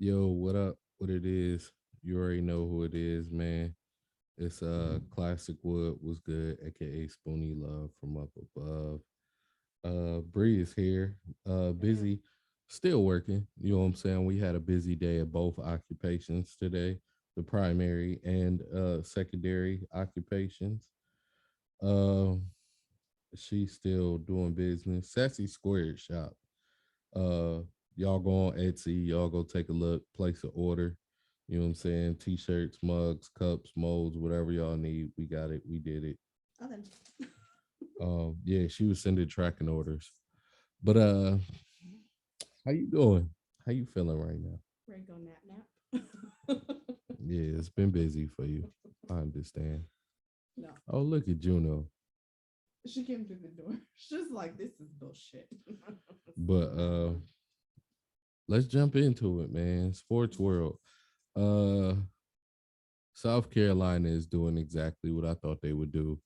Yo, what up? What it is? You already know who it is, man. It's Classic Wood was good, aka Spoonie Love from up above. Bree is here. Yeah. Busy, still working. You know what I'm saying? We had a busy day at both occupations today, the primary and secondary occupations. Um, she's still doing business. Sassy Squared shop. Uh, y'all go on Etsy, y'all go take a look, place an order. You know what I'm saying? T-shirts, mugs, cups, molds, whatever y'all need. We got it. We did it. Oh, then Yeah, she was sending tracking orders. But how you doing? How you feeling right now? ready to go nap. Yeah, it's been busy for you. I understand. No, Oh, look at Juno. she came through the door. She's like, "This is bullshit." But let's jump into it, man. Sports world. Uh South Carolina is doing exactly what I thought they would do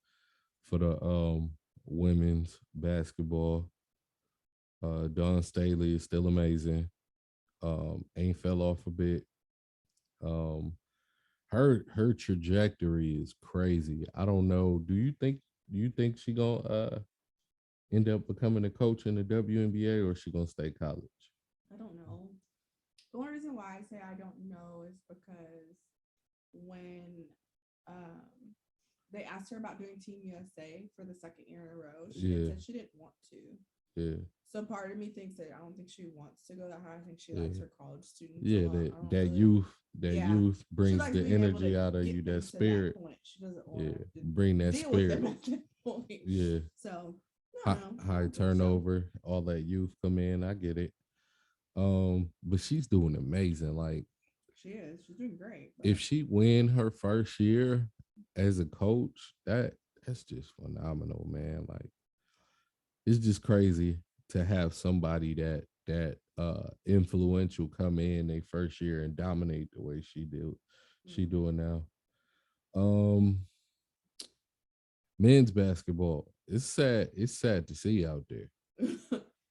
for the women's basketball. Dawn Staley is still amazing. Ain't fell off a bit. Um, her trajectory is crazy. I don't know. Do you think she gonna end up becoming a coach in the WNBA or she gonna stay college? I don't know. The only reason why I say I don't know is because when um, they asked her about doing Team USA for the second year in a row, she had Yeah, said she didn't want to. yeah, So part of me thinks that I don't think she wants to go that high. I think she likes yeah, her college students a yeah. lot. That I don't that really. youth that Yeah, youth she brings likes the being able energy to out of you. get That them to that spirit. point. She doesn't want to Yeah, have to bring that deal with spirit. them at that point. Yeah, So I high, don't know. I high don't think so. turnover, all that youth come in. I get it. But she's doing amazing. Like She is. She's doing great, if but she win her first year as a coach, that's just phenomenal, man. Like it's just crazy to have somebody that influential come in their first year and dominate the way she mm, doing now. Um Men's basketball. It's sad to see out there. it's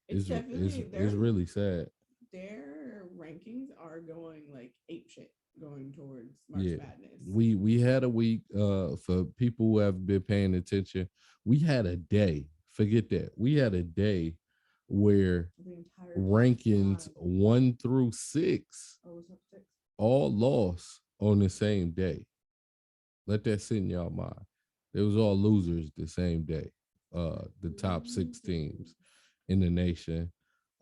It's it's definitely it's really sad. their rankings are going like ape shit going towards March Yeah. Madness. We had a week for people who have been paying attention. We had a day. Forget that. We had a day where The entire top rankings five. 1 through 6 Oh, it's up six. all lost on the same day. Let that sit in y'all mind. They was all losers the same day. The top 6 Losers. teams in the nation.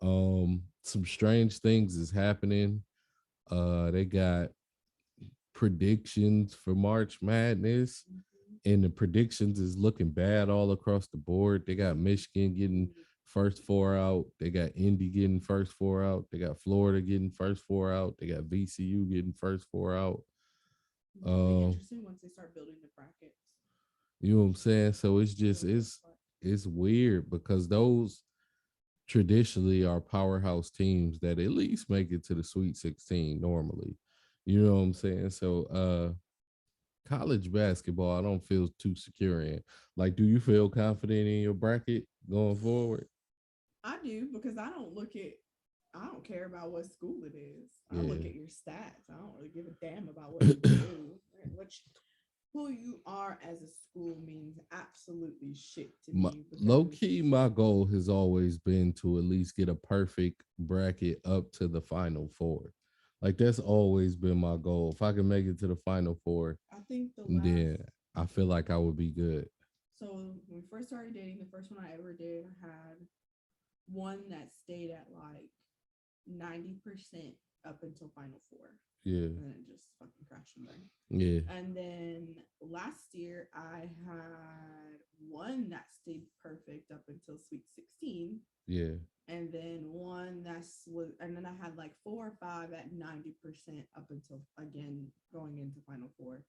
Some strange things is happening. They got predictions for March Madness, Mhm. and the predictions is looking bad all across the board. They got Michigan getting first four out. They got Indy getting first four out. They got Florida getting first four out. They got VCU getting first four out. It'll be Um, interesting once they start building the brackets. you know what I'm saying? So it's See just what it looks like. it's weird because those traditionally are powerhouse teams that at least make it to the Sweet 16 normally. You know what I'm saying? So college basketball, I don't feel too secure in. Like, do you feel confident in your bracket going forward? I do because I don't care about what school it is. I look Yeah. at your stats. I don't really give a damn about what you do. Which who you are as a school means absolutely shit to my, me low because key, my goal has always been to at least get a perfect bracket up to the final four. Like that's always been my goal. If I can make it to the final four, I think the last then I feel like I would be good. so when we first started dating, the first one I ever did, I had one that stayed at like 90% up until final four. Yeah, And then it just fucking crashed and burned. yeah, And then last year I had one that stayed perfect up until Sweet 16. yeah. And then and then I had like four or five at 90% up until again going into Final Four.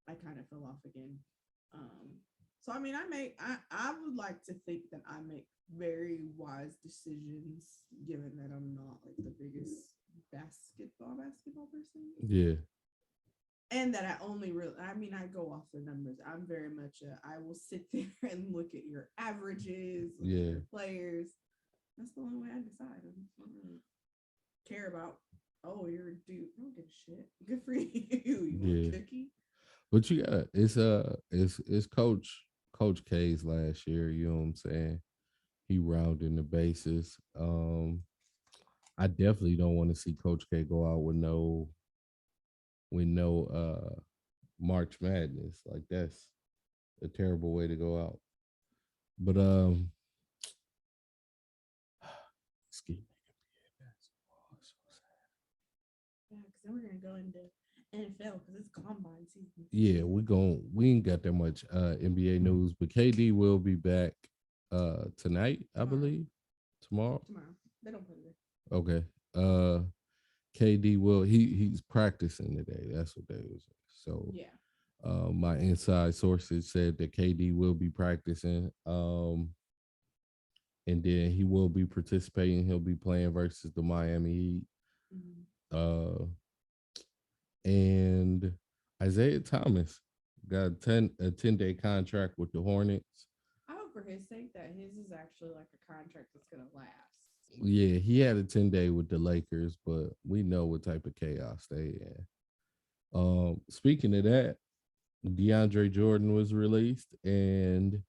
I kind of fell off again. So I mean, I would like to think that I make very wise decisions, given that I'm not like the biggest basketball person, Yeah, and that I only really, I mean, I go off the numbers. I'm very much I will sit there and look at your averages, look at yeah, your players. That's the only way I decide. I don't really care about Oh, you're a dude. I don't give a shit. Good for you. You want Yeah, a cookie? but you got it's Coach K's last year. You know what I'm saying? He rounding the bases. I definitely don't want to see Coach K go out with no March Madness. Like that's a terrible way to go out. But excuse me. Yeah, because then we're gonna go into NFL because it's combine season. Yeah, we ain't got that much NBA news, but KD will be back tonight, I Tomorrow. believe. Tomorrow. Tomorrow. They don't play today. Okay. Uh KD will he's practicing today. That's what they was. So Yeah. my inside sources said that KD will be practicing. And then he will be participating. He'll be playing versus the Miami Heat. Mm-hmm. Uh and Isaiah Thomas got a 10-day contract with the Hornets. I hope for his sake that his is actually like a contract that's gonna last. Yeah, he had a 10-day with the Lakers, but we know what type of chaos they in. Speaking of that, DeAndre Jordan was released, and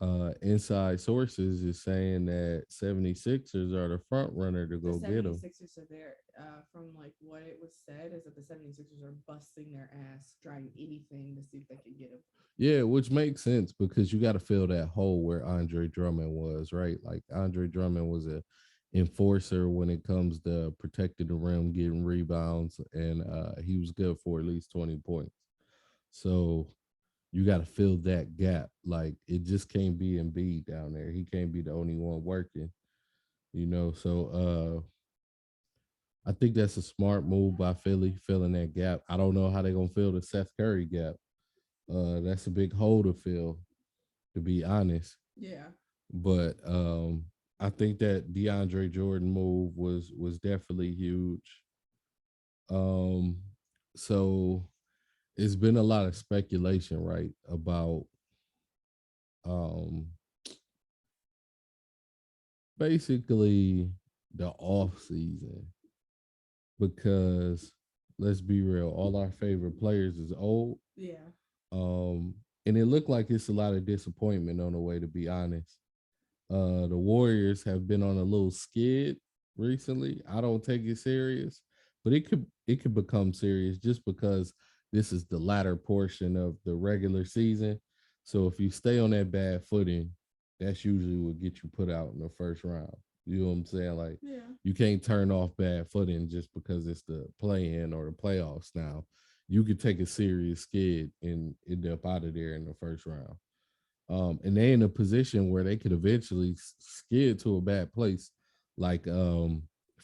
Mm-hmm. inside sources is saying that 76ers are the front runner to The go get him. 76ers are there. From like what it was said is that the 76ers are busting their ass, trying anything to see if they can get him. Yeah, which makes sense because you got to fill that hole where Andre Drummond was, right? Like Andre Drummond was a enforcer when it comes to protecting the rim, getting rebounds, and he was good for at least 20 points. So you got to fill that gap. Like it just can't be Embiid down there. He can't be the only one working, you know. So I think that's a smart move by Philly, filling that gap. I don't know how they're gonna fill the Seth Curry gap. That's a big hole to fill, to be honest. Yeah. But I think that DeAndre Jordan move was definitely huge. Um, so it's been a lot of speculation, right, about um basically the off season because let's be real, all our favorite players is old. Yeah. Um, and it looked like it's a lot of disappointment on the way, to be honest. The Warriors have been on a little skid recently. I don't take it serious, but it could become serious just because this is the latter portion of the regular season. So if you stay on that bad footing, that's usually what get you put out in the first round. You know what I'm saying? Like Yeah. you can't turn off bad footing just because it's the play in or the playoffs now. You could take a serious skid and end up out of there in the first round. And they in a position where they could eventually skid to a bad place, like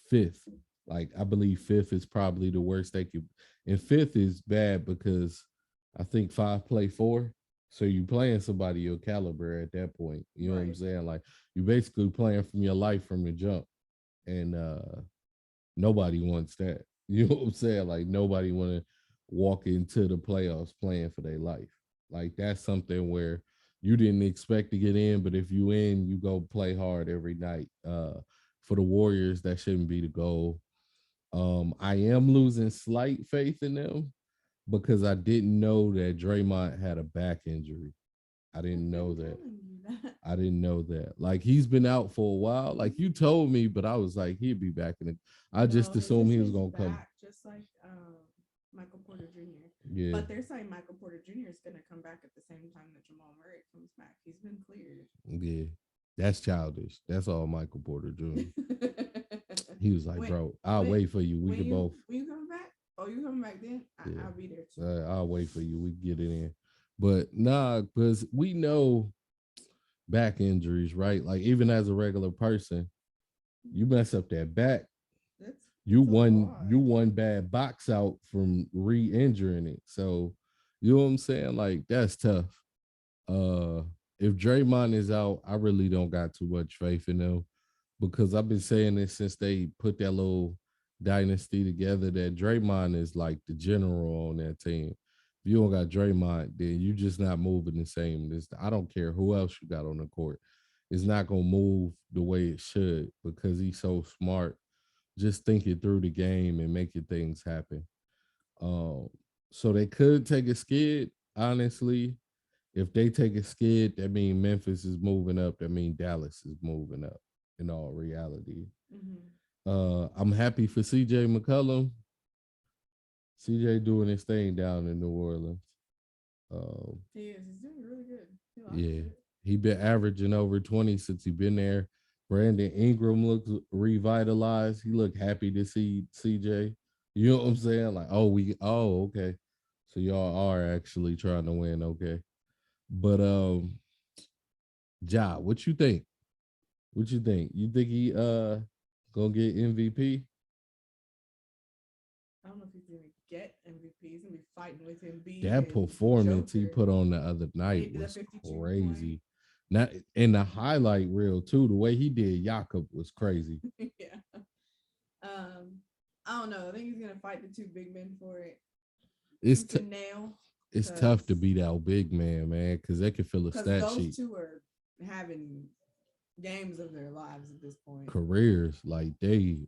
fifth. Like I believe fifth is probably the worst they could, and fifth is bad because I think five play four, so you playing somebody your caliber at that point. You know what I'm Right. saying? Like you basically playing from your life from the jump, and nobody wants that. You know what I'm saying? Like nobody want to walk into the playoffs playing for their life. Like that's something where you didn't expect to get in, but if you in, you go play hard every night. For the Warriors, that shouldn't be the goal. I am losing slight faith in them because I didn't know that Draymond had a back injury. I didn't I've know been that. telling you that. I didn't know that. Like he's been out for a while. Like you told me, but I was like, he'd be back in it. I just No, his assumed is he was his gonna come. back, just like Michael Porter Jr. Yeah, But they're saying Michael Porter Jr. is gonna come back at the same time that Jamal Murray comes back. He's been cleared. yeah. That's childish. That's all Michael Porter Jr. He was like, when bro, I'll when wait for you. We could both. when you coming back? Oh, you coming back then? Yeah. I'll be there too. I'll wait for you. We can get it in. But nah, because we know back injuries, right? Like even as a regular person, you mess up that back, That's you a one lot. you one bad box out from re-injuring it. So you know what I'm saying? Like that's tough. Uh if Draymond is out, I really don't got too much faith in them because I've been saying this since they put that little dynasty together that Draymond is like the general on that team. If you don't got Draymond, then you just not moving the same. I don't care who else you got on the court. It's not gonna move the way it should because he's so smart. just thinking through the game and making things happen. Um, so they could take a skid. Honestly, if they take a skid, that means Memphis is moving up. That means Dallas is moving up. In all reality, Mm-hmm. I'm happy for CJ McCollum. CJ doing his thing down in New Orleans. Um, He is. He's doing really good. He lost yeah, it. he been averaging over 20 since he been there. Brandon Ingram looks revitalized. He looked happy to see CJ. You know what I'm saying? Like, okay. So y'all are actually trying to win, okay. But Ja, what you think? What you think? You think he gonna get MVP? I don't know if he's gonna get MVP. He's gonna be fighting with Embiid That and performance he Joker put on the other when night he did that was 52 point. crazy. Not in the highlight reel too. The way he did Jakob was crazy. Yeah. Um, I don't know. I think he's gonna fight the two big men for it It's tooth t- and nail, it's because tough to beat out big man, because they can fill a stat those sheet. two are having games of their lives at this point. Careers like these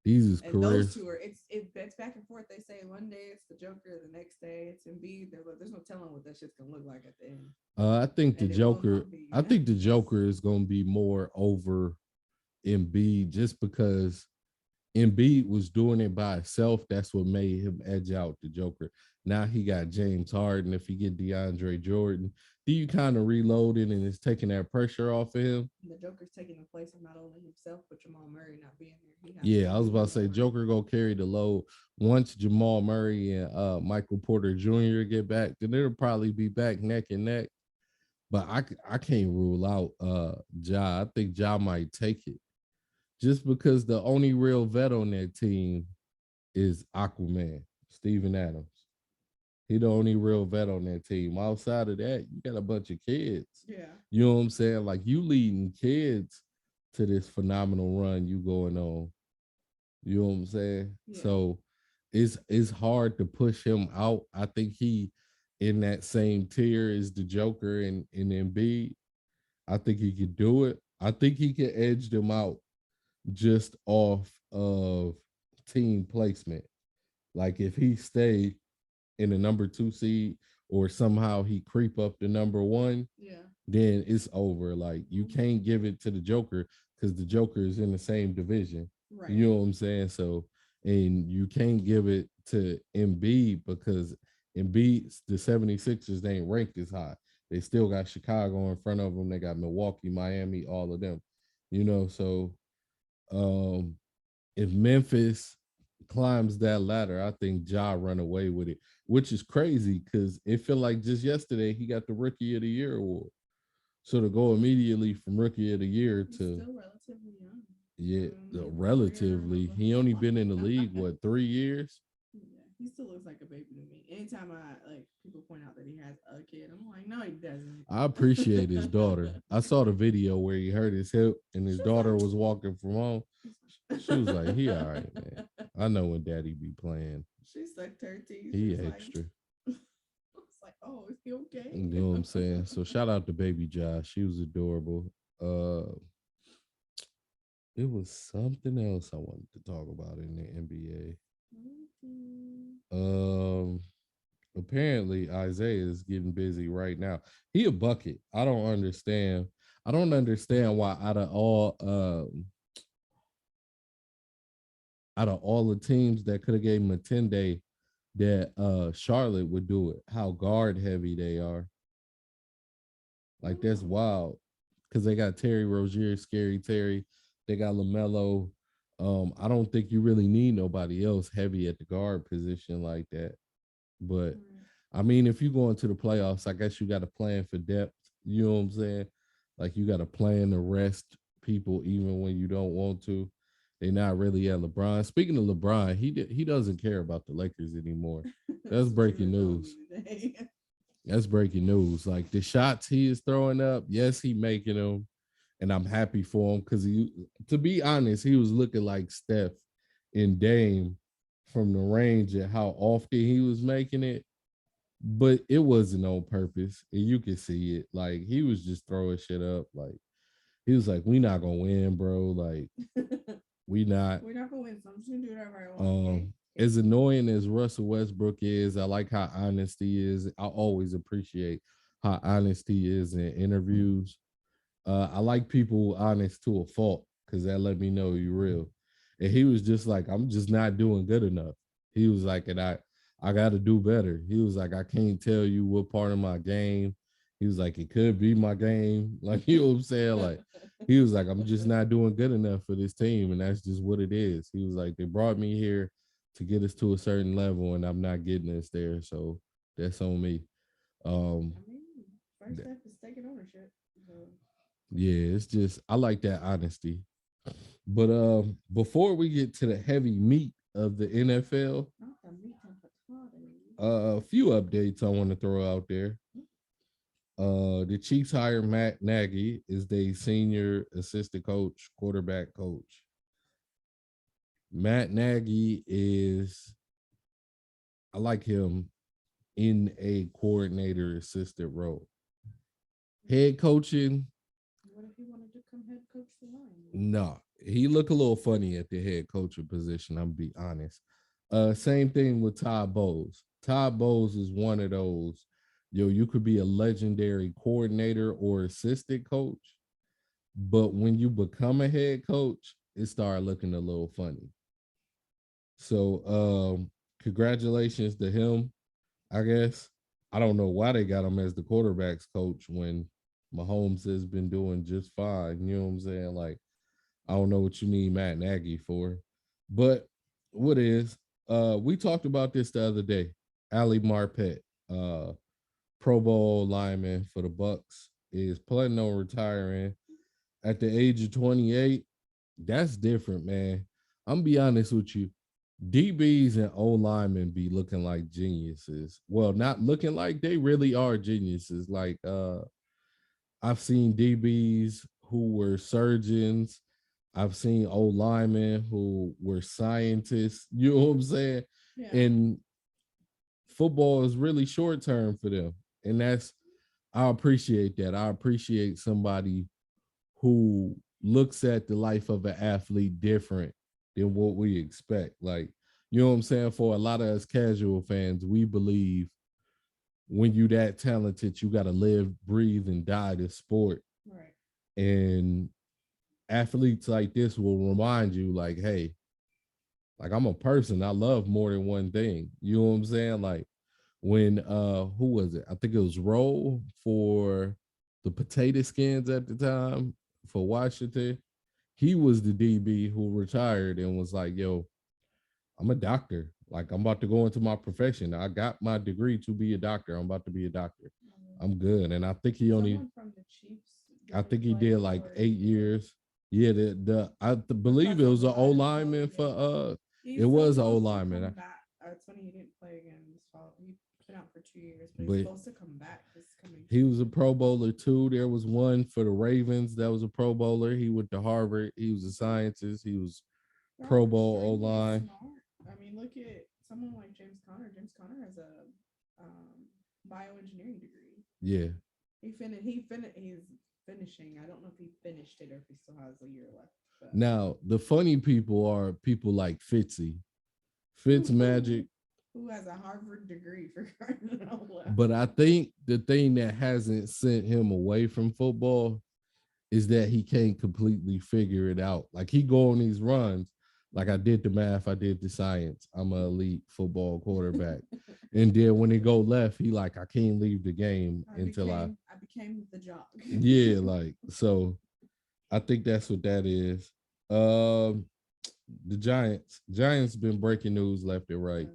is And those careers. two are it's back and forth. They say one day it's the Joker, the next day it's Embiid. There's no telling what that shit's gonna look like at the end, I think the and it will Joker. not be. I think the Joker is gonna be more over Embiid just because Embiid was doing it by himself. That's what made him edge out the Joker. Now he got James Harden. If he get DeAndre Jordan, do you kind of reloading and it's taking that pressure off of him? The Joker's taking the place of not only himself but Jamal Murray not being there. He has to Yeah, I was do about to say more. Joker go carry the load. Once Jamal Murray and Michael Porter Jr. get back, then it'll probably be back neck and neck. But I can't rule out Ja. I think Ja might take it just because the only real vet on that team is Aquaman, Steven Adams. He the only real vet on that team. Outside of that, you got a bunch of kids. Yeah. You know what I'm saying? Like you leading kids to this phenomenal run you going on. You know what I'm saying? Yeah. So it's hard to push him out. I think he in that same tier as the Joker and Embiid. I think he could do it. I think he could edge them out just off of team placement. Like if he stay in the number 2 seed or somehow he creep up to number 1, Yeah. then it's over. Like you can't give it to the Joker because the Joker is in the same division. Right. You know what I'm saying? So, and you can't give it to Embiid because Embiid, the 76ers, they ain't ranked as high. They still got Chicago in front of them. They got Milwaukee, Miami, all of them. You know, so um if Memphis climbs that ladder, I think Ja run away with it, which is crazy because it feel like just yesterday he got the Rookie of the Year award. So to go immediately from Rookie of the Year He's to still relatively young. yeah, Only a career relatively, of he only been in the league what 3 years. Yeah, he still looks like a baby to me. Anytime people point out that he has a kid, I'm like, no, he doesn't. I appreciate his daughter. I saw the video where he hurt his hip and his She's daughter like, was walking from home. She was like, "He all right, man. I know when Daddy be playing. She sucked her teeth. She He was like, extra." it's like, oh, is he okay? You know what I'm saying? So shout out to baby Josh. She was adorable. It was something else I wanted to talk about in the NBA. Apparently Isaiah is getting busy right now. He a bucket. I don't understand. I don't understand why out of all the teams that could have gave him a 10-day that Charlotte would do it. How guard heavy they are. Like that's wild because they got Terry Rozier, Scary Terry. They got LaMelo. I don't think you really need nobody else heavy at the guard position like that. But I mean, if you go into the playoffs, I guess you got to plan for depth. You know what I'm saying? Like you got to plan to rest people even when you don't want to. They're not really at LeBron. Speaking of LeBron, he doesn't care about the Lakers anymore. That's breaking news. That's breaking news. Like the shots he is throwing up, yes, he making them, and I'm happy for him because to be honest, he was looking like Steph and Dame from the range and how often he was making it, but it wasn't on purpose, and you could see it. Like he was just throwing shit up. Like he was like, "We not gonna win, bro. Like We not. We're not gonna win, so I'm just gonna do whatever I want. Okay. As annoying as Russell Westbrook is, I like how honest he is. I always appreciate how honest he is in interviews. I like people honest to a fault because that let me know you're real. And he was just like, I'm just not doing good enough. He was like, and I got to do better. He was like, I can't tell you what part of my game. He was like, it could be my game. Like, you know what I'm saying? Like, he was like, I'm just not doing good enough for this team. And that's just what it is. He was like, they brought me here to get us to a certain level, and I'm not getting us there. So that's on me. Um, I mean, first step is taking ownership. So, yeah, it's just I like that honesty. But before we get to the heavy meat of the NFL, not the meat and potato. a few updates I want to throw out there. The Chiefs hired Matt Nagy as the senior assistant coach, quarterback coach. Matt Nagy is I like him in a coordinator assistant role. Head coaching, What if he wanted to come head coach the Lions? no, he look a little funny at the head coaching position. I'm be honest. Same thing with Todd Bowles. Todd Bowles is one of those. Yo, you could be a legendary coordinator or assistant coach, but when you become a head coach, it started looking a little funny. So, congratulations to him. I guess I don't know why they got him as the quarterbacks coach when Mahomes has been doing just fine. You know what I'm saying? Like, I don't know what you need Matt Nagy for, but what is? We talked about this the other day. Ali Marpet, uh, Pro Bowl lineman for the Bucks, is planning on retiring at the age of 28. That's different, man. I'm gonna be honest with you. DBs and O linemen be looking like geniuses. Well, not looking like, they really are geniuses. Like I've seen DBs who were surgeons. I've seen old linemen who were scientists. You know what I'm saying? Yeah. And football is really short term for them. And I appreciate that. I appreciate somebody who looks at the life of an athlete different than what we expect. Like, you know what I'm saying? For a lot of us casual fans, we believe when you that talented, you got to live, breathe, and die this sport. Right. And athletes like this will remind you, like, hey, like I'm a person. I love more than one thing. You know what I'm saying? Like when who was it? I think it was Roll for the potato skins at the time for Washington. He was the DB who retired and was like, yo, I'm a doctor. Like I'm about to go into my profession. I got my degree to be a doctor. I'm about to be a doctor. I'm good. And I think he only Someone from the Chiefs. I Didn't think he play did like for 8 years. Yeah, believe it because of was the an O line of lineman code. for Yeah. it He's still was an O supposed to lineman. come back. It's funny he didn't play again this fall. He's been out for 2 years, but he's But supposed to come back this coming he was a season. Pro Bowler too. There was one for the Ravens that was a Pro Bowler. He went to Harvard. He was a scientist. He was They're Pro all Bowl O extremely line. smart. I mean, look at someone like James Conner. James Conner has a bioengineering degree. Yeah. He's finishing. I don't know if he finished it or if he still has a year left. But Now the funny people are people like Fitzy, Fitz Magic. who has a Harvard degree for crying out loud? But I think the thing that hasn't sent him away from football is that he can't completely figure it out. Like he go on these runs, like I did the math, I did the science. I'm an elite football quarterback. And then when he go left, he like, I can't leave the game until I became the jock. yeah, like so I think that's what that is. Um the Giants been breaking news left and right.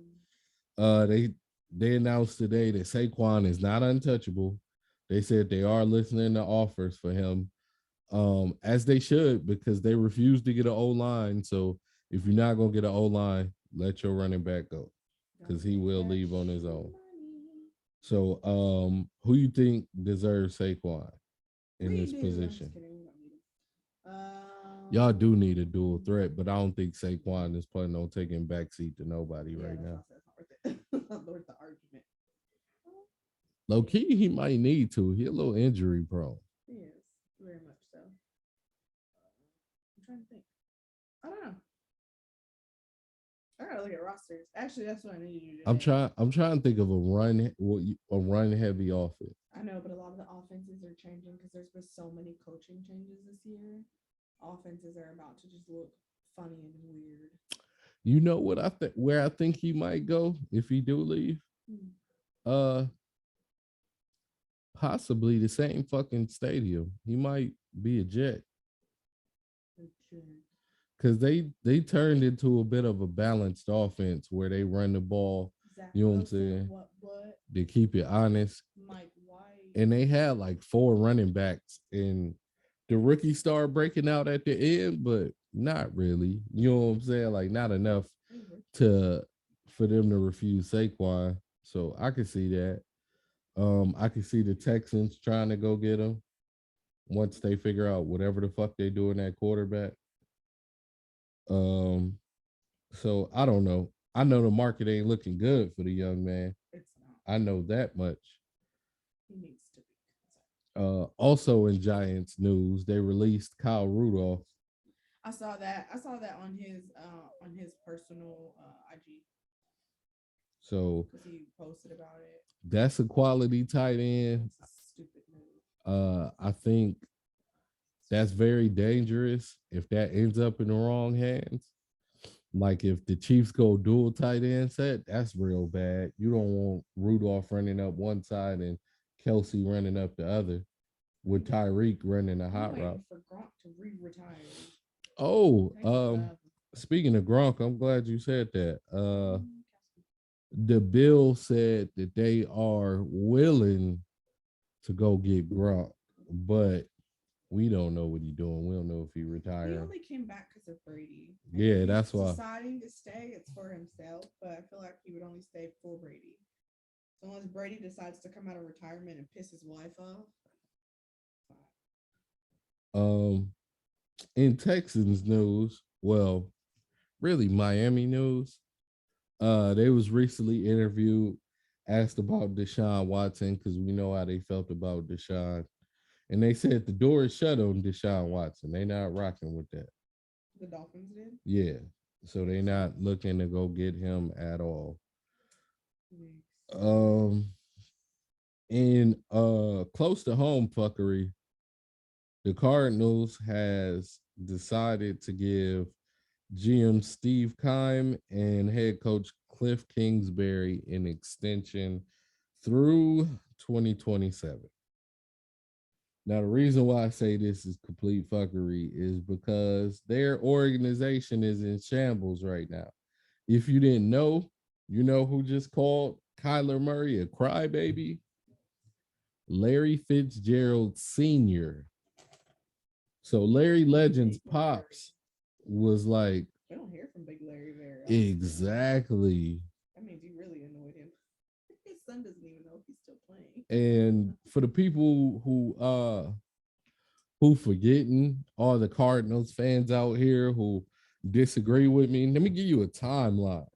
Uh they they announced today that Saquon is not untouchable. They said they are listening to offers for him, as they should, because they refuse to get an O line. So if you're not gonna get an O line, let your running back go because he will leave on his own. So, who you think deserves Saquon in We this do. I'm just position? kidding. We don't need him. Y'all do need a dual threat, but I don't think Saquon is planning on taking backseat to nobody Yeah, right that's now. not, that's not worth it. That's not worth the argument. Low key, he might need to. He a little injury prone. He is very much so. I'm trying to think. I don't know. I gotta look at rosters. Actually, that's what I need to do I'm today. trying. I'm trying to think of a run heavy offense. I know, but a lot of the offenses are changing because there's been so many coaching changes this year. Offenses are about to just look funny and weird. You know what I think? Where I think he might go if he do leave? Hmm. Uh, Possibly the same fucking stadium. He might be a Jet Okay. because they turned into a bit of a balanced offense where they run the ball. Zach You know what I'm Wilson, saying? what? They keep it honest, Mike White. and they had like four running backs, and the rookie started breaking out at the end, but not really. You know what I'm saying? Like not enough to for them to refuse Saquon. So I can see that. I can see the Texans trying to go get him once they figure out whatever the fuck they doing at quarterback. Um, so I don't know. I know the market ain't looking good for the young man. It's not. I know that much. He needs to be. Also in Giants news, they released Kyle Rudolph. I saw that. I saw that on his personal IG So because he posted about it. that's a quality tight end. That's a stupid move. I think that's very dangerous if that ends up in the wrong hands. Like if the Chiefs go dual tight end set, that's real bad. You don't want Rudolph running up one side and Kelsey running up the other with Tyreek running a I'm hot route. waiting for Gronk to retire. Oh, Take forever. speaking of Gronk, I'm glad you said that. The bill said that they are willing to go get Gronk, but we don't know what he's doing. We don't know if he He retiring. only came back because of Brady. And Yeah, if he's that's why. deciding to stay, it's for himself. But I feel like he would only stay for Brady. So unless Brady decides to come out of retirement and piss his wife off, Um, in Texans news, well, really Miami news. They was recently interviewed, asked about Deshaun Watson because we know how they felt about Deshaun, and they said the door is shut on Deshaun Watson. They not rocking with that. the Dolphins did. Yeah, so they not looking to go get him at all. Um, in close to home fuckery, the Cardinals has decided to give GM Steve Keim and head coach Cliff Kingsbury an extension through 2027. Now, the reason why I say this is complete fuckery is because their organization is in shambles right now. If you didn't know, you know who just called Kyler Murray a crybaby? Larry Fitzgerald Sr. So Larry Legend's pops was like, We don't hear from Big Larry very often. exactly. That means you really annoyed him. His son doesn't even know if he's still playing. And for the people who forgetting, all the Cardinals fans out here who disagree with me, let me give you a timeline.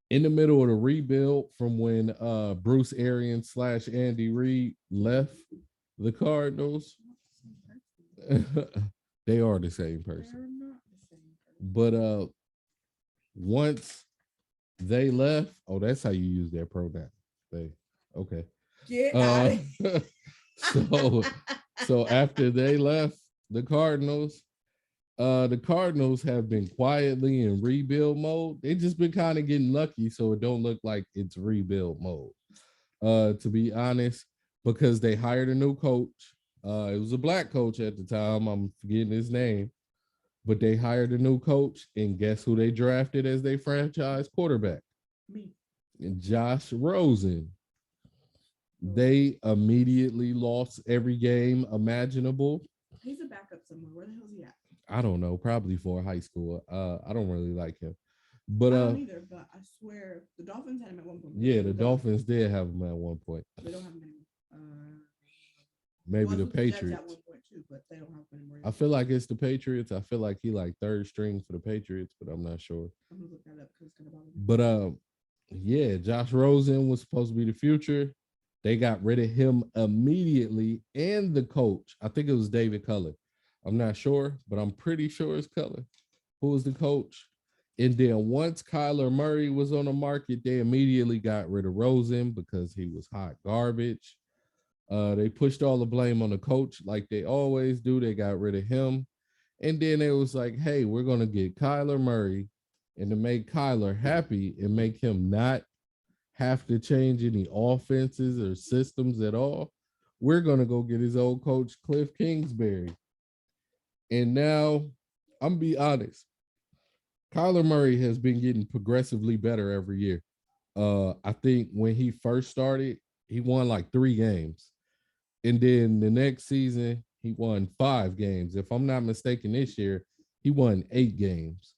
In the middle of the rebuild from when Bruce Arians / Andy Reid left the Cardinals, they are the same person. They're not the same person. But once they left, oh, that's how you use that pronoun. They okay. Get out of So so after they left the Cardinals have been quietly in rebuild mode. They just been kind of getting lucky, so it don't look like it's rebuild mode. To be honest, because they hired a new coach. It was a black coach at the time. I'm forgetting his name, but they hired a new coach, and guess who they drafted as their franchise quarterback? me. Josh Rosen. They immediately lost every game imaginable. He's a backup somewhere. Where the hell is he at? I don't know, probably for high school. I don't really like him. But I don't either, but I swear the Dolphins had him at one point. yeah, the Dolphins did have him at one point. They don't have him anymore. Maybe the Jets Patriots. at one point too, but they don't have him anymore. I feel like it's the Patriots. I feel like he like third string for the Patriots, but I'm not sure. I'm gonna look that up because it's gonna bother me. But yeah, Josh Rosen was supposed to be the future. They got rid of him immediately, and the coach. I think it was David Culley. I'm not sure, but I'm pretty sure it's Cutler who was the coach. And then once Kyler Murray was on the market, they immediately got rid of Rosen because he was hot garbage. They pushed all the blame on the coach like they always do. They got rid of him. And then it was like, hey, we're going to get Kyler Murray. And to make Kyler happy and make him not have to change any offenses or systems at all, we're going to go get his old coach, Cliff Kingsbury. And now, I'm going to be honest, Kyler Murray has been getting progressively better every year. I think when he first started, he won like 3 games. And then the next season, he won 5 games. If I'm not mistaken, this year, he won 8 games.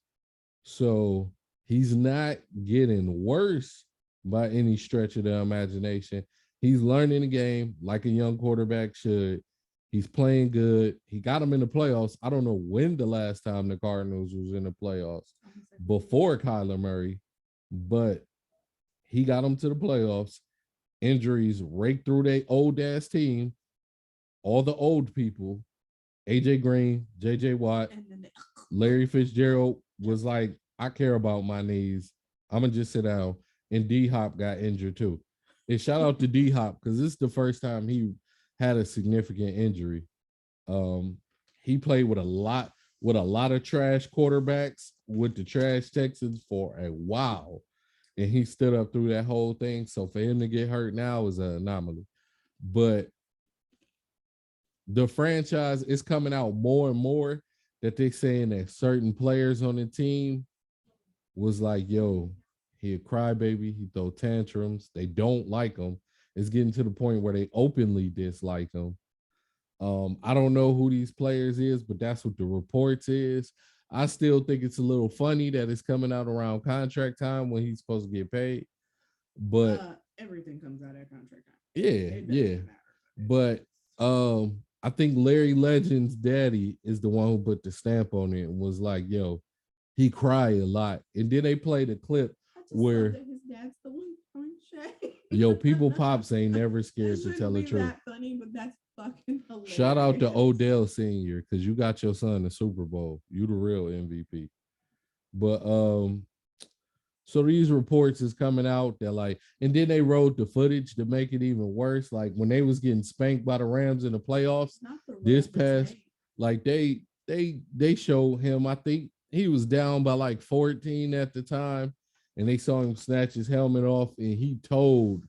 So he's not getting worse by any stretch of the imagination. He's learning the game like a young quarterback should. He's playing good. He got him in the playoffs. I don't know when the last time the Cardinals was in the playoffs before Kyler Murray, but he got him to the playoffs. Injuries raked through their old ass team, all the old people, AJ Green, JJ Watt, Larry Fitzgerald was like, I care about my knees. I'm gonna just sit down. And D Hop got injured too. And shout out to D Hop because this is the first time he had a significant injury. Um, he played with a lot of trash quarterbacks with the trash Texans for a while, and he stood up through that whole thing. So for him to get hurt now is an anomaly. But the franchise is coming out more and more that they're saying that certain players on the team was like, yo, he a crybaby, he throw tantrums, they don't like him. It's getting to the point where they openly dislike him. I don't know who these players is, but that's what the reports is. I still think it's a little funny that it's coming out around contract time when he's supposed to get paid. But everything comes out at contract time. Yeah, yeah. But I think Larry Legend's daddy is the one who put the stamp on it and was like, yo, he cried a lot. And then they played a clip where his dad's the one throwing shade. Yo, people pops ain't never scared to tell the truth. That funny, but that's fucking hilarious. Shout out to Odell Senior because you got your son the Super Bowl. You the real MVP. But so these reports is coming out that like, and then they wrote the footage to make it even worse. Like when they was getting spanked by the Rams in the playoffs this past, like they showed him. I think he was down by like 14 at the time, and they saw him snatch his helmet off, and he told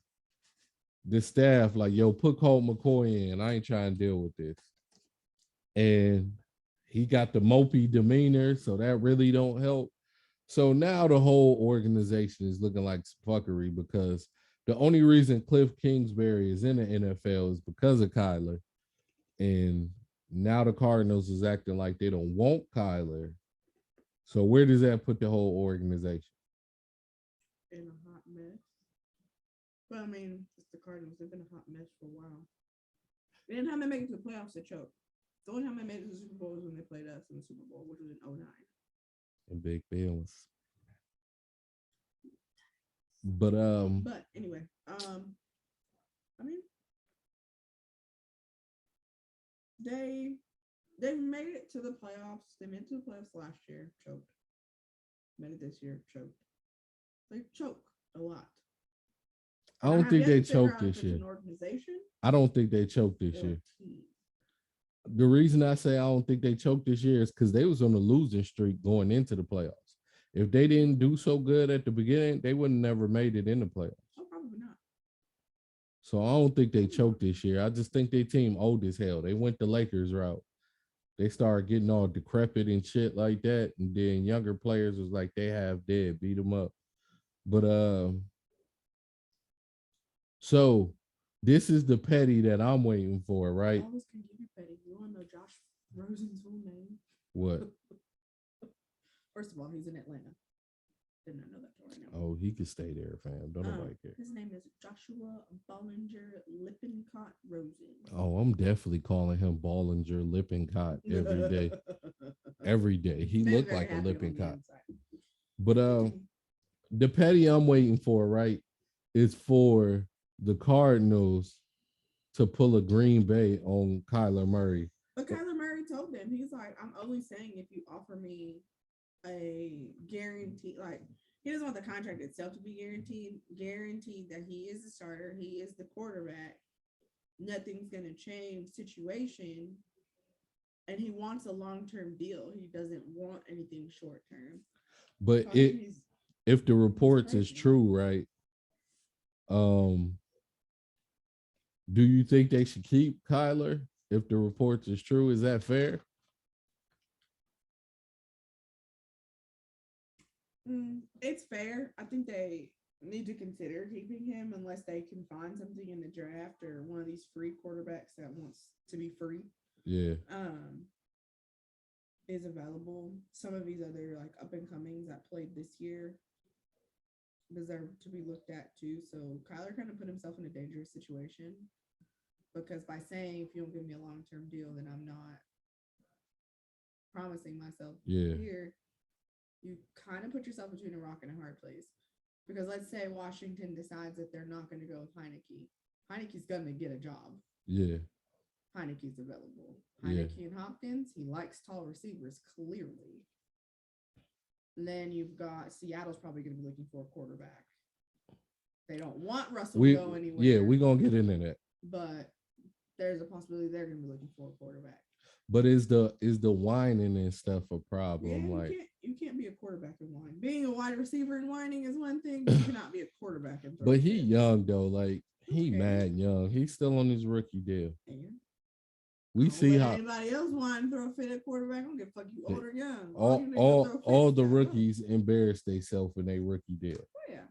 the staff like, "Yo, put Colt McCoy in. I ain't trying to deal with this." And he got the mopey demeanor, so that really don't help. So now the whole organization is looking like fuckery because the only reason Cliff Kingsbury is in the NFL is because of Kyler. And now the Cardinals is acting like they don't want Kyler. So where does that put the whole organization? In a hot mess. But I mean, it's the Cardinals. They've been a hot mess for a while. They didn't have to make it to the playoffs to choke. The only time they made it to the Super Bowl was when they played us in the Super Bowl, which was in 09. And Big Bills. But anyway, I mean, they made it to the playoffs. They made it to the playoffs last year, choked. Made it this year, choked. They choke a lot. I don't think they choked this year. I don't think they choked this year. The reason I say I don't think they choked this year is because they was on a losing streak going into the playoffs. If they didn't do so good at the beginning, they would have never made it in the playoffs. Oh, probably not. So I don't think they choked this year. I just think their team old as hell. They went the Lakers route. They started getting all decrepit and shit like that. And then younger players was like, they have dead, beat them up. But so this is the petty that I'm waiting for, right? I always can give you petty. You want to know Josh Rosen's full name? What? First of all, he's in Atlanta. Didn't know that right now. Oh, he could stay there, fam. Don't nobody care. His name is Joshua Bollinger Lippincott Rosen. Oh, I'm definitely calling him Bollinger Lippincott every day. Every day. He looked like a Lippincott. But the petty I'm waiting for, right, is for the Cardinals to pull a Green Bay on Kyler Murray. But Kyler Murray told told him, he's like, I'm only saying if you offer me a guarantee, like he doesn't want the contract itself to be guaranteed that he is the starter, he is the quarterback, nothing's gonna change situation, and he wants a long-term deal. He doesn't want anything short-term. But So if the reports is crazy. true, right? Um, do you think they should keep Kyler if the reports is true? Is that fair? It's fair. I think they need to consider keeping him unless they can find something in the draft or one of these free quarterbacks that wants to be free. Yeah. Is available. Some of these other like up and comings that played this year deserve to be looked at too. So Kyler kind of put himself in a dangerous situation because by saying if you don't give me a long term deal, then I'm not promising myself here. You kind of put yourself between a rock and a hard place. Because let's say Washington decides that they're not going to go with Heineke. Heineke's going to get a job. Yeah. Heineke's available. Heineke and Hopkins, he likes tall receivers, clearly. And then you've got Seattle's probably going to be looking for a quarterback. They don't want Russell to go anywhere. Yeah, we're going to get into that. But there's a possibility they're going to be looking for a quarterback. But is the whining and stuff a problem? Yeah, like you can't be a quarterback and whine. Being a wide receiver and whining is one thing, but you cannot be a quarterback and But he young though, like he mad young. He's still on his rookie deal. And we see how anybody else whine throw a fit at quarterback. I don't give a fuck you old or young. All the rookies embarrass themselves in their rookie deal. Oh yeah.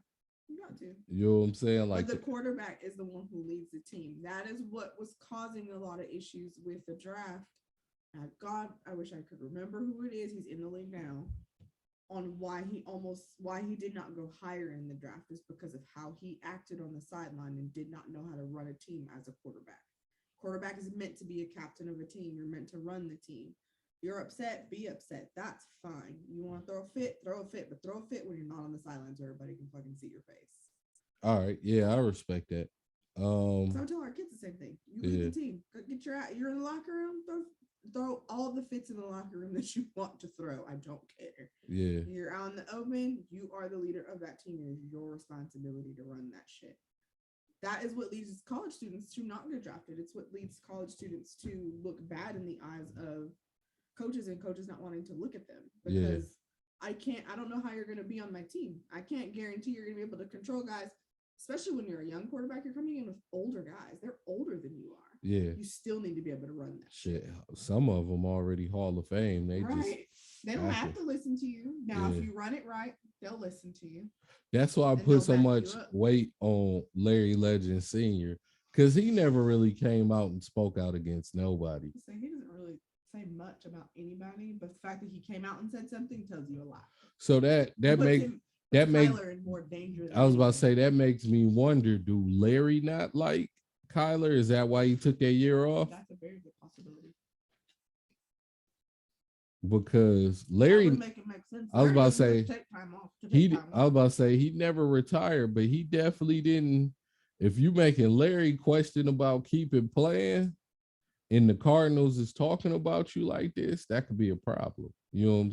You got to. You know what I'm saying? Like but the quarterback is the one who leads the team. That is what was causing a lot of issues with the draft. God, I wish I could remember who it is. He's in the league now. On why he did not go higher in the draft is because of how he acted on the sideline and did not know how to run a team as a quarterback. Quarterback is meant to be a captain of a team. You're meant to run the team. You're upset, be upset. That's fine. You want to throw a fit, but throw a fit when you're not on the sidelines where everybody can fucking see your face. All right, yeah, I respect that. So I tell our kids the same thing. You lead the team. You're in the locker room. Throw all the fits in the locker room that you want to throw. I don't care. Yeah. You're out in the open. You are the leader of that team. It is your responsibility to run that shit. That is what leads college students to not get drafted. It's what leads college students to look bad in the eyes of coaches and coaches not wanting to look at them because I don't know how you're going to be on my team. I can't guarantee you're going to be able to control guys, especially when you're a young quarterback. You're coming in with older guys. They're older than you are. Yeah. You still need to be able to run that shit. Some of them already Hall of Fame. They don't have to listen to you. Now, if you run it right, they'll listen to you. That's why I put so much weight on Larry Legend Sr. because he never really came out and spoke out against nobody. So he doesn't really say much about anybody, but the fact that he came out and said something tells you a lot. So that makes more dangerous. I was about to say that makes me wonder: do Larry not like Kyler? Is that why he took that year off? That's a very good possibility. Because Larry, make sense. I was about to say I was about to say he never retired, but he definitely didn't. If you making Larry question about keeping playing, and the Cardinals is talking about you like this, that could be a problem. You know what I'm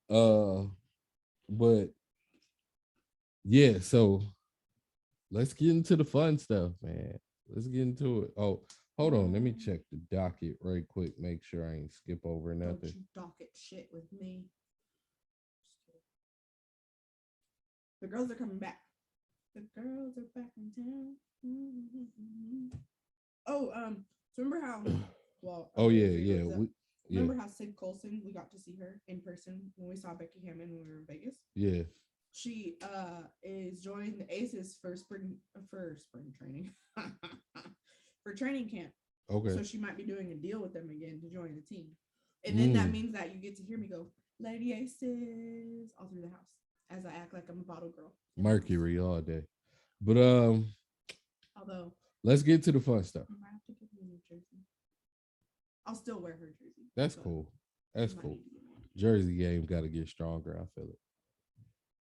saying? But yeah, so let's get into the fun stuff, man. Let's get into it. Oh, hold on. Let me check the docket right quick. Make sure I ain't skip over nothing. Don't you docket shit with me. The girls are coming back. The girls are back in town. Mm-hmm. Oh, so remember how? Well. Oh yeah. Remember how Sid Colson? We got to see her in person when we saw Becky Hammond when we were in Vegas. Yeah. She is joining the Aces for spring training for training camp. Okay. So she might be doing a deal with them again to join the team, and then that means that you get to hear me go, "Lady Aces," all through the house as I act like I'm a bottle girl. Mercury all day, but although let's get to the fun stuff. I have to give you a new jersey. I'll still wear her jersey. That's cool. That's cool. Jersey game got to get stronger. I feel it.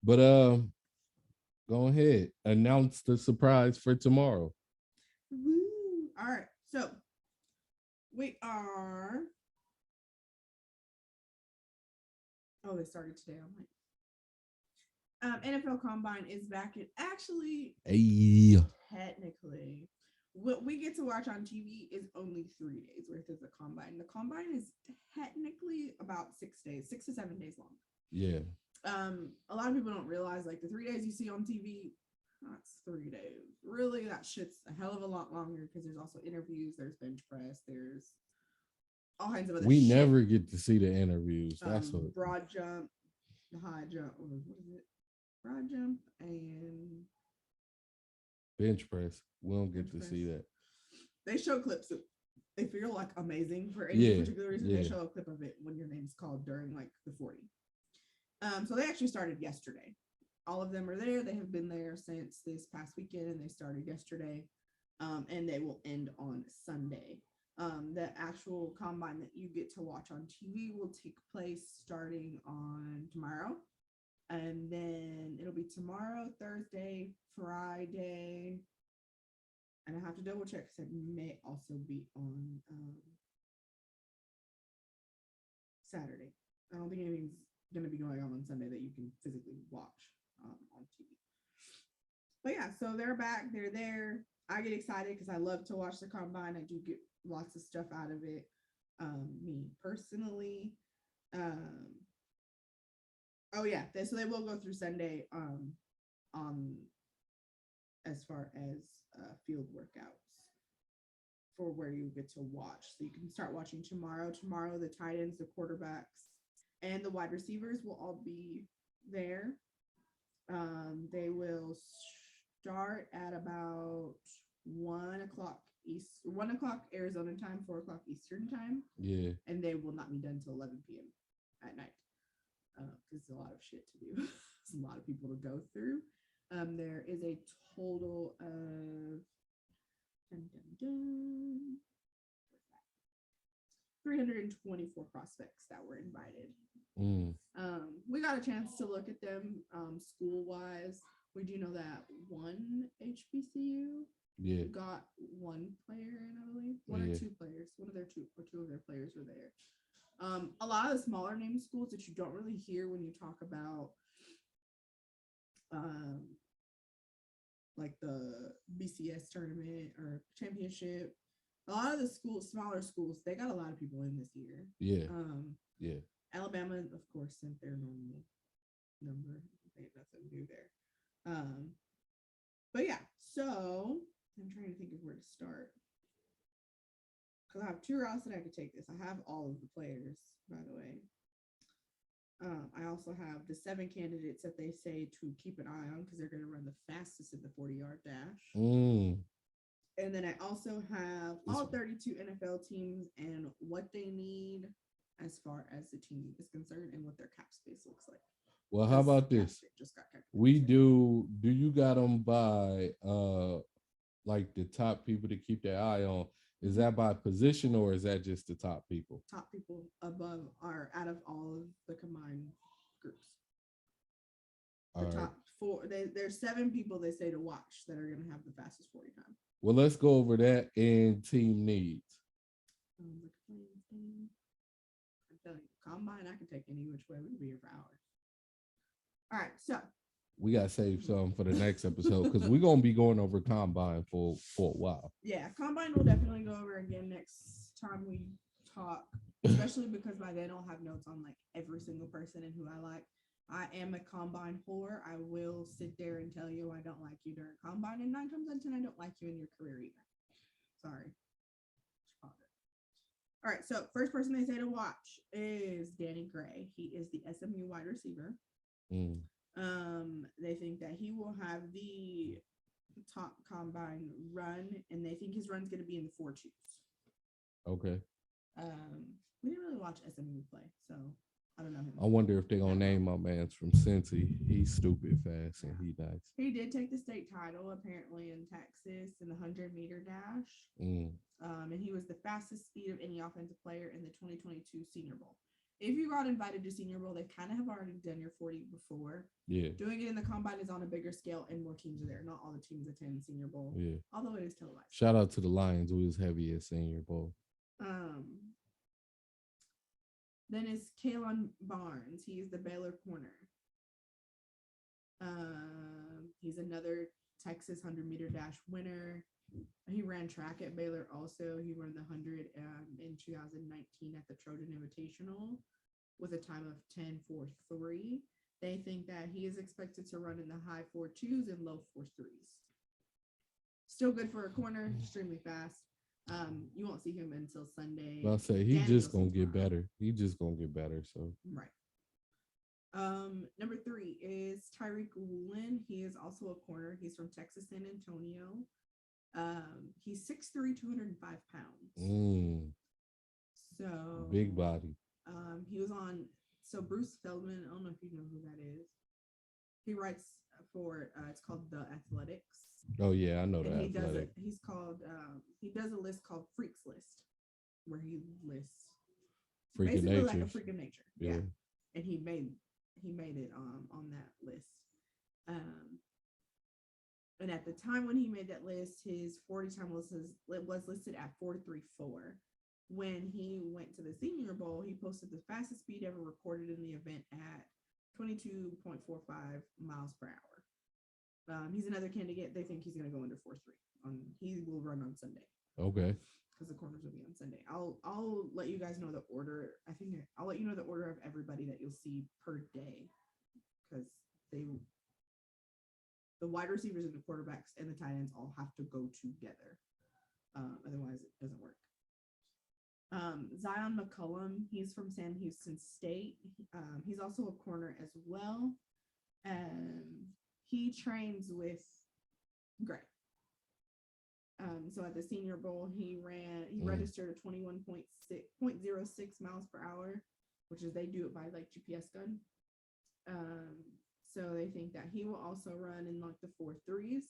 But go ahead. Announce the surprise for tomorrow. Woo. All right. So we are Oh, they started today. I'm like, NFL Combine is back. It actually, Hey, technically, what we get to watch on TV is only 3 days worth of the combine. The combine is technically about 6 days, 6 to 7 days long. yeah. A lot of people don't realize like the 3 days you see on TV, that's 3 days. Really, that shit's a hell of a lot longer because there's also interviews, there's bench press, there's all kinds of other We shit. never get to see the interviews. That's what Broad jump, high jump, what is it? Broad jump and bench press. We don't get bench to press. see that. They show clips of if you're like amazing for any Yeah, particular reason, yeah. they show a clip of it when your name's called during like the 40. So they actually started yesterday. All of them are there. They have been there since this past weekend, and they started yesterday, and they will end on Sunday. The actual combine that you get to watch on TV will take place starting on tomorrow, and then it'll be tomorrow, Thursday, Friday, and I have to double check because it may also be on Saturday. I don't think anything's going to be going on Sunday that you can physically watch on TV. But yeah, so they're back. They're there. I get excited because I love to watch the combine. I do get lots of stuff out of it. Me personally. Oh yeah, so they will go through Sunday on as far as field workouts for where you get to watch. So you can start watching tomorrow. Tomorrow, the tight ends, the quarterbacks, and the wide receivers will all be there. They will start at about 1 o'clock 1 o'clock Arizona time, 4 o'clock Eastern time. Yeah. And they will not be done till 11 p.m. at night. It's a lot of shit to do. It's a lot of people to go through. There is a total of 324 prospects that were invited. We got a chance to look at them school wise. We do know that one HBCU got one player in, I believe. One or two players. One of their two of their players were there. A lot of the smaller name schools that you don't really hear when you talk about like the BCS tournament or championship. A lot of the smaller schools, they got a lot of people in this year. Yeah. Yeah. Alabama, of course, sent their normal number. Ain't nothing new there. But yeah, so I'm trying to think of where to start. Because I have two routes that I could take this. I have all of the players, by the way. I also have the 7 candidates that they say to keep an eye on because they're going to run the fastest in the 40-yard dash. And then I also have all 32 NFL teams and what they need as far as the team is concerned and what their cap space looks like. Well, how about this? We do you got them by like the top people to keep their eye on? Is that by position or is that just the top people? Top people above are out of all of the combined groups. The top 4, there's 7 people they say to watch that are going to have the fastest 40 time. Well, let's go over that in team needs. I'm telling you, combine, I can take any which way. We could be here for hours. All right, so we got to save some for the next episode because we're going to be going over combine for a while. Yeah, combine we'll definitely go over again next time we talk, especially because by then I'll have notes on like every single person and who I like. I am a combine whore. I will sit there and tell you I don't like you during combine, and 9 times out of 10 I don't like you in your career either. Sorry. All right, so first person they say to watch is Danny Gray. He is the SMU wide receiver. They think that he will have the top combine run, and they think his run's going to be in the 4.2s. Okay. We didn't really watch SMU play, so I don't know him. I wonder if they're going to name my man's from Cincy. He's stupid fast, and he nice. He did take the state title, apparently, in Texas in the 100-meter dash. And he was the fastest speed of any offensive player in the 2022 Senior Bowl. If you got invited to Senior Bowl, they kind of have already done your 40 before. Yeah. Doing it in the combine is on a bigger scale, and more teams are there. Not all the teams attend Senior Bowl. Yeah. Although it is televised. Shout out to the Lions, who is heavy at Senior Bowl. Then is Kalen Barnes. He's the Baylor corner. He's another Texas 100-meter dash winner. He ran track at Baylor also. He ran the 100 in 2019 at the Trojan Invitational with a time of 10:43. They think that he is expected to run in the high 4.2s and low 4.3s. Still good for a corner, extremely fast. You won't see him until Sunday. I'll say he's just gonna get better. He's just gonna get better. So right. Number 3 is Tyreek Woolen. He is also a corner. He's from Texas, San Antonio. He's 6'3", 205 pounds. So big body. He was on. So Bruce Feldman. I don't know if you know who that is. He writes for. It's called The Athletics. Oh yeah, I know and that. He does it. He's called. He does a list called Freaks List, where he lists basically like a freak of nature. Yeah. And he made it on that list. And at the time when he made that list, his 40 time was listed at 4.34. When he went to the Senior Bowl, he posted the fastest speed ever recorded in the event at 22.45 miles per hour. He's another candidate. They think he's going to go under 4.3. He will run on Sunday. Okay. Because the corners will be on Sunday. I'll let you guys know the order. I'll let you know the order of everybody that you'll see per day, because the wide receivers and the quarterbacks and the tight ends all have to go together. Otherwise, it doesn't work. Zion McCollum, he's from Sam Houston State. He's also a corner as well. He trains with Gray. So at the Senior Bowl, he registered a 21.06 miles per hour, which is they do it by like GPS gun. So they think that he will also run in like the 4.3s.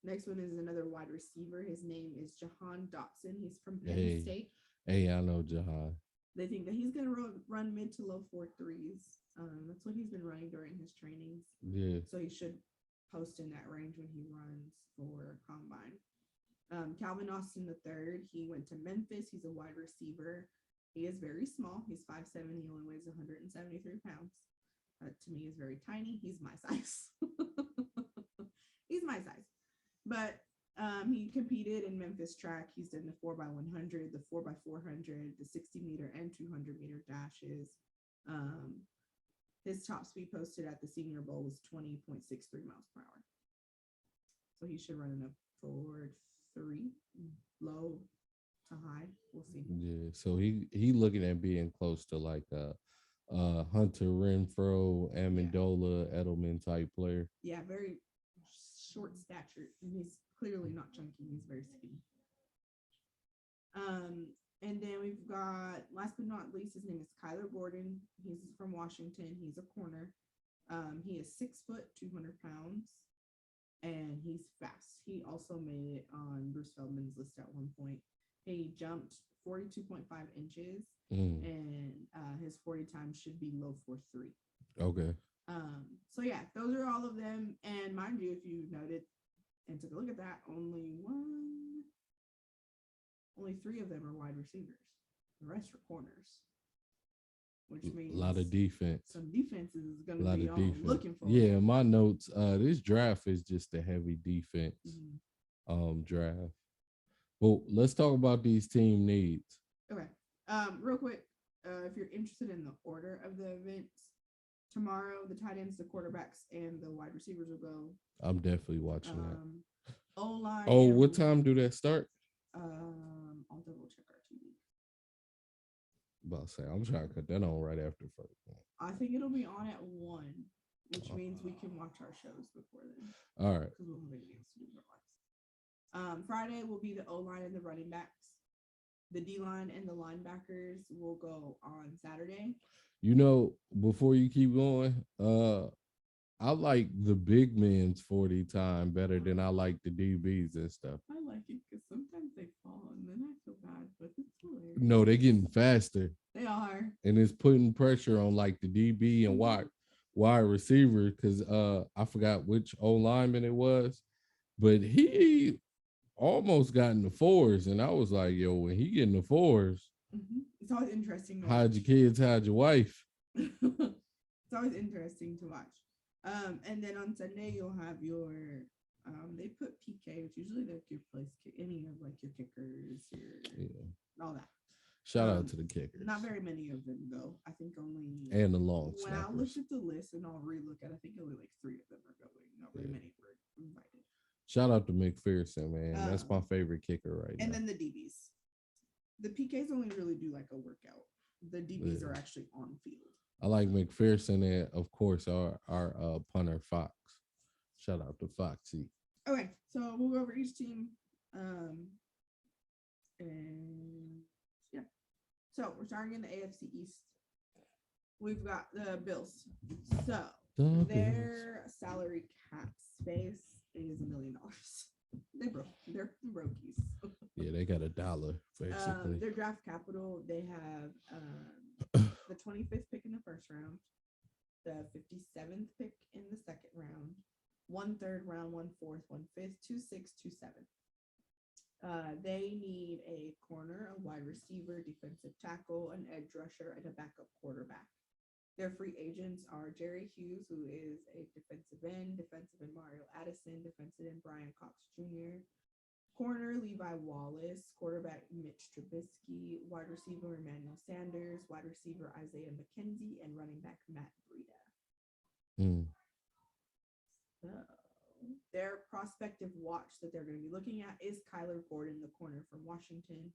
Next one is another wide receiver. His name is Jahan Dotson. He's from Penn State. Hey, I know Jahan. They think that he's going to run mid to low 4.3s. That's what he's been running during his trainings. Yeah. So he should post in that range when he runs for combine. Calvin Austin III, he went to Memphis. He's a wide receiver. He is very small. He's 5'7". He only weighs 173 pounds. To me, is very tiny. He's my size. He's my size. But he competed in Memphis track. He's done the 4x100, the 4x400, the 60-meter and 200-meter dashes. His top speed posted at the Senior Bowl was 20.63 miles per hour. So he should run in a 4.3, low to high. We'll see. Yeah. So he looking at being close to like Hunter Renfrow, Amendola, Edelman type player. Yeah, very short stature. And he's clearly not chunky. He's very skinny. And then we've got, last but not least, his name is Kyler Gordon. He's from Washington. He's a corner. He is 6 foot, 200 pounds, and he's fast. He also made it on Bruce Feldman's list at one point. He jumped 42.5 inches, and his 40 time should be low 4.3. Okay. So yeah, those are all of them. And mind you, if you noted and took a look at that, only 3 of them are wide receivers. The rest are corners, which means a lot of defense. Some defense is going to be on looking for. Yeah, my notes. This draft is just a heavy defense draft. Well, let's talk about these team needs. Okay. Real quick, if you're interested in the order of the events, tomorrow the tight ends, the quarterbacks, and the wide receivers will go. I'm definitely watching that. O-line. Oh, what time do that start? I'll double check our TV. About to say, I'm trying to cut that on right after first. I think it'll be on at 1, which means we can watch our shows before then. All right. Because we'll have anything else to do with our lives. Friday will be the O-line and the running backs. The D-line and the linebackers will go on Saturday. You know, before you keep going, I like the big men's 40 time better than I like the DBs and stuff. I like it because sometimes they fall and then I feel bad, but it's hilarious. No, they're getting faster. They are. And it's putting pressure on like the DB and wide receiver, because I forgot which O-lineman it was, but he almost got in the 4s. And I was like, yo, when he get in the 4s, It's always interesting to Hide your watch. kids, hide your wife. It's always interesting to watch. And then on Sunday you'll have your they put PK, which usually like your place kick, any of like your kickers, your Yeah. all that. Shout out to the kickers Not very many of them though. I think only and the long when I snappers. looked at the list and I'll relook at, I think only like three of them are going. Not very Yeah. many were invited. Shout out to McPherson, man. That's my Um, favorite kicker right and now. then the DBs. The PKs only really do like a workout. The DBs Yeah. are actually on field. I like McPherson and of course our punter Fox. Shout out to Foxy. Okay, so we'll go over each team. And yeah. So we're starting in the AFC East. We've got the Bills. So their salary cap space is $1 million. They're brokies. Yeah, they got $1 basically. Their draft capital, they have the 25th pick in the first round, the 57th pick in the second round, 1/3 round, 1/4, 1/5, 2/6, 2/7. They need a corner, a wide receiver, defensive tackle, an edge rusher, and a backup quarterback. Their free agents are Jerry Hughes, who is a defensive end Mario Addison, defensive end Brian Cox Jr., corner Levi Wallace, quarterback Mitch Trubisky, wide receiver Emmanuel Sanders, wide receiver Isaiah McKenzie, and running back Matt Breida. Mm. So their prospective watch that they're going to be looking at is Kyler Gordon, the corner from Washington.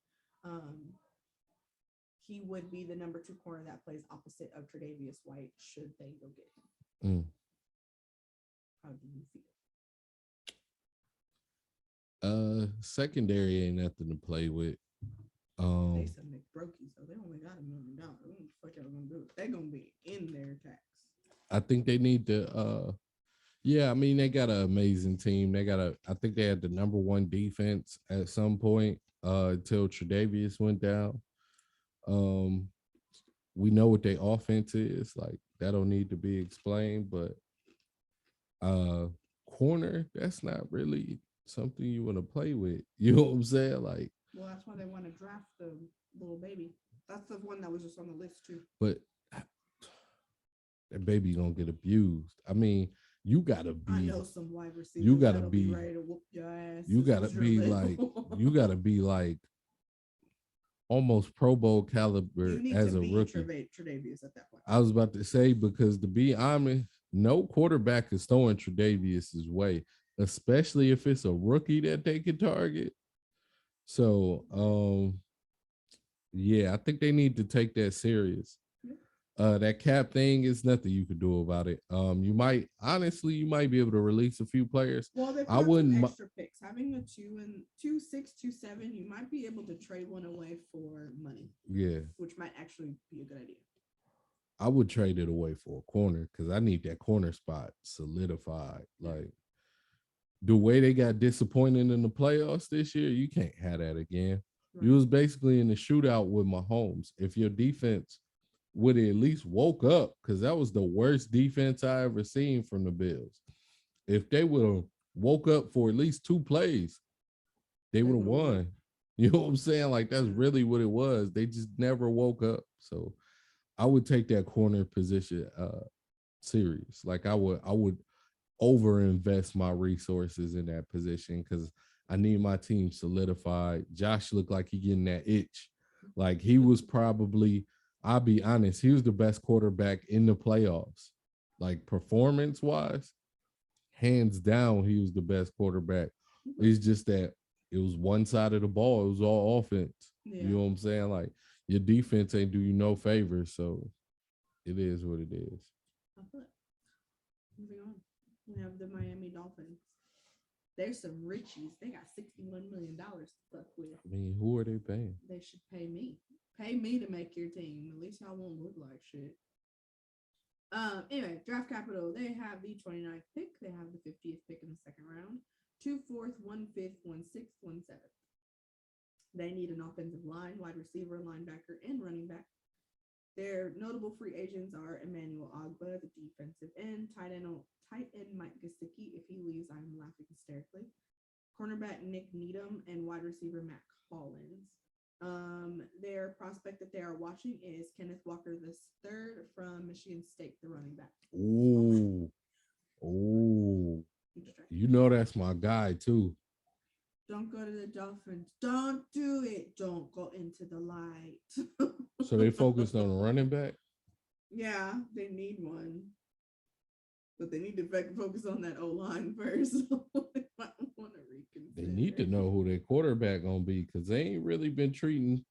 He would be the number 2 corner that plays opposite of Tre'Davious White should they go get him. How do you feel? Secondary ain't nothing to play with. They some McBrokies, so they only got $1 million. What the fuck y'all gonna do? They're gonna be in their tax. I think they need to yeah, I mean they got an amazing team. I think they had the number 1 defense at some point until Tre'Davious went down. We know what their offense is, like that don't need to be explained, but corner, that's not really something you want to play with. You know what I'm saying? Like, well, that's why they want to draft the little baby. That's the one that was just on the list too. But that baby gonna get abused. I mean, you gotta be. I know some wide receivers. You gotta be ready to whoop your ass. You gotta be like. You gotta be like almost Pro Bowl caliber as a rookie. Tre'Davious at that point. I was about to say, because to be honest, no quarterback is throwing Tre'Davious' way, especially if it's a rookie that they can target. So, yeah, I think they need to take that serious. That cap thing is nothing you could do about it. You might be able to release a few players. Well, I wouldn't extra picks. Having a 2 6, 2 7, you might be able to trade one away for money. Yeah, which might actually be a good idea. I would trade it away for a corner because I need that corner spot solidified. Like the way they got disappointed in the playoffs this year, you can't have that again. Right. You was basically in the shootout with Mahomes. If your defense would have at least woke up, because that was the worst defense I ever seen from the Bills. If they would have woke up for at least 2 plays, they would have won. You know what I'm saying? Like, that's really what it was. They just never woke up. So I would take that corner position serious. Like, I would over-invest my resources in that position because I need my team solidified. Josh looked like he getting that itch. Like, he was probably, I'll be honest, he was the best quarterback in the playoffs. Like, performance-wise, hands down, he was the best quarterback. It's just that it was one side of the ball. It was all offense. Yeah. You know what I'm saying? Like, your defense ain't do you no favors, so it is what it is. Moving on. We have the Miami Dolphins. There's some richies. They got $61 million to fuck with. I mean, who are they paying? They should pay me. Pay me to make your team. At least y'all won't look like shit. Anyway, draft capital. They have the 29th pick. They have the 50th pick in the second round. 2 4th, 1 5th, 1 6th, 1 7th. They need an offensive line, wide receiver, linebacker, and running back. Their notable free agents are Emmanuel Ogbah, the defensive end, tight end Mike Gesicki. If he leaves, I'm laughing hysterically. Cornerback Nick Needham and wide receiver Matt Collins. Their prospect that they are watching is Kenneth Walker the third from Michigan State, the running back. Ooh, ooh. You know that's my guy too. Don't go to the Dolphins. Don't do it. Don't go into the light. So they focused on a running back. Yeah, they need one. But they need to focus on that O line first. They might want to They need to reconsider. know who their quarterback gonna be because they ain't really been treating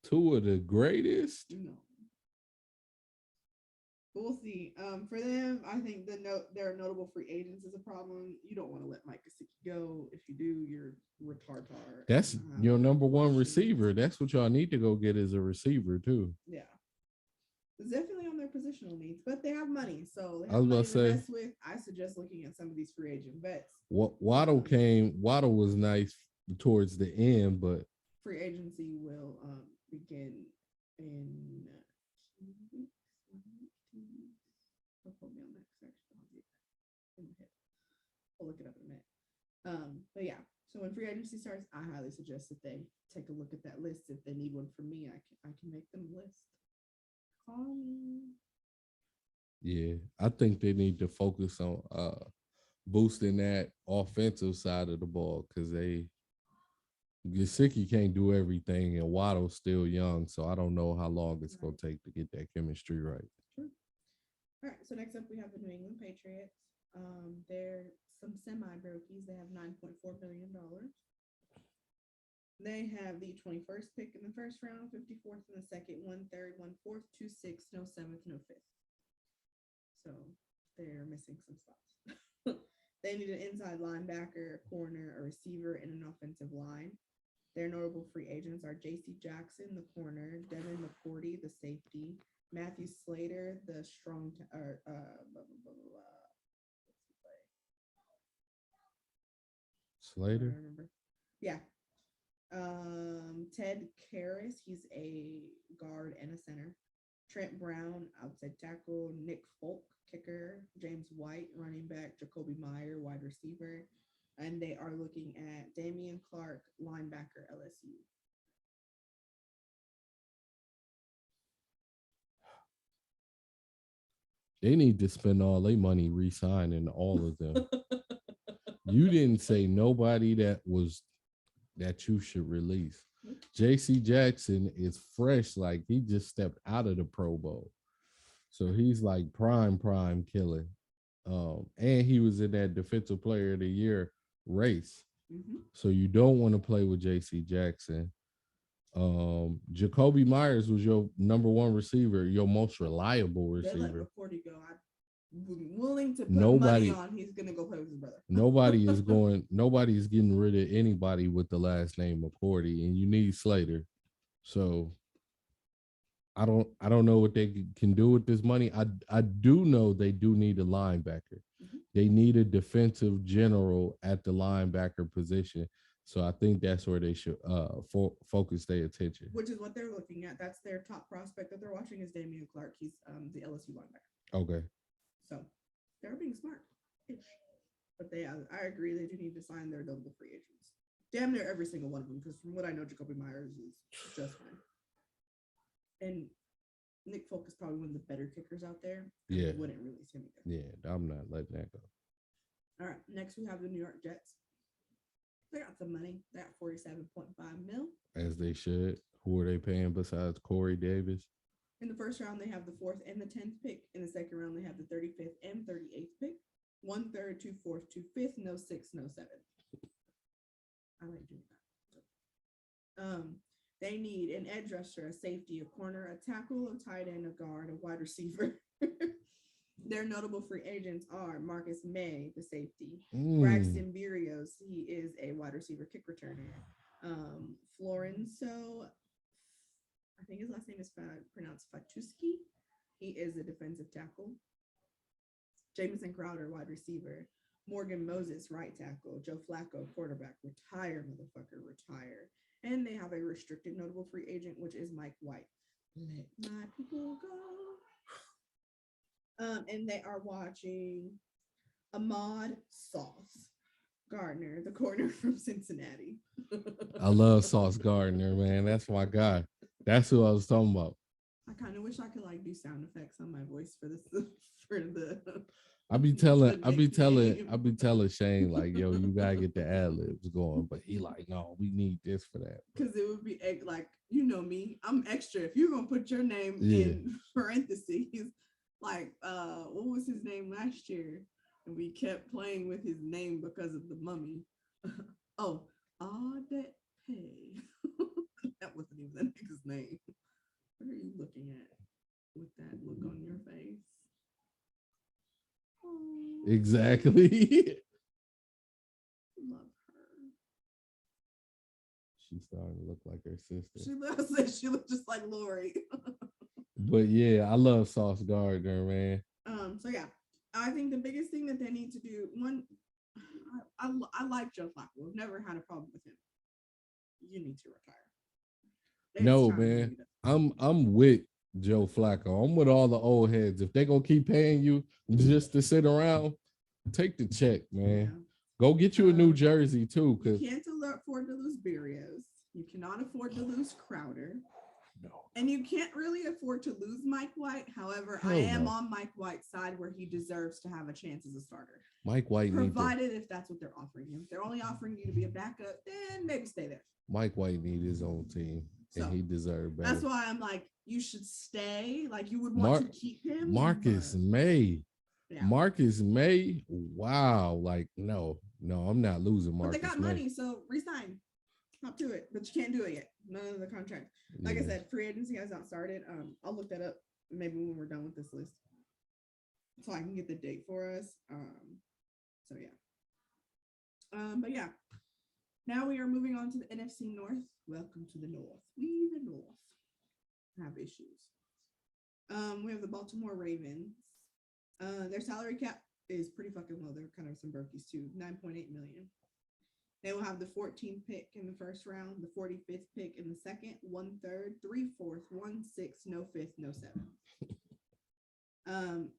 two of the greatest. No. But we'll see. For them, I think their notable free agents is a problem. You don't want to let Mike Gesicki go. If you do, you're retarded. That's your number one receiver. That's what y'all need to go get as a receiver too. Yeah. It's definitely on their positional needs, but they have money, so they I have was about money to to say mess with. I suggest looking at some of these free agent vets. Waddle came. Waddle was nice towards the end, but Free agency will begin in 2 weeks. 2 weeks. Don't quote me on that because actually I'll get that in my head. I'll look it up in a minute. But yeah, so when free agency starts, I highly suggest that they take a look at that list. If they need one from me, I can make them a list. Call me. yeah, I think they need to focus on boosting that offensive side of the ball because Gesicki can't do everything and Waddle's still young, so I don't know how long it's gonna take to get that chemistry right. Sure. All right, so next up we have the New England Patriots. They're some semi-brokies. They have $9.4 billion. They have the 21st pick in the first round, 54th in the second, 1/3, 1/4, 2/6, no seventh, no fifth. So they're missing some spots. They need an inside linebacker, a corner, a receiver, and an offensive line. Their notable free agents are J.C. Jackson, the corner, Devin McCourty, the safety, Matthew Slater, the strong, I Slater. remember. Yeah. Ted Karras, he's a guard and a center. Trent Brown, outside tackle. Nick Folk, kicker. James White, running back. Jacoby Meyer, wide receiver. And they are looking at Damian Clark, linebacker, LSU. They need to spend all their money re-signing all of them. You didn't say nobody that you should release. J.C. Jackson is fresh, like he just stepped out of the Pro Bowl. So he's like prime killer. And he was in that defensive player of the year race. Mm-hmm. So you don't want to play with J.C. Jackson. Jacoby Myers was your number one receiver, your most reliable receiver. They let McCourty go. I'm willing to put Nobody, money on he's gonna go play with his brother. nobody is getting rid of anybody with the last name McCourty, and you need Slater. So I don't know what they can do with this money. I do know they do need a linebacker. Mm-hmm. They need a defensive general at the linebacker position. So I think that's where they should focus their attention. Which is what they're looking at. That's their top prospect that they're watching is Damian Clark. He's the LSU linebacker. Okay. So they're being smart-ish. But I agree they do need to sign their notable free agents. Damn near every single one of them, because from what I know, Jacoby Myers is just fine. And Nick Folk is probably one of the better kickers out there. Yeah. I wouldn't release him either. Yeah, I'm not letting that go. All right. Next, we have the New York Jets. They got some money. They got 47.5 mil. As they should. Who are they paying besides Corey Davis? In the first round, they have the 4th and the 10th pick. In the second round, they have the 35th and 38th pick. 1/3, 2/4, 2/5, no 6, no 7. I like doing that. They need an edge rusher, a safety, a corner, a tackle, a tight end, a guard, a wide receiver. Their notable free agents are Marcus May, the safety, Braxton Berrios, he is a wide receiver kick returner. Florenzo, I think his last name is pronounced Fatuski. He is a defensive tackle. Jamison Crowder, wide receiver. Morgan Moses, right tackle. Joe Flacco, quarterback. Retire, motherfucker, retire. And they have a restricted notable free agent, which is Mike White. Let my people go. And they are watching Ahmad Sauce, Gardner, the corner from Cincinnati. I love Sauce Gardner, man. That's my guy. That's who I was talking about. I kind of wish I could like do sound effects on my voice for this for I be the telling, I be telling, I nickname. be telling Shane like, yo, you gotta get the ad libs going, but he like, no, we need this for that. Because it would be like, you know me, I'm extra. If you're gonna put your name Yeah, in parentheses, like what was his name last year? And we kept playing with his name because of the mummy. Oh, Audette Pay. That wasn't even the nigga's name. What are you looking at with that look on your face? Oh, exactly. love her. She's starting to look like her sister. She looked just like Lori. But yeah, I love Sauce Gardner, man. So yeah, I think the biggest thing that they need to do, one, I like Joe Flacco. I've never had a problem with him. You need to retire. It's No, time for man. you to. I'm with Joe Flacco. I'm with all the old heads. If they gonna keep paying you just to sit around, take the check, man. Yeah. Go get you a new jersey too, You cause can't afford to lose Berrios. You cannot afford to lose Crowder. no, And you can't really afford to lose Mike White. However, I hell am no. on Mike White's side where he deserves to have a chance as a starter. Mike White need to. Provided if that's what they're offering him. If they're only offering you to be a backup, then maybe stay there. Mike White need his own team, So and he deserved better. that's why I'm like, you should stay. Like you would want to keep him. Marcus but May. yeah. Marcus May. Wow. Like, no, I'm not losing But Marcus they got May. money, so resign. Hop to it. But you can't do it yet. None of the contract. Like I said, free agency has not started. I'll look that up maybe when we're done with this list. So I can get the date for us. So yeah. But yeah. Now we are moving on to the NFC North. Welcome to the North. We the North have issues. We have the Baltimore Ravens. Their salary cap is pretty fucking low. They're kind of some brokies too. 9.8 million. They will have the 14th pick in the first round, the 45th pick in the second, 1/3, 3/4, 1/6, no fifth, no seventh.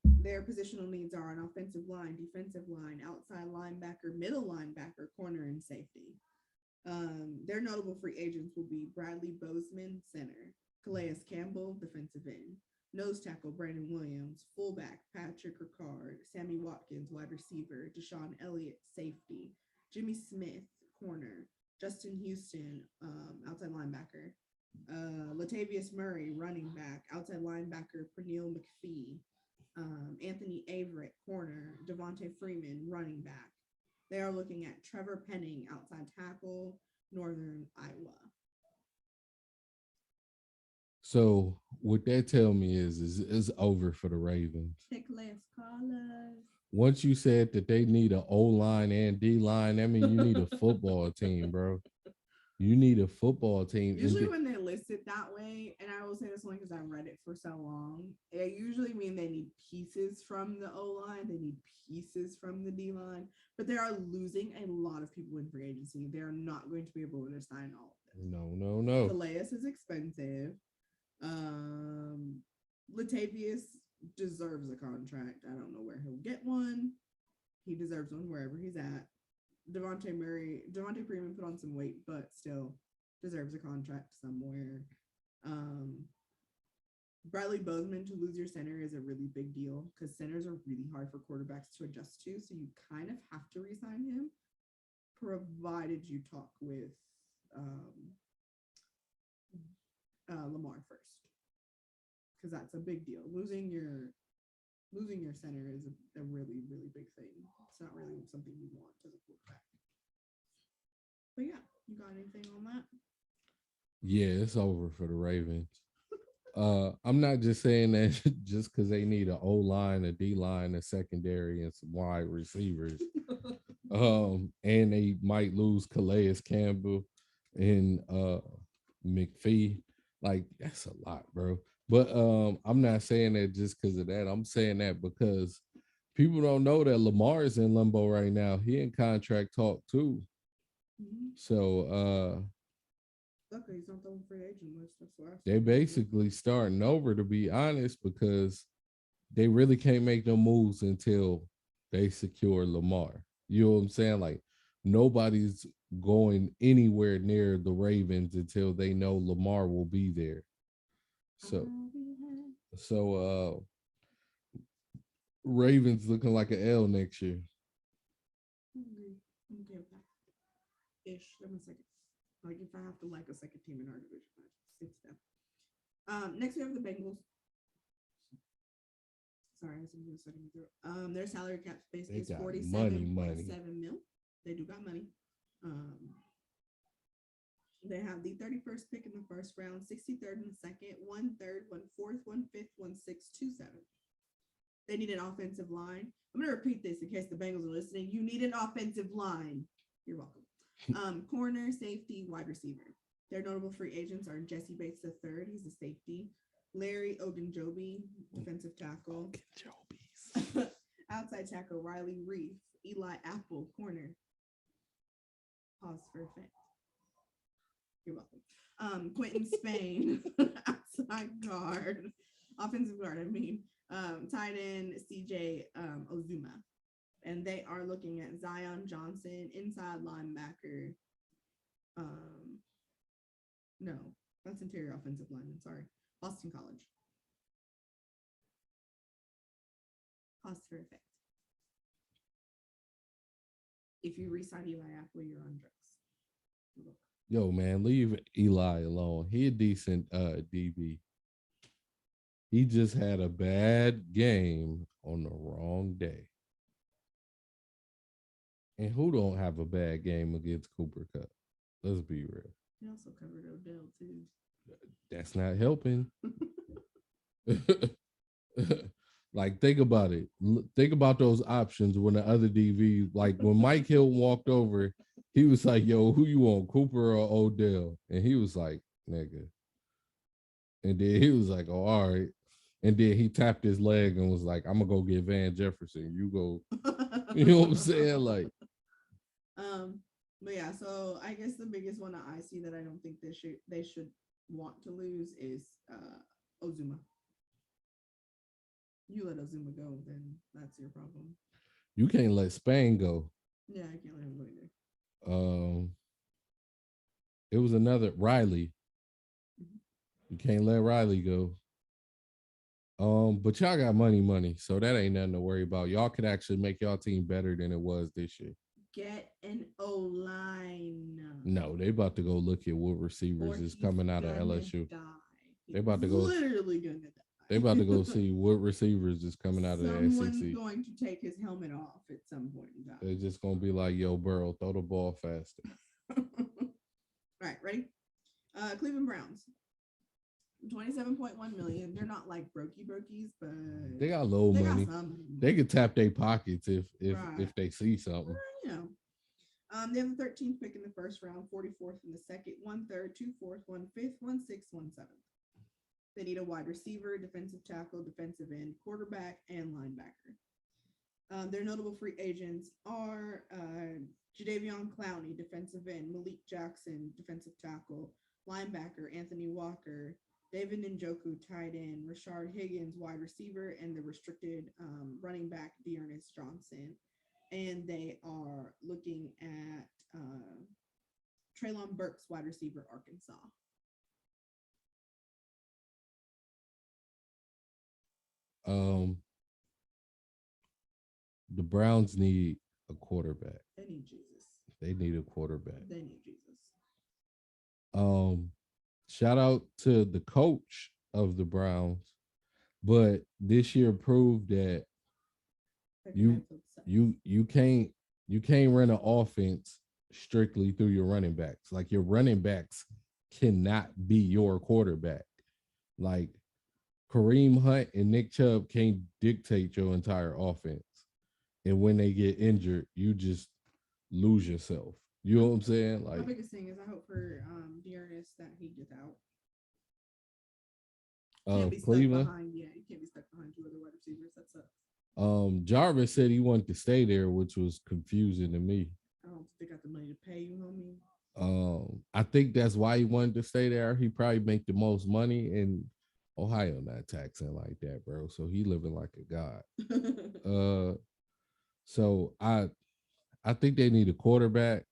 Their positional needs are on offensive line, defensive line, outside linebacker, middle linebacker, corner, and safety. Their notable free agents will be Bradley Bozeman, center, Calais Campbell, defensive end, nose tackle Brandon Williams, fullback Patrick Ricard, Sammy Watkins, wide receiver, Deshaun Elliott, safety, Jimmy Smith, corner, Justin Houston, outside linebacker, Latavius Murray, running back, outside linebacker Pernell McPhee, Anthony Averett, corner, Devontae Freeman, running back. They are looking at Trevor Penning, outside tackle, Northern Iowa. So what that tell me is it's over for the Ravens. Pick less callers. Once you said that they need an O line and D line, I mean you need a football team, bro. You need a football team. Usually when they list it that way, and I will say this only because I read it for so long, it usually mean they need pieces from the O line, they need pieces from the D line, but they are losing a lot of people in free agency. They are not going to be able to sign all of them. No. Calais is expensive. Latavius deserves a contract. I don't know where he'll get one. He deserves one wherever he's at. Devontae Freeman put on some weight, but still deserves a contract somewhere. Bradley Bozeman, to lose your center is a really big deal because centers are really hard for quarterbacks to adjust to. So you kind of have to resign him, provided you talk with Lamar first, because that's a big deal. Losing your center is a really, really big thing. It's not really something you want as a quarterback. But yeah, you got anything on that? Yeah, it's over for the Ravens. I'm not just saying that just because they need an O line, a D line, a secondary, and some wide receivers. And they might lose Calais Campbell and McPhee. Like, that's a lot, bro. But I'm not saying that just because of that. I'm saying that because people don't know that Lamar is in limbo right now. He in contract talk too. Mm-hmm. So luckily he's not the free agent list. That's why they basically starting over, to be honest, because they really can't make no moves until they secure Lamar. You know what I'm saying? Like, nobody's going anywhere near the Ravens until they know Lamar will be there. So so Ravens looking like an L next year. I'm okay with that. Ish. Give me a second. Like if I have to like a second team in our division, I stick to them. Next we have the Bengals. Sorry, I was going to second through. Their salary cap space They is got money, 47.7 mil. They do got money. Um, they have the 31st pick in the first round, 63rd in the second, 1/3, 1/4, 1/5, 1/6, 2/7. They need an offensive line. I'm going to repeat this in case the Bengals are listening. You need an offensive line. You're welcome. Corner, safety, wide receiver. Their notable free agents are Jesse Bates III. He's a safety. Larry Ogunjobi, defensive tackle. Outside tackle, Riley Reef. Eli Apple, corner. Pause for effect. You're welcome. Quentin Spain, outside guard. Offensive guard, I mean. Tight end, CJ Ozuma. And they are looking at Zion Johnson, inside linebacker. No, that's interior offensive lineman. Sorry. Boston College. Pause for effect. If you re-sign Eli Apple, you're on drugs. Yo, man, leave Eli alone. He a decent DB. He just had a bad game on the wrong day. And who don't have a bad game against Cooper Cup? Let's be real. He also covered Odell too. That's not helping. Like, think about it. Think about those options when the other DV, like when Mike Hill walked over, he was like, yo, who you want, Cooper or Odell? And he was like, nigga. And then he was like, oh, all right. And then he tapped his leg and was like, I'm gonna go get Van Jefferson. You go, you know what I'm saying? Like, but yeah, so I guess the biggest one that I see that I don't think they should want to lose is Ozuma. You let Ozuma go, then that's your problem. you can't let Spain go. Yeah, I can't let him go either. It was another Riley. Mhm. You can't let Riley go. But y'all got money, so that ain't nothing to worry about. Y'all could actually make y'all team better than it was this year. Get an O line. No, they about to go look at what receivers is coming out of LSU. Die. They about to go literally gonna die. They about to go see what receivers is coming out of the Someone's SEC. going to take his helmet off at some point in time. They're just gonna be like, yo, Burrow, throw the ball faster. All right, ready? Cleveland Browns. 27.1 million. They're not like brokies, but they got low money. They could tap their pockets if they see something. You know. They have the 13th pick in the first round, 44th in the second, 1/3, 2/4, 1/5, 1/6, 1/7. They need a wide receiver, defensive tackle, defensive end, quarterback, and linebacker. Their notable free agents are Jadeveon Clowney, defensive end, Malik Jackson, defensive tackle, linebacker, Anthony Walker, David Njoku, tight end, Rashard Higgins, wide receiver, and the restricted running back, Dearness Johnson. And they are looking at Treylon Burks, wide receiver, Arkansas. The Browns need a quarterback. They need Jesus. They need a quarterback. They need Jesus. Shout out to the coach of the Browns, but this year proved that you can't run an offense strictly through your running backs. Like, your running backs cannot be your quarterback. Like, Kareem Hunt and Nick Chubb can't dictate your entire offense. And when they get injured, you just lose yourself. You know what I'm saying? Like, my biggest thing is I hope for Dearness that he gets out. Can't be Cleveland. you can't be stuck behind two other wide receivers. That sucks. Jarvis said he wanted to stay there, which was confusing to me. I don't think they got the money to pay you, homie. I think that's why he wanted to stay there. He probably make the most money, in Ohio not taxing like that, bro. So he living like a god. So I I think they need a quarterback.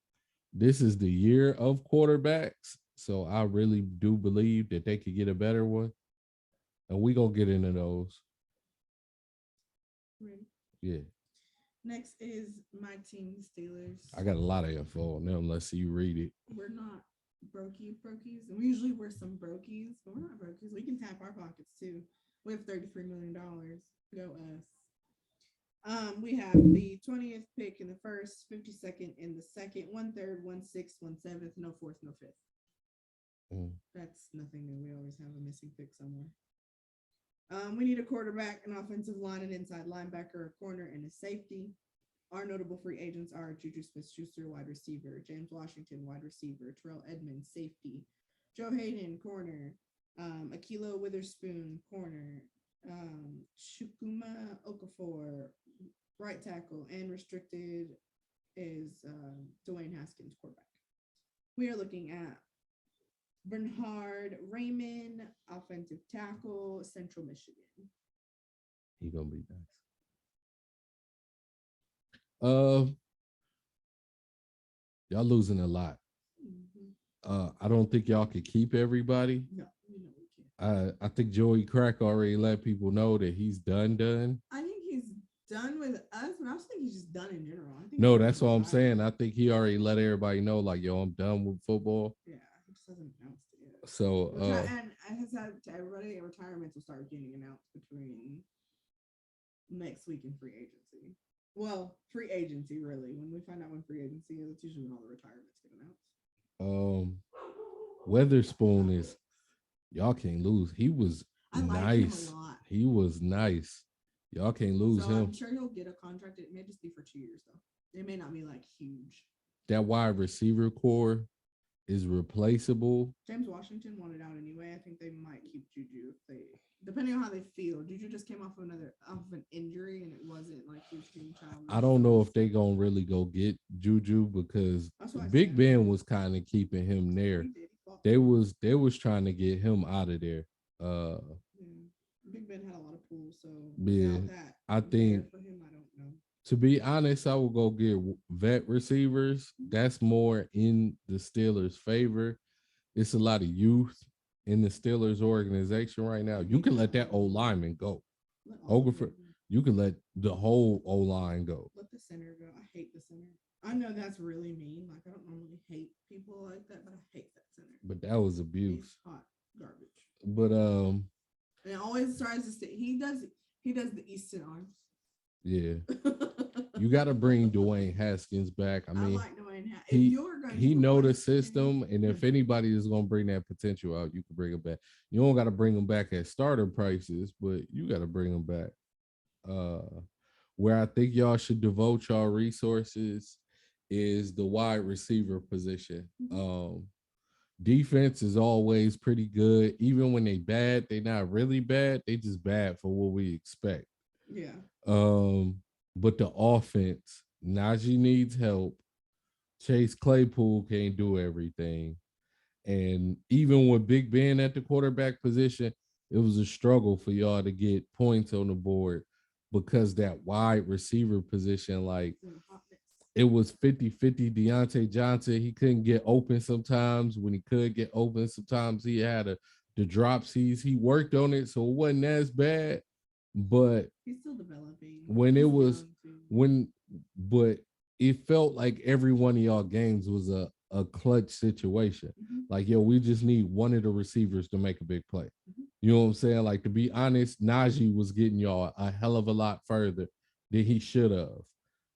This is the year of quarterbacks. So I really do believe that they could get a better one. And we gonna get into those. Ready? Yeah. Next is my team, the Steelers. I got a lot of info on them. Let's see you read it. We're not brokies. And we usually wear some brokies, but we're not brokies. We can tap our pockets too. We have $33 million. Go us. We have the 20th pick in the first, 52nd in the second, 1/3, 1/6, 1/7, no fourth, no fifth. Mm. That's nothing new. We always have a missing pick somewhere. We need a quarterback, an offensive line, an inside linebacker, a corner, and a safety. Our notable free agents are Juju Smith-Schuster, wide receiver; James Washington, wide receiver; Terrell Edmonds, safety; Joe Hayden, corner; Akilo Witherspoon, corner; Shukuma Okafor, right tackle; and restricted is Dwayne Haskins, quarterback. We are looking at Bernhard Raymond, offensive tackle, Central Michigan. He gonna be nice. Uh, y'all losing a lot. I don't think y'all could keep everybody. No, we can't. I think Joey Crack already let people know that he's done. I think he's done with us, but I also think he's just done in general. I think No, that's what I'm saying. I think he already let everybody know, like, yo, I'm done with football. Yeah, he just hasn't announced it yet. So, and I have said to everybody, retirements will start getting announced between next week and free agency. Well, free agency, really. When we find out when free agency is, it's usually when all the retirements get announced. Weatherspoon is, y'all can't lose. He was I like nice. him a lot. He was nice. Y'all can't lose him. I'm sure he'll get a contract. It may just be for 2 years, though. It may not be like huge. That wide receiver core is replaceable. James Washington wanted out anyway. I think they might keep Juju if they, depending on how they feel. Juju just came off of an injury, and it wasn't like he was being childish. I don't know if they gonna really go get Juju because Big Ben was kind of keeping him there. They was trying to get him out of there. Big Ben had a lot of pools, so yeah, that, I think for him, I don't know. To be honest, I will go get vet receivers. That's more in the Steelers' favor. It's a lot of youth in the Steelers organization right now. You can let that old lineman go. You can let the whole O line go. Let the center go. I hate the center. I know that's really mean. Like, I don't normally hate people like that, but I hate that center. But that was abuse. He's hot garbage. But and it always tries to stay. He does the Easton arms. Yeah. You got to bring Dwayne Haskins back. I mean, I like Dwayne Haskins. He know the system, and if anybody is going to bring that potential out, you can bring him back. You don't got to bring him back at starter prices, but you got to bring him back. Where I think y'all should devote y'all resources is the wide receiver position. Defense is always pretty good. Even when they bad, they not really bad. They just bad for what we expect. Yeah. But the offense, Najee needs help. Chase Claypool can't do everything. And even with Big Ben at the quarterback position, it was a struggle for y'all to get points on the board because that wide receiver position, like, it was 50-50. Deontay Johnson, he couldn't get open sometimes. When he could get open, sometimes he had the dropsies. He worked on it, so it wasn't as bad. But he's still developing. But it felt like every one of y'all games was a clutch situation. Like, yo, we just need one of the receivers to make a big play. You know what I'm saying? Like, to be honest, Najee was getting y'all a hell of a lot further than he should have,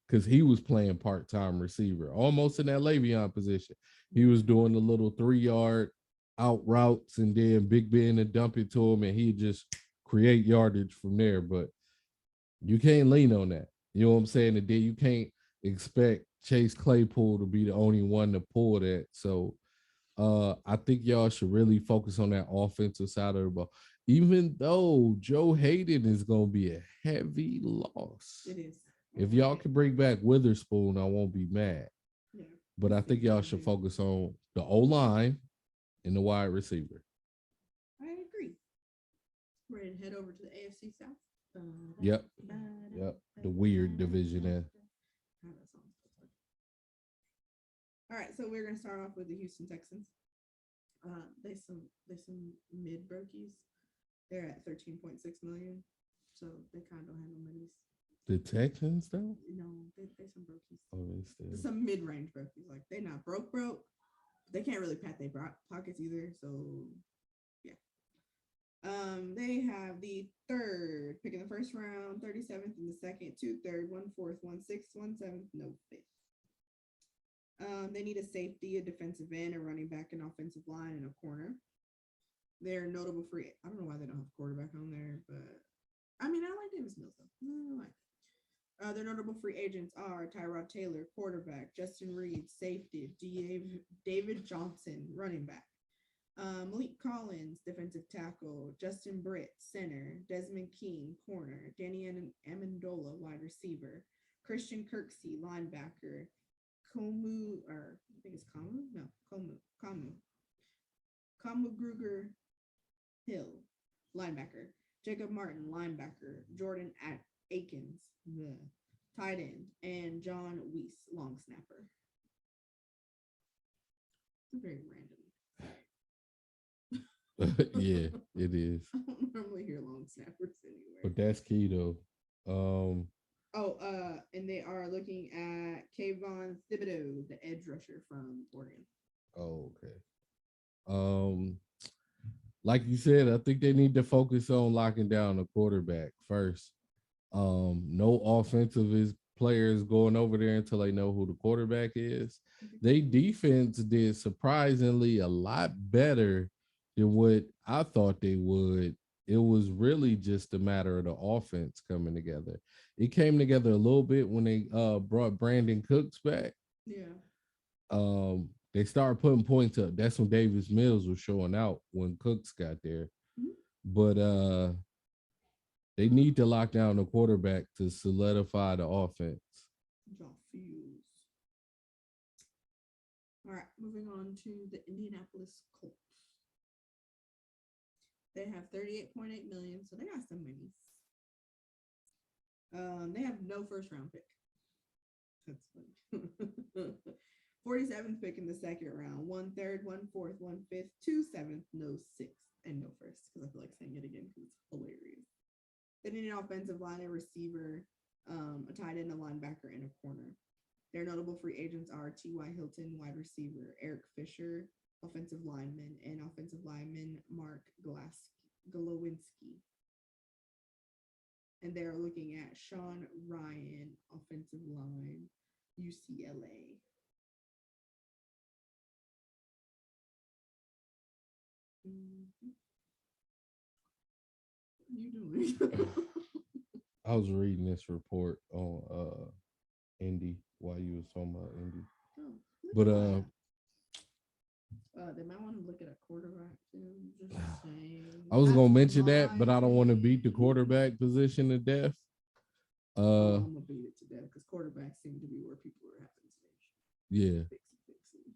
because he was playing part-time receiver, almost in that Le'Veon position. He was doing the little 3-yard out routes, and then Big Ben to dump it to him, and he'd just create yardage from there. But you can't lean on that. You know what I'm saying? And then you can't expect Chase Claypool to be the only one to pull that. So I think y'all should really focus on that offensive side of the ball. Even though Joe Hayden is going to be a heavy loss. It is. If y'all can bring back Witherspoon, I won't be mad. Yeah. But I think y'all should focus on the O-line and the wide receiver. I agree. Ready to head over to the AFC South? Yep. The weird division there. All right, so we're gonna start off with the Houston Texans. They some mid brokies. They're at 13.6 million, so they kind of don't have no monies. The Texans though? No, they some brokies. Oh, they still. Some mid range brokies. Like they not broke. They can't really pat their pockets either. So yeah. They have the third pick in the first round, 37th in the second, two third, 1/4, 1/6, 1/7, no fifth. They need a safety, a defensive end, a running back, an offensive line, and a corner. They're notable free. I don't know why they don't have quarterback on there, but I mean, I like Davis Mills though. No, I like. Their notable free agents are Tyrod Taylor, quarterback, Justin Reed, safety, David Johnson, running back, Malik Collins, defensive tackle, Justin Britt, center, Desmond King, corner, Danny Amendola, wide receiver, Christian Kirksey, linebacker, Komu, or I think it's Kamu? No, Kamu Gruger Hill, linebacker, Jacob Martin, linebacker, Jordan Akins, the tight end, and John Weiss, long snapper. It's very random. Yeah, it is. I don't normally hear long snappers anywhere. But that's key though. And they are looking at Kayvon Thibodeau, the edge rusher from Oregon. Oh, okay. Like you said, I think they need to focus on locking down the quarterback first. No offensive is players going over there until they know who the quarterback is. They defense did surprisingly a lot better than what I thought they would. It was really just a matter of the offense coming together. It came together a little bit when they brought Brandon Cooks back. Yeah. They started putting points up. That's when Davis Mills was showing out when Cooks got there. Mhm. But they need to lock down the quarterback to solidify the offense. John Fuse. All right, moving on to the Indianapolis Colts. They have 38.8 million, so they got some money. They have no first round pick. That's funny. 47th pick in the second round, 1/3, 1/4, 1/5, 2/7, no sixth, and no first. Because I feel like saying it again because it's hilarious. They need an offensive line, a receiver, a tight end, a linebacker, and a corner. Their notable free agents are T.Y. Hilton, wide receiver, Eric Fisher, offensive lineman, and offensive lineman Mark Glowinski. And they're looking at Sean Ryan, offensive line, UCLA. Mm-hmm. What are you doing? I was reading this report on Indy while you was talking about Indy. Oh, But they might want to look at a quarterback too. Just saying. I was That's gonna mention that, but I don't want to my- beat the quarterback position to death. Oh, I'm gonna beat it to death because quarterbacks seem to be where people are having stage. Yeah. Fix it.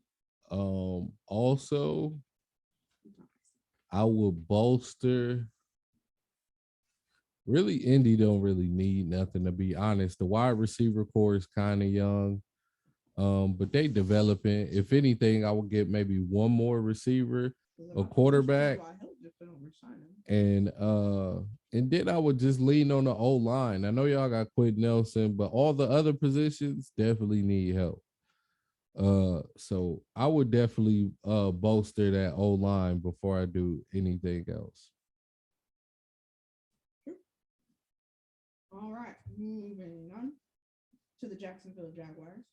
Also, I would bolster. Really, Indy don't really need nothing, to be honest. The wide receiver core is kind of young, but they developing. If anything, I would get maybe one more receiver, a quarterback, and then I would just lean on the old line. I know y'all got Quinn Nelson, but all the other positions definitely need help. So I would definitely bolster that old line before I do anything else. All right, moving on to the Jacksonville Jaguars.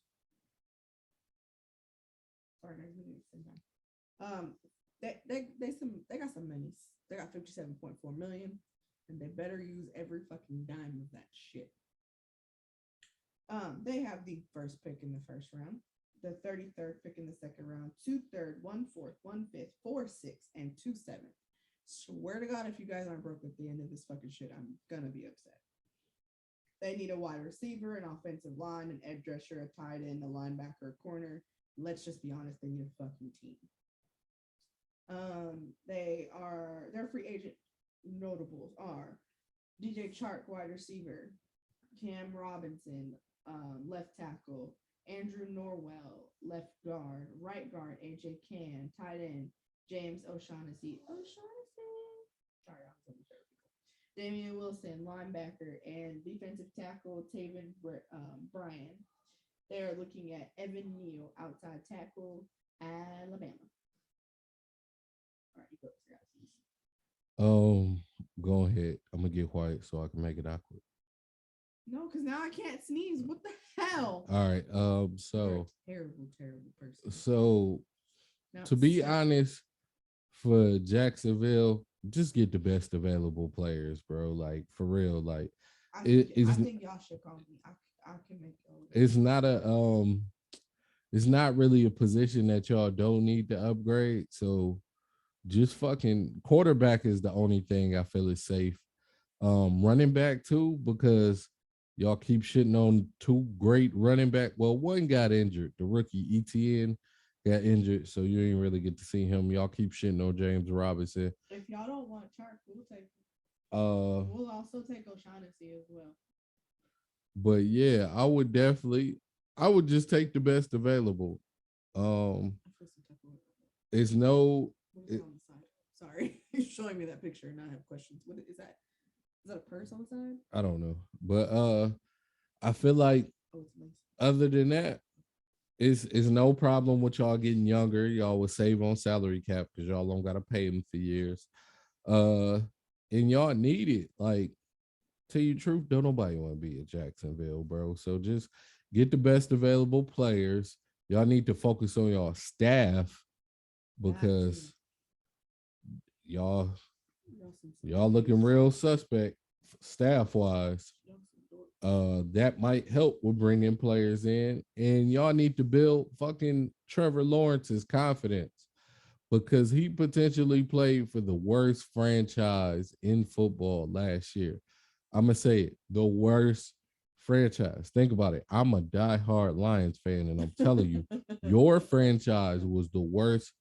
Sorry, they got some monies. They got 57.4 million, and they better use every fucking dime of that shit. They have the first pick in the first round, the 33rd pick in the second round, 2/3, 1/4, 1/5, 4/6, and 2/7. Swear to God, if you guys aren't broke at the end of this fucking shit, I'm gonna be upset. They need a wide receiver, an offensive line, an edge rusher, a tight end, a linebacker, a corner. Let's just be honest, they need a fucking team. Their free agent notables are DJ Chark, wide receiver, Cam Robinson, left tackle, Andrew Norwell, left guard, right guard, AJ Can, tight end, James O'Shaughnessy. Sorry, I'm so terrible. Damian Wilson, linebacker, and defensive tackle Bryan. They're looking at Evan Neal, outside tackle, Alabama. All right, you go, guys. Um, go ahead. I'm gonna get quiet so I can make it awkward. No, because now I can't sneeze. What the hell? All right. You're a terrible, terrible person. So Now, to be honest, for Jacksonville, just get the best available players, bro. Like for real. Like I think y'all should call me. I can make it's not a it's not really a position that y'all don't need to upgrade. So just fucking quarterback is the only thing I feel is safe. Running back too, because y'all keep shitting on two great running back. Well, one got injured. The rookie ETN got injured, so you ain't really get to see him. Y'all keep shitting on James Robinson. If y'all don't want Chark, we'll take. Uh, We'll also take O'Shaughnessy as well. but yeah, I would just take the best available. Um, it's no, it, on the side? Sorry, you're showing me that picture, and I have questions. What is that? Is that a purse on the side? I don't know, but I feel like Oh, it's nice. other than that, it's no problem with y'all getting younger. Y'all will save on salary cap because y'all don't gotta pay them for years. Uh, and y'all need it. Like, tell you the truth, don't nobody want to be at Jacksonville, bro. So just get the best available players. Y'all need to focus on y'all staff because y'all y'all looking real suspect staff wise. That might help with bringing players in, and y'all need to build fucking Trevor Lawrence's confidence because he potentially played for the worst franchise in football last year. I'm gonna say it, the worst franchise. Think about it. I'm a diehard Lions fan, and I'm telling you, your franchise was the worst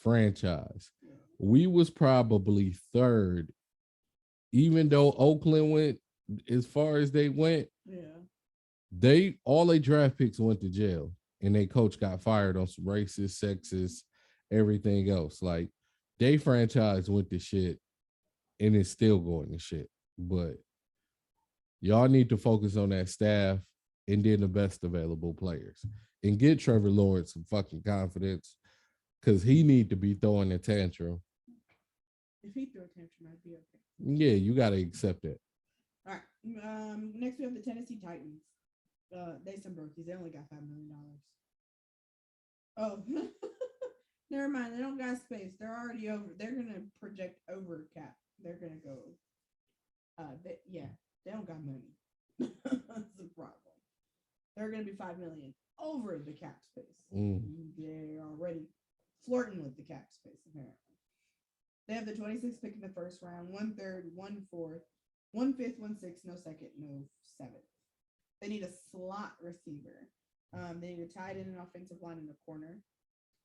franchise. We was probably third, even though Oakland went as far as they went. Yeah. They all their draft picks went to jail, and their coach got fired on some racist, sexist, everything else. Like they franchise went to shit, and it's still going to shit. But y'all need to focus on that staff and then the best available players, and get Trevor Lawrence some fucking confidence because he need to be throwing a tantrum. If he threw a tantrum, I'd be okay. Yeah, you got to accept that. All right. Next we have the Tennessee Titans. They some brokies. They only got $5 million. Oh, never mind. They don't got space. They're already over. They're gonna project over cap. They're gonna go. They don't got money. That's the problem. They're gonna be $5 million over the cap space. They're already flirting with the cap space apparently. They have the 26th pick in the first round, 1/3, 1/4, 1/5, 1/6, no second, no seventh. They need a slot receiver. They need a tight end, an offensive line, and a corner.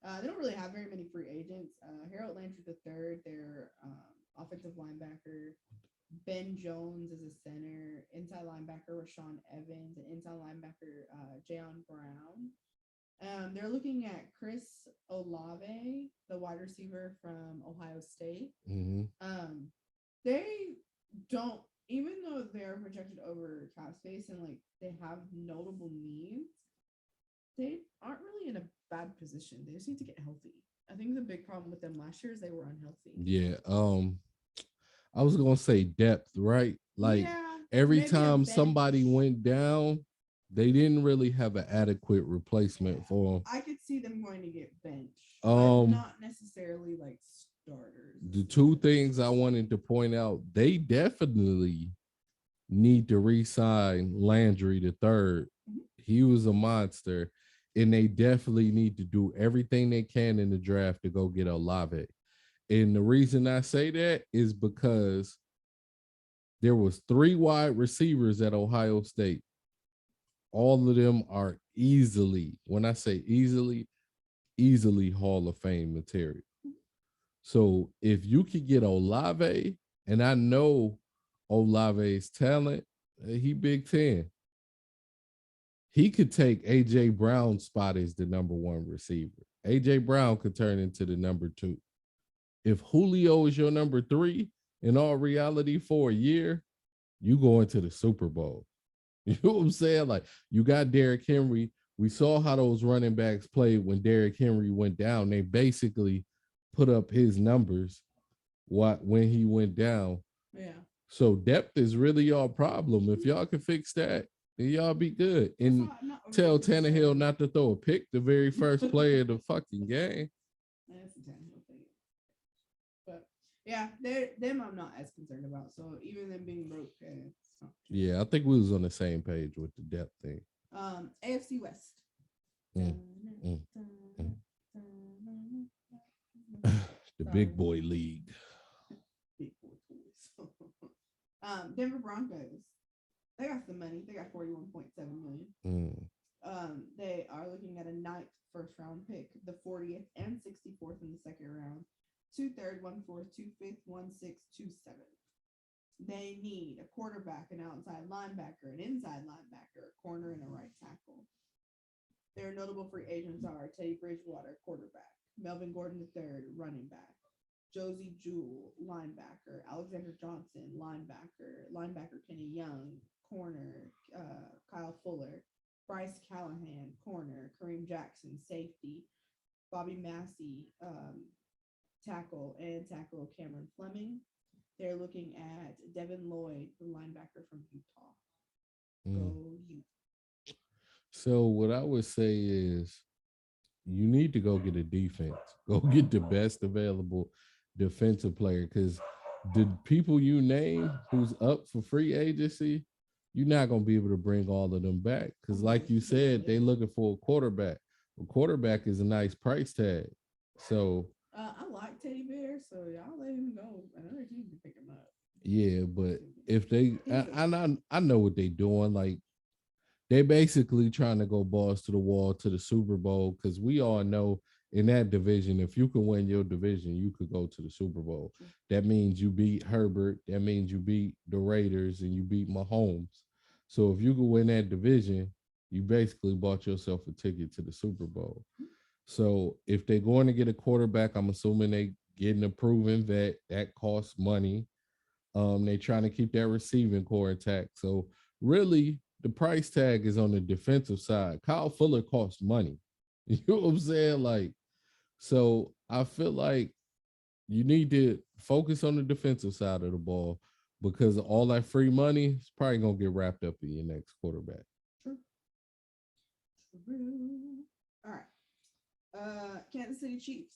They don't really have very many free agents. Harold Landry III, their offensive linebacker. Ben Jones is a center. Inside linebacker Rashawn Evans, and inside linebacker Jayon Brown. They're looking at Chris Olave, the wide receiver from Ohio State. They don't, even though they're projected over cap space and like they have notable needs, they aren't really in a bad position. They just need to get healthy. I think the big problem with them last year is they were unhealthy. Yeah. I was gonna say depth, right? Like every time somebody went down, they didn't really have an adequate replacement for them. I could see them going to get benched, but not necessarily like starters. The two things I wanted to point out, they definitely need to re-sign Landry the third. He was a monster, and they definitely need to do everything they can in the draft to go get Olave. And the reason I say that is because there was 3 wide receivers at Ohio State. All of them are easily, when I say easily, easily Hall of Fame material. So if you could get Olave, and I know Olave's talent, he Big Ten. he could take AJ Brown's spot as the number one receiver. AJ Brown could turn into the number two. If Julio is your number three, in all reality, for a year, you go into the Super Bowl. You know what I'm saying? Like you got Derrick Henry. We saw how those running backs played when Derrick Henry went down. They basically put up his numbers when he went down. Yeah. So depth is really your problem. If y'all can fix that, then y'all be good. And tell Tannehill not to throw a pick the very first play of the fucking game. That's the Tannehill thing. But yeah, them I'm not as concerned about. So even them being broke, yeah, I think we was on the same page with the depth thing. AFC West. The big boy league. Big boy toys. Denver Broncos. They got some money. They got 41.7 million. They are looking at a ninth first round pick, the 40th and 64th in the second round, 2/3, 1/4, 2/5, 1/6, 2/7. They need a quarterback, an outside linebacker, an inside linebacker, a corner, and a right tackle. Their notable free agents are Teddy Bridgewater, quarterback, Melvin Gordon III, running back, Josie Jewell, linebacker, Alexander Johnson, linebacker Kenny Young, corner, Kyle Fuller, Bryce Callahan, corner, Kareem Jackson, safety, Bobby Massey, tackle Cameron Fleming. They're looking at Devin Lloyd, the linebacker from Utah. Go Ute. So what I would say is you need to go get a defense. Go get the best available defensive player because the people you name who's up for free agency, you're not going to be able to bring all of them back because like you said, they looking for a quarterback. A quarterback is a nice price tag. So I like Teddy Bear, so y'all let him go. Another team can pick him up. Yeah, but if they, I know what they doing. Like they basically trying to go balls to the wall to the Super Bowl because we all know in that division, if you can win your division, you could go to the Super Bowl. That means you beat Herbert. That means you beat the Raiders and you beat Mahomes. So if you can win that division, you basically bought yourself a ticket to the Super Bowl. So if they're going to get a quarterback, I'm assuming they getting a proven vet that costs money. They trying to keep that receiving core intact. So really, the price tag is on the defensive side. Kyle Fuller costs money. You know what I'm saying? Like, so I feel like you need to focus on the defensive side of the ball because all that free money is probably gonna get wrapped up in your next quarterback. True. All right. Kansas City Chiefs.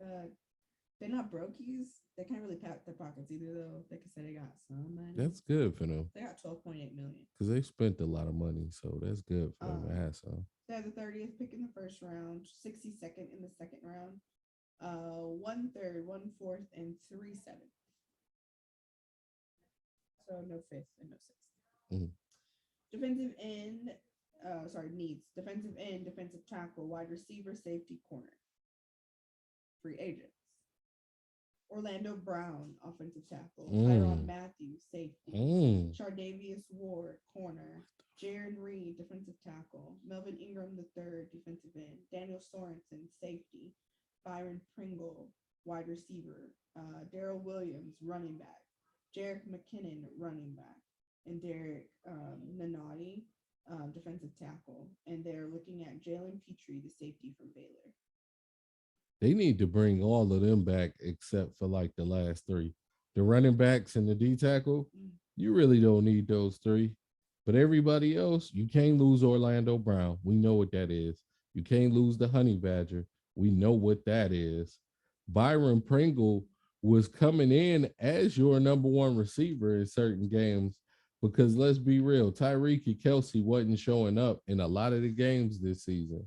They're not brokies. They can't really pat their pockets either, though. They can say they got some money. That's good for them. They got 12.8 million. Because they spent a lot of money, so that's good for them to have some. They have the 30th pick in the first round, 62nd in the second round, 1/3, 1/4, and 3/7. So no fifth and no sixth. Defensive end, needs defensive end, defensive tackle, wide receiver, safety, corner. Free agents. Orlando Brown, offensive tackle. Tyrann Mathieu, safety. Chardavius Ward, corner. Jaron Reed, defensive tackle. Melvin Ingram III, defensive end. Daniel Sorensen, safety. Byron Pringle, wide receiver. Daryl Williams, running back. Jerick McKinnon, running back. And Derek Nanati, defensive tackle. And they're looking at Jalen Petrie, the safety from Baylor. They need to bring all of them back except for like the last three. The running backs and the D tackle, you really don't need those three. But everybody else, you can't lose Orlando Brown. We know what that is. You can't lose the Honey Badger. We know what that is. Byron Pringle was coming in as your number one receiver in certain games because let's be real, Tyreek and Kelsey wasn't showing up in a lot of the games this season.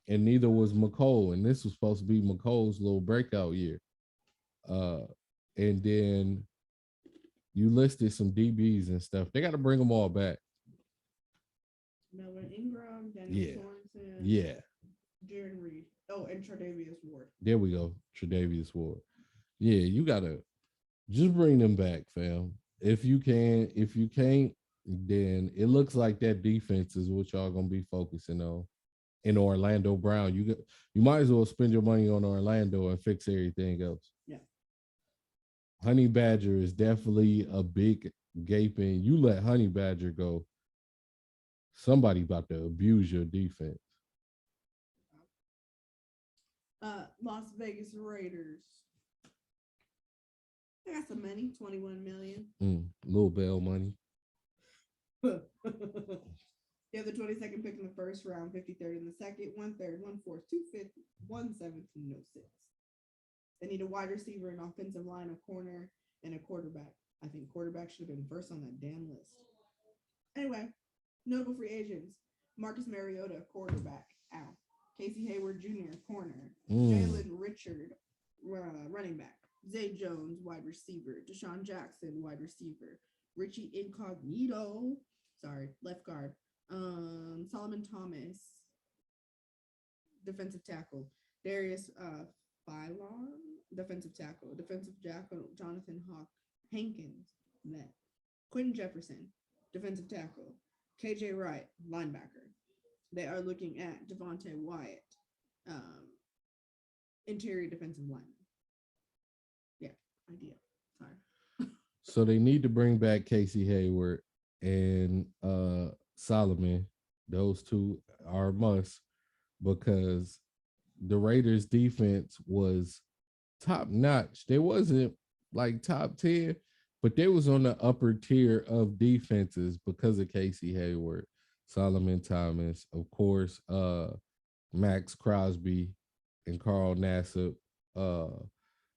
And neither was McCole. And this was supposed to be McCole's little breakout year. And then you listed some DBs and stuff. They got to bring them all back. Melvin Ingram, Daniel Sorensen. Yeah. Jaron Reed. Oh, and Tre'Davious Ward. There we go. Tre'Davious Ward. Yeah, you got to just bring them back, fam. If you can. If you can't, then it looks like that defense is what y'all gonna be focusing on. In Orlando Brown, you might as well spend your money on Orlando and fix everything else. Yeah. Honey Badger is definitely a big gaping. You let Honey Badger go, somebody about to abuse your defense. Las Vegas Raiders. They got some money, 21 million. Little bell money. They have the 22nd pick in the first round, 53rd in the second, 1/3, 1/4, 2/5, 1/17, no six. They need a wide receiver, an offensive line, a corner, and a quarterback. I think quarterback should have been first on that damn list. Anyway, notable free agents: Marcus Mariota, quarterback. Ow. Casey Hayward Jr., corner. Jalen Richard, running back. Zay Jones, wide receiver. Deshaun Jackson, wide receiver. Richie Incognito, left guard. Solomon Thomas, defensive tackle. Darius Phylon, defensive tackle. Defensive tackle, Jonathan Hankins, net. Quentin Jefferson, defensive tackle. KJ Wright, linebacker. They are looking at Devontae Wyatt, interior defensive lineman. Yeah, idea. Sorry. So they need to bring back Casey Hayward and Solomon. Those two are a must because the Raiders defense was top notch. They wasn't like top 10, but they was on the upper tier of defenses because of Casey Hayward, Solomon Thomas, of course, Max Crosby and Carl Nassib.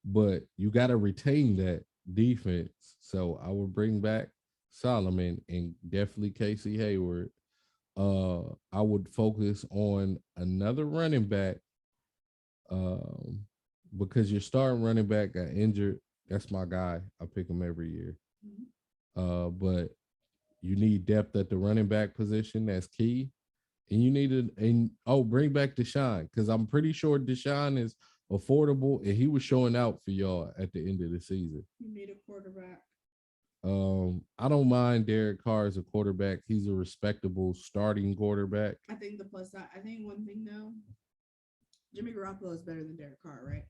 But you got to retain that defense. So I would bring back Solomon and definitely Casey Hayward. I would focus on another running back because your starting running back got injured. That's my guy. I pick him every year. But you need depth at the running back position. That's key. And you need bring back Deshaun because I'm pretty sure Deshaun is affordable and he was showing out for y'all at the end of the season. You need a quarterback. I don't mind Derek Carr as a quarterback. He's a respectable starting quarterback. I think the plus side, I think one thing though, Jimmy Garoppolo is better than Derek Carr, right?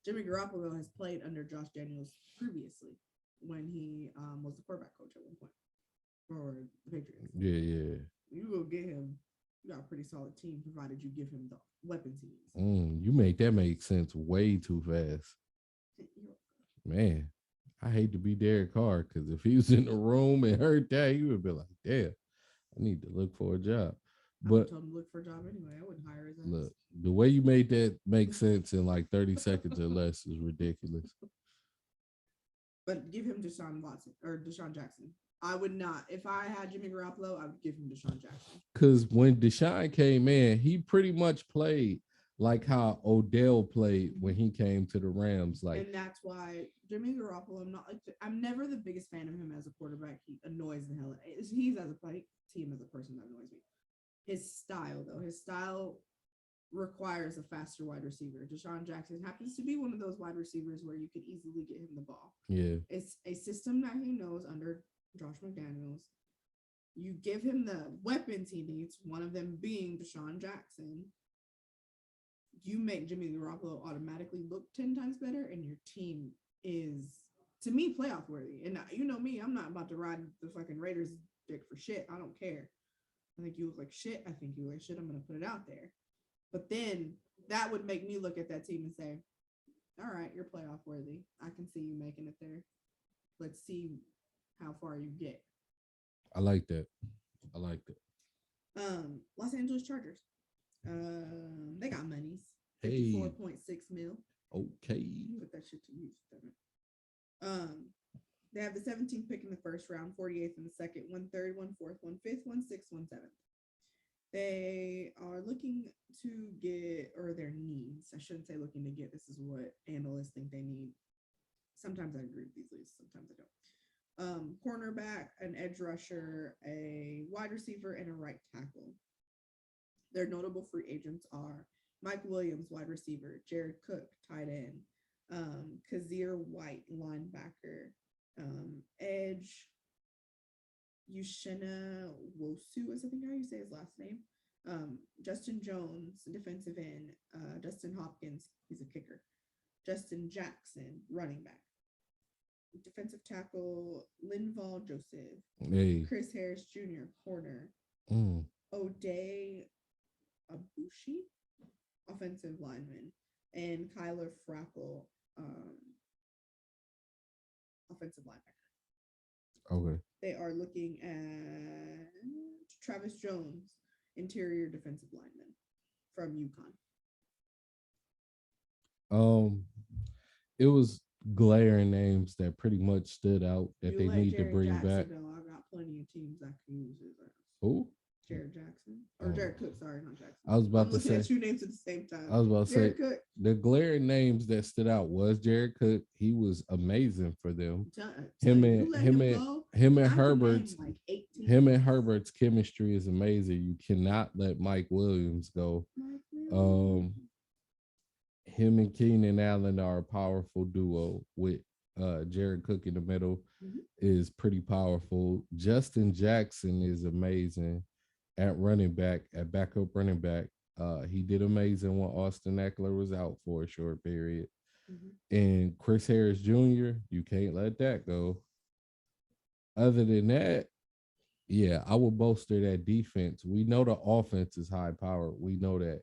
Jimmy Garoppolo has played under Josh Daniels previously when he was the quarterback coach at one point for the Patriots. Yeah. You will get him. You got a pretty solid team provided you give him the weapons he needs. You make that make sense way too fast. Man, I hate to be Derek Carr because if he was in the room and heard that, he would be like, "Damn, I need to look for a job." But I told him to look for a job anyway. I wouldn't hire his ass. Look, the way you made that make sense in like 30 seconds or less is ridiculous. But give him Deshaun Watson or Deshaun Jackson. I would not. If I had Jimmy Garoppolo, I would give him Deshaun Jackson. Because when Deshaun came in, he pretty much played like how Odell played when he came to the Rams. Like, and that's why Jimmy Garoppolo. I'm never the biggest fan of him as a quarterback. He annoys the hell. He's as a team as a person that annoys me. His style requires a faster wide receiver. Deshaun Jackson happens to be one of those wide receivers where you could easily get him the ball. Yeah, it's a system that he knows under Josh McDaniels. You give him the weapons he needs, one of them being Deshaun Jackson. You make Jimmy Garoppolo automatically look 10 times better, and your team is, to me, playoff worthy. And you know me, I'm not about to ride the fucking Raiders dick for shit. I don't care. I think you look like shit. I think you look like shit. I'm going to put it out there. But then that would make me look at that team and say, all right, you're playoff worthy. I can see you making it there. Let's see how far you get. I like that. Los Angeles Chargers. They got monies. 54.6 mil. Okay. Put that shit to use. They have the 17th pick in the first round, 48th in the second, 1/3, 1/4, 1/5, 1/6, 1/7. They are looking to get, or their needs. I shouldn't say looking to get. This is what analysts think they need. Sometimes I agree with these leads. Sometimes I don't. Cornerback, an edge rusher, a wide receiver, and a right tackle. Their notable free agents are Mike Williams, wide receiver, Jared Cook, tight end, Kazir White, linebacker, edge, Yushina Wosu is I think how you say his last name. Justin Jones, defensive end. Dustin Hopkins, he's a kicker. Justin Jackson, running back. Defensive tackle Linval Joseph. Hey. Chris Harris Jr., corner. Mm. O'Day Abushi, offensive lineman. And Kyler Frackle, offensive linebacker. Okay. They are looking at Travis Jones, interior defensive lineman from UConn. It was glaring names that pretty much stood out that You they let need to Jared bring Jackson back. know I got plenty of teams that can use his ass. Who? Jared Jackson or Jared Cook? Sorry, not Jackson. I was about I'm to looking say at two names at the same time. I was about to Jared say Cook. the glaring names that stood out was Jared Cook. He was amazing for them. Him and Herbert's like 18. him and Herbert's chemistry is amazing. You cannot let Mike Williams go. Him and Keenan Allen are a powerful duo with Jared Cook in the middle is pretty powerful. Justin Jackson is amazing at running back, at backup running back. He did amazing when Austin Eckler was out for a short period. And Chris Harris Jr., you can't let that go. Other than that, yeah, I would bolster that defense. We know the offense is high powered. We know that.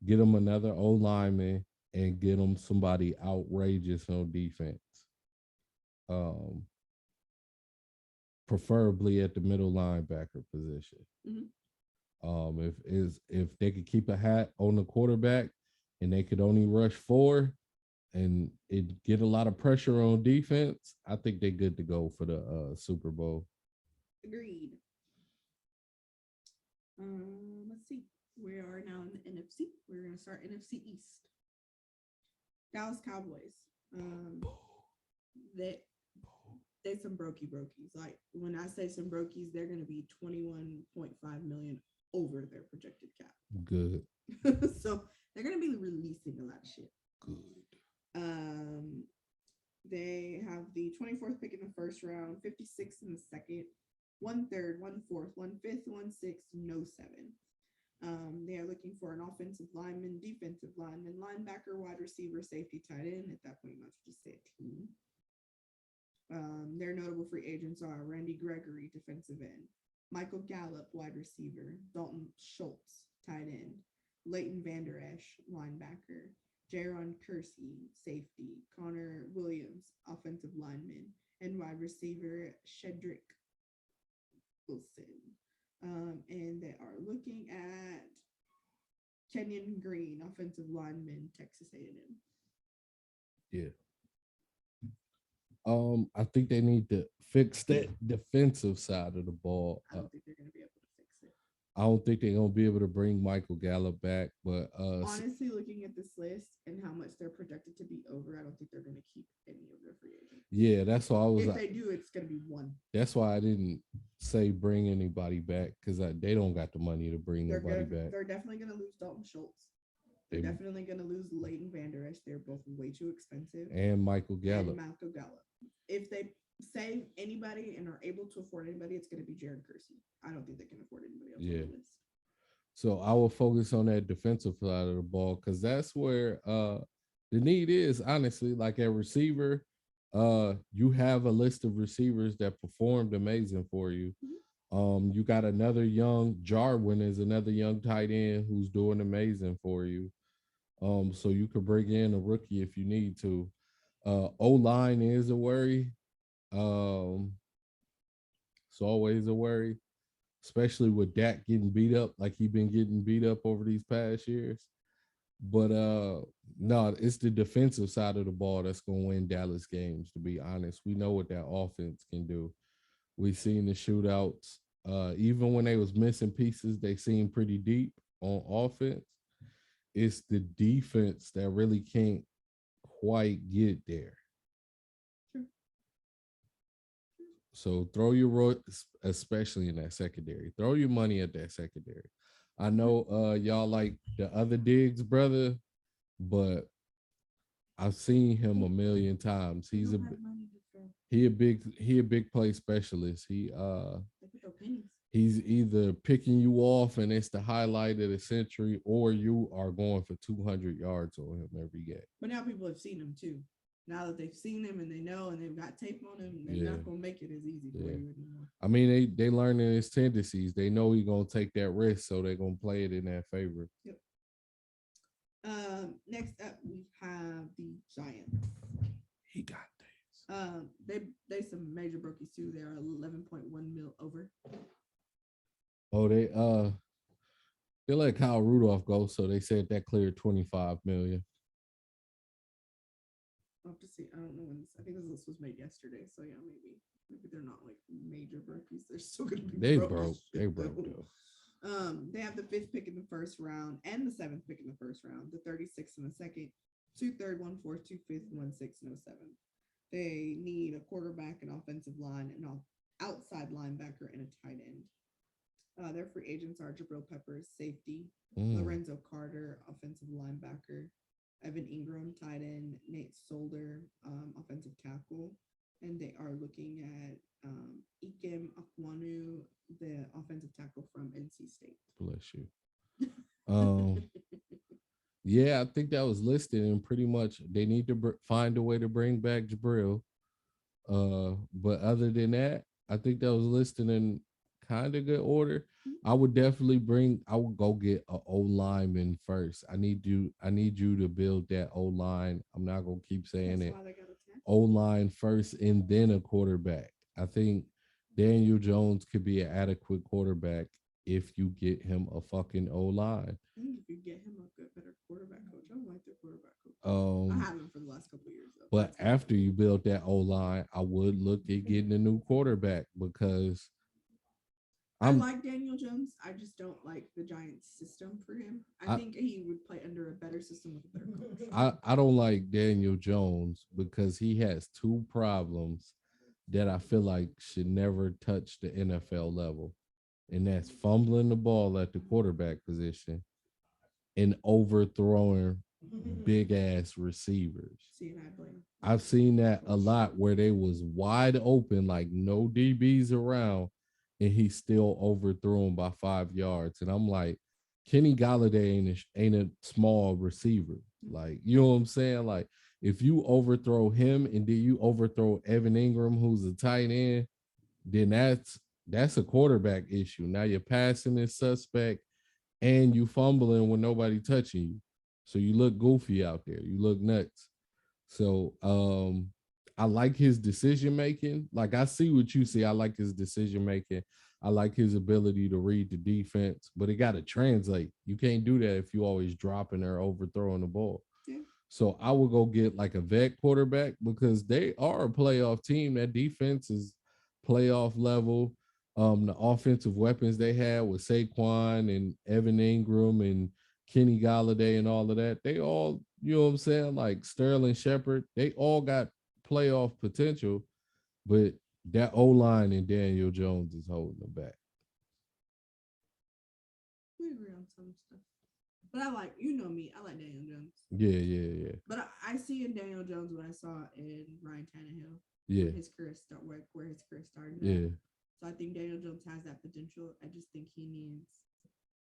Get them another O lineman and get them somebody outrageous on defense. Preferably at the middle linebacker position. If they could keep a hat on the quarterback and they could only rush 4 and it get a lot of pressure on defense, I think they're good to go for the Super Bowl. Agreed. Let's see. We are now in the NFC. We're going to start NFC East. Dallas Cowboys. They some brokies. Like when I say some brokies, they're going to be 21.5 million over their projected cap. Good. So they're going to be releasing a lot of shit. Good. They have the 24th pick in the first round, 56th in the second, 1/3, 1/4, 1/5, 1/6, no 7. They are looking for an offensive lineman, defensive lineman, linebacker, wide receiver, safety, tight end. At that point, you might just say a team. Their notable free agents are Randy Gregory, defensive end, Michael Gallup, wide receiver, Dalton Schultz, tight end, Leighton Vander Esch, linebacker, Jaron Kersey, safety, Connor Williams, offensive lineman, and wide receiver Shedrick Wilson. And they are looking at Kenyon Green, offensive lineman, Texas A&M. Yeah. I think they need to fix that defensive side of the ball. I don't think they're going to be able to fix it. I don't think they're going to be able to bring Michael Gallup back, but honestly, looking at this list and how much they're projected to be over, I don't think they're going to keep any of their free agents. Yeah, that's why I was. If they do, it's going to be one. That's why I didn't say bring anybody back because they don't got the money to bring nobody back. They're definitely going to lose Dalton Schultz. They're definitely going to lose Leighton Vander Esch. They're both way too expensive. And Michael Gallup. If they save anybody and are able to afford anybody, it's going to be Jared Kersey. I don't think they can afford anybody else on the list. So I will focus on that defensive side of the ball because that's where the need is, honestly. Like at receiver, you have a list of receivers that performed amazing for you. You got another young Jarwin is another young tight end who's doing amazing for you. So you could bring in a rookie if you need to. O-line is a worry. It's always a worry, especially with Dak getting beat up like he's been getting beat up over these past years. But no, it's the defensive side of the ball that's going to win Dallas games, to be honest. We know what that offense can do. We've seen the shootouts. Even when they was missing pieces, they seem pretty deep on offense. It's the defense that really can't quite get there. So throw your especially in that secondary. Throw your money at that secondary. I know y'all like the other Diggs brother, but I've seen him a million times. He a big play specialist. He He's either picking you off and it's the highlight of the century, or you are going for 200 yards on him every game. But now people have seen him too. Now that they've seen him and they know and they've got tape on him, they're Yeah. not gonna make it as easy for Yeah. you anymore. I mean, they learning his tendencies. They know he's gonna take that risk, so they're gonna play it in that favor. Yep. Next up we have the Giants. He got things. They some major brookies too. They're 11.1 mil over. Oh, they let Kyle Rudolph go, so they said that cleared 25 million. I'll have to see. I don't know when this. I think this list was made yesterday. So yeah, maybe they're not like major brookies. They're still gonna be They broke. broke. They broke though. They have the 5th pick in the first round and the 7th pick in the first round, the 36th in the second, 2 third, 1 4, 2 5th, 1 6, no 7. They need a quarterback, an offensive line, an outside linebacker, and a tight end. Their free agents are Jabril Peppers, safety, Lorenzo Carter, offensive linebacker, Evan Ingram, tight end, Nate Solder, offensive tackle, and they are looking at Ikem Akwanu, the offensive tackle from NC State. Bless you. Yeah, I think that was listed, and pretty much they need to find a way to bring back Jabril. But other than that, I think that was listed in kind of good order. I would go get an O lineman first. I need you to build that O line. I'm not gonna keep saying it. O line first and then a quarterback. I think Daniel Jones could be an adequate quarterback if you get him a fucking O line. I think if you get him a better quarterback coach, I don't like their quarterback coach. I have him for the last couple of years though. But after you build that O line, I would look at getting a new quarterback because I like Daniel Jones. I just don't like the Giants system for him. I think he would play under a better system with a better coach. I don't like Daniel Jones because he has two problems that I feel like should never touch the NFL level. And that's fumbling the ball at the quarterback position and overthrowing big ass receivers. I've seen that a lot where they was wide open, like no DBs around, and he still overthrew him by 5 yards. And I'm like, Kenny Galladay ain't a small receiver. Like, you know what I'm saying? Like, if you overthrow him and then you overthrow Evan Ingram, who's a tight end, then that's a quarterback issue. Now you're passing is suspect and you fumbling with nobody touching you. So you look goofy out there. You look nuts. So I like his decision making. Like I see what you see. I like his decision making. I like his ability to read the defense, but it got to translate. You can't do that if you always dropping or overthrowing the ball. Yeah. So I would go get like a vet quarterback because they are a playoff team. That defense is playoff level. The offensive weapons they had with Saquon and Evan Ingram and Kenny Galladay and all of that, they all, you know what I'm saying, like Sterling Shepard, they all got playoff potential, but that O-line and Daniel Jones is holding them back. We agree on some stuff. But I like, you know me, I like Daniel Jones. Yeah. But I see in Daniel Jones what I saw in Ryan Tannehill. Yeah. Where his career started. Yeah. So I think Daniel Jones has that potential. I just think he needs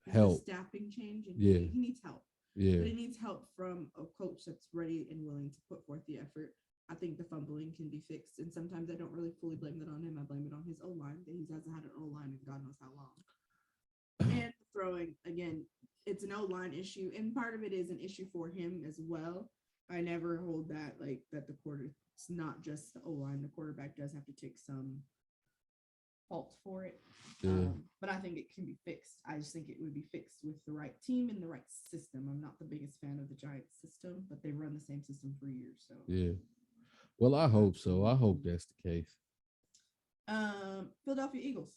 help. Staffing change. And yeah. He needs help. Yeah. But he needs help from a coach that's ready and willing to put forth the effort. I think the fumbling can be fixed. And sometimes I don't really fully blame that on him. I blame it on his O-line. He hasn't had an O-line in God knows how long. And throwing, again, it's an O-line issue. And part of it is an issue for him as well. I never hold that, like, that it's not just the O-line. The quarterback does have to take some fault for it. Yeah. But I think it can be fixed. I just think it would be fixed with the right team and the right system. I'm not the biggest fan of the Giants system, but they run the same system for years. So yeah. Well, I hope so. I hope that's the case. Philadelphia Eagles.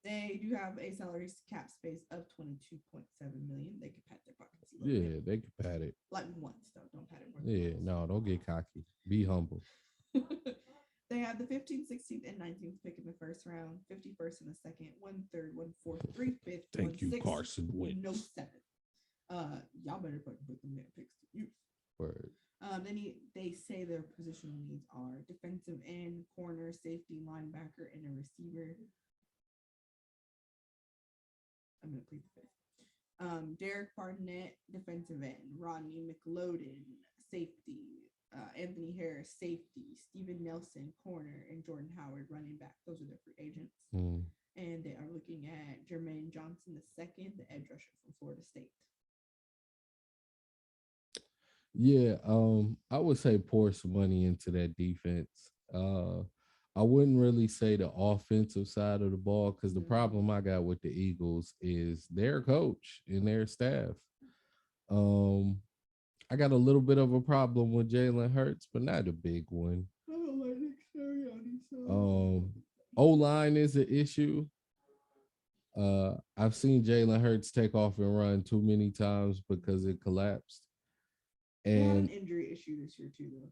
They do have a salary cap space of $22.7 million. They could pat their pockets. Yeah, they could pat it. Like once, though. Don't pat it more. Yeah, no, don't get cocky. Be humble. They have the 15th, 16th, and 19th pick in the first round, 51st in the second, 1 3rd, 1 4th, 3 5th. Thank you, 6th, Carson Wentz. No 7th. Y'all better put them picks to use. Word. They say their positional needs are defensive end, corner, safety, linebacker, and a receiver. I'm gonna plead the fifth. Derek Barnett, defensive end. Rodney McLeodin, safety. Anthony Harris, safety. Steven Nelson, corner, and Jordan Howard, running back. Those are their free agents. Mm. And they are looking at Jermaine Johnson II, the edge rusher from Florida State. Yeah, I would say pour some money into that defense. Uh, I wouldn't really say the offensive side of the ball because the No. problem I got with the Eagles is their coach and their staff. Um, I got a little bit of a problem with Jalen Hurts, but not a big one. I don't like Nick Sirianni, Um, O line is an issue. I've seen Jalen Hurts take off and run too many times because it collapsed. He had an And injury issue this year too, though.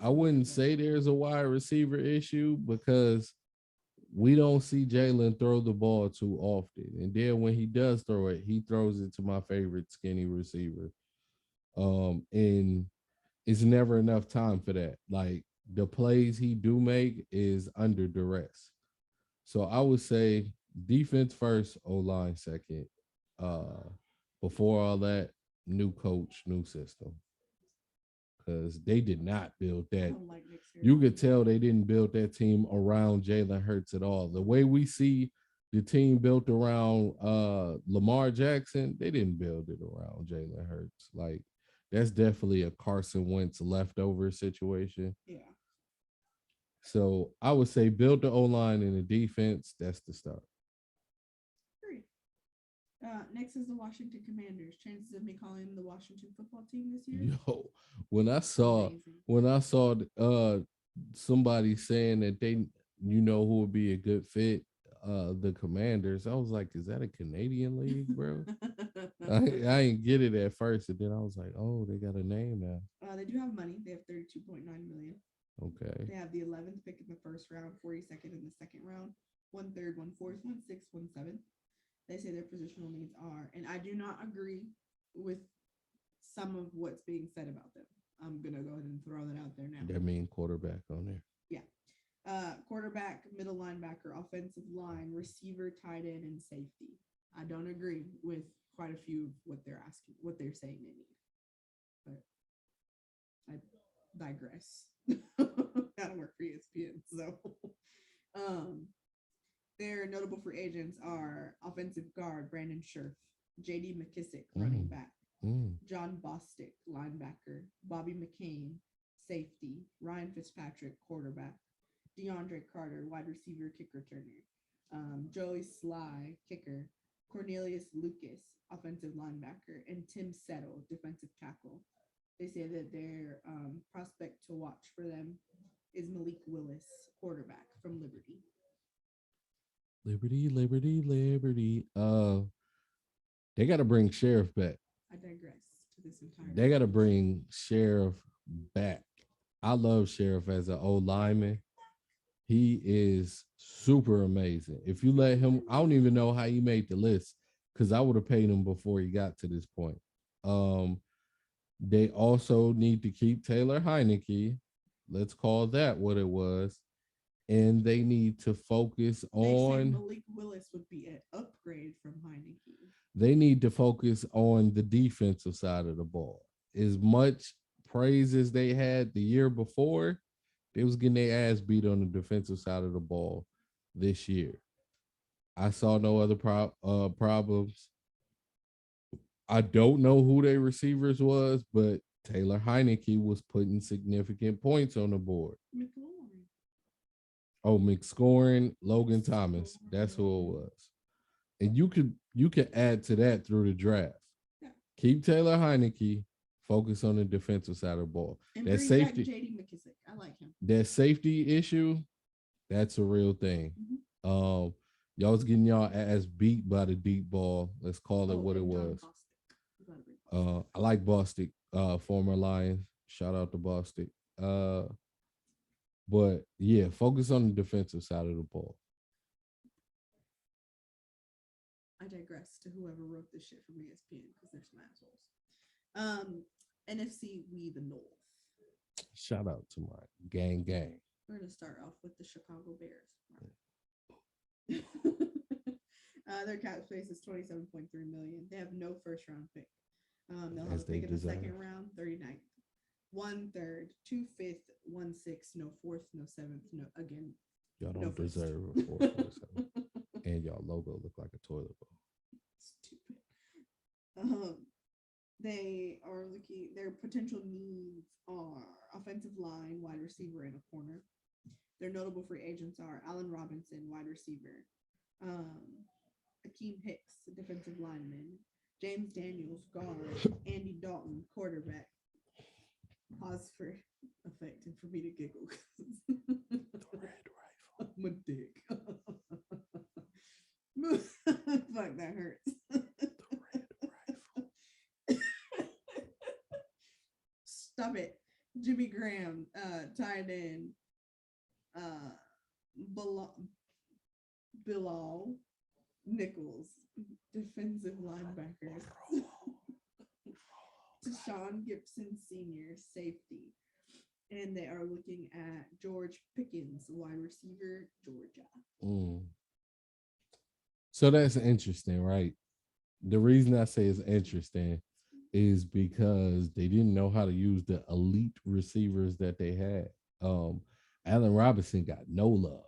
I wouldn't say there's a wide receiver issue because we don't see Jalen throw the ball too often. And then when he does throw it, he throws it to my favorite skinny receiver. And it's never enough time for that. Like the plays he do make is under duress. So I would say defense first, O line second. Uh, Before all that, new coach, new system. Because they did not build I that. don't like Nick You Sirianni. could tell they didn't build that team around Jalen Hurts at all. The way we see the team built around Lamar Jackson, they didn't build it around Jalen Hurts. Like that's definitely a Carson Wentz leftover situation. Yeah. So I would say build the O line and the defense. That's the start. Great. Next is the Washington Commanders. Chances of me calling them the Washington football team this year? Yo, when I saw Amazing. when I saw somebody saying that they who would be a good fit, the Commanders, I was like, is that a Canadian league, bro? I ain't get it at first, and then I was like, oh, they got a name now. They do have money. They have 32.9 million. Okay. They have the 11th pick in the first round, 42nd in the second round, 1/3, 1/4, 1/6, 1/7. They say their positional needs are, and I do not agree with some of what's being said about them. I'm gonna go ahead and throw that out there now. That mean quarterback on there. Yeah. Quarterback, middle linebacker, offensive line, receiver, tight end, and safety. I don't agree with quite a few of what they're asking, what they're saying they need. But I digress. I don't work for ESPN, so their notable free agents are offensive guard Brandon Scherf, J.D. McKissick, running back, John Bostic, linebacker, Bobby McCain, safety, Ryan Fitzpatrick, quarterback, DeAndre Carter, wide receiver, kick returner, Joey Sly, kicker, Cornelius Lucas, offensive linebacker, and Tim Settle, defensive tackle. They say that their prospect to watch for them is Malik Willis, quarterback from Liberty. Liberty, Liberty, Liberty. They got to bring Sheriff back. I digress to this entire. They got to bring Sheriff back. I love Sheriff as an old lineman. He is super amazing. If you let him, I don't even know how he made the list because I would have paid him before he got to this point. They also need to keep Taylor Heineke. Let's call that what it was. And they need to focus on. Malik Willis would be an upgrade from Heineke. They need to focus on the defensive side of the ball. As much praise as they had the year before, they was getting their ass beat on the defensive side of the ball this year. I saw no other problems. I don't know who their receivers was, but Taylor Heineke was putting significant points on the board. McLaurin. Oh, McScoring, Logan Thomas. That's who it was. And you could add to that through the draft. Yeah. Keep Taylor Heineke, focus on the defensive side of the ball. And that bring safety, back J.D. McKissick. I like him. That safety issue, that's a real thing. Mm-hmm. Y'all was getting y'all ass beat by the deep ball. Let's call it what it was. I like Bostic, former Lions. Shout out to Bostic. But yeah, focus on the defensive side of the ball. I digress to whoever wrote this shit from ESPN because they're some assholes. NFC, we the North. Shout out to my gang. We're gonna start off with the Chicago Bears. Their cap space is 27.3 million. They have no first round pick. They'll have as a they pick in the deserve. second round, 39th. One third, two fifth, one sixth, no fourth, no seventh, no again, Y'all no don't first. deserve a 4.7. And y'all logo look like a toilet bowl. Stupid. Um, they are looking. Their potential needs are offensive line, wide receiver, and a corner. Their notable free agents are Allen Robinson, wide receiver, um, Akeem Hicks, defensive lineman, James Daniels, guard, Andy Dalton, quarterback. Pause for effect and for me to giggle. The red rifle. I'm a dick. Fuck, that hurts. The red rifle. Stop it. Jimmy Graham, tight end. Bilal, Bilal Nichols, defensive linebacker. Deshaun Gibson Sr., safety. And they are looking at George Pickens, wide receiver, Georgia. So that's interesting, right? The reason I say it's interesting is because they didn't know how to use the elite receivers that they had. Allen Robinson got no love.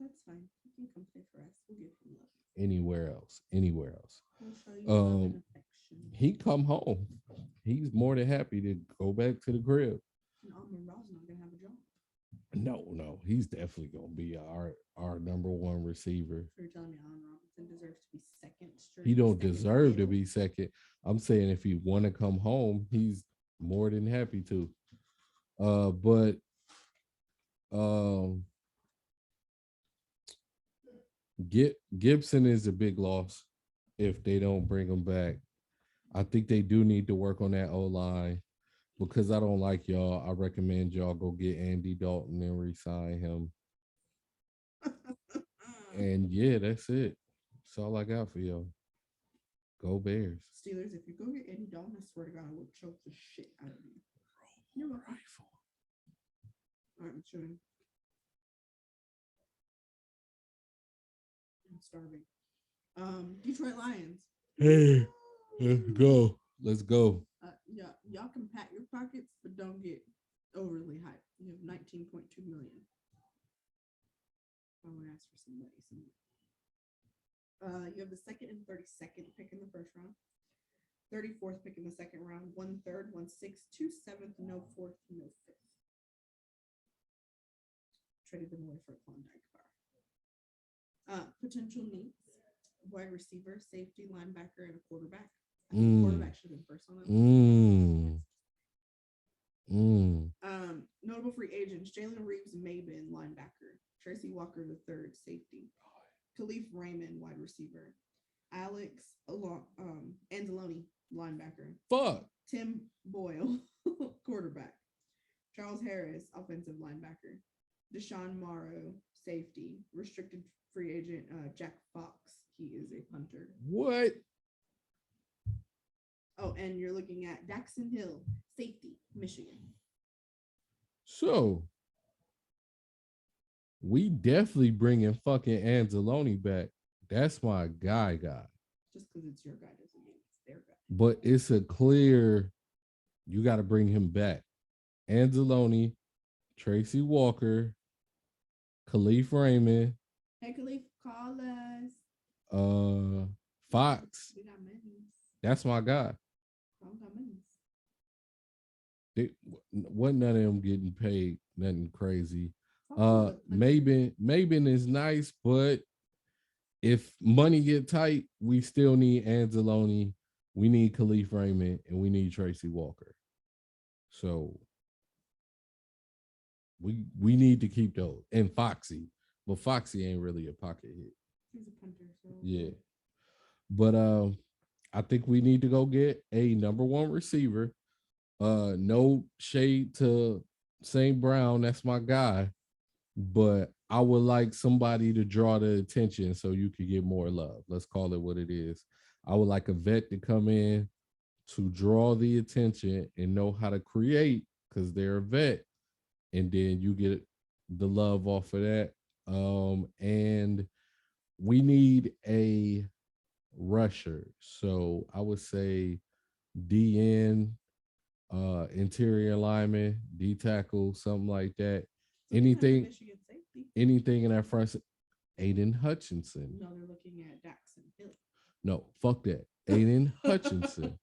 That's fine. He can come play for us. We'll give him love. Anywhere else. Anywhere else. We'll show you love and Um, affection. he come home. He's more than happy to go back to the crib. And Amon Ross not gonna have a job. No, he's definitely gonna be our number one receiver. So you're telling me Allen Robinson deserves to be second string? He don't second deserve to fiddle? be second. I'm saying if he want to come home, he's more than happy to. But um, Gibson is a big loss if they don't bring him back. I think they do need to work on that O line because I don't like y'all. I recommend y'all go get Andy Dalton and re-sign him. And yeah, that's it. That's all I got for y'all. Go Bears. Steelers, if you go get Andy Dalton, I swear to God, I will choke the shit out of you. You're welcome. Rifle. All right, I'm showing. I'm starving. Detroit Lions. Hey, let's go. Let's go. Yeah, y'all can pat your pockets, but don't get overly hyped. You have 19.2 million. I want to ask for some money. You have the second and 32nd pick in the first round, 34th pick in the second round, 1/3, 1/6, 2/7, no fourth, no fifth. Traded them away for a Klondike bar. Potential needs: wide receiver, safety, linebacker, and a quarterback. I think quarterback should have been first on that. Notable free agents: Jalen Reeves, Maben, linebacker; Tracy Walker III, safety; Khalif Raymond, wide receiver; Alex Anzalone, linebacker; Fuck. Tim Boyle, quarterback; Charles Harris, offensive linebacker; Deshaun Morrow, safety; restricted free agent Jack Fox, he is a punter. What? Oh, and you're looking at Daxon Hill, safety, Michigan. So we definitely bringing fucking Anzalone back. That's my guy. Just because it's your guy doesn't mean it's their guy. But it's a clear, you got to bring him back. Anzalone, Tracy Walker, Khalif Raymond, Hey, Khalif, call us. Fox. We got many. That's my guy. I don't got many. Wasn't none of them getting paid nothing crazy. Fox is a punter. Maben is nice, but if money get tight, we still need Anzalone, we need Khalif Raymond, and we need Tracy Walker. So we need to keep those. And Foxy. But Foxy ain't really a pocket hit. He's a punter, so Yeah. But I think we need to go get a number one receiver. No shade to St. Brown, that's my guy. But I would like somebody to draw the attention so you could get more love. Let's call it what it is. I would like a vet to come in to draw the attention and know how to create because they're a vet. And then you get the love off of that. And we need a pressure. So I would say DN, interior lineman, D tackle, something like that. Looking at the Anything, Michigan safety. anything in that front. Aiden Hutchinson. No, they're looking at Daxon Hill. No, fuck that. Aiden Hutchinson.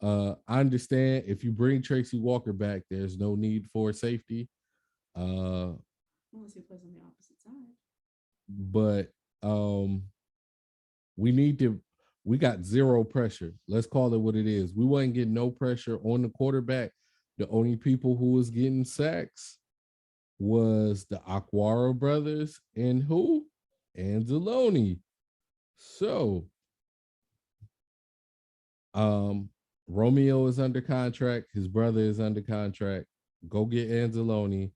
I understand if you bring Tracy Walker back, there's no need for safety. Unless he plays on the opposite side. But we need to. We got zero pressure. Let's call it what it is. We wasn't getting no pressure on the quarterback. The only people who was getting sacks was the Aquara brothers and who? Anzalone. So, Romeo is under contract. His brother is under contract. Go get Anzalone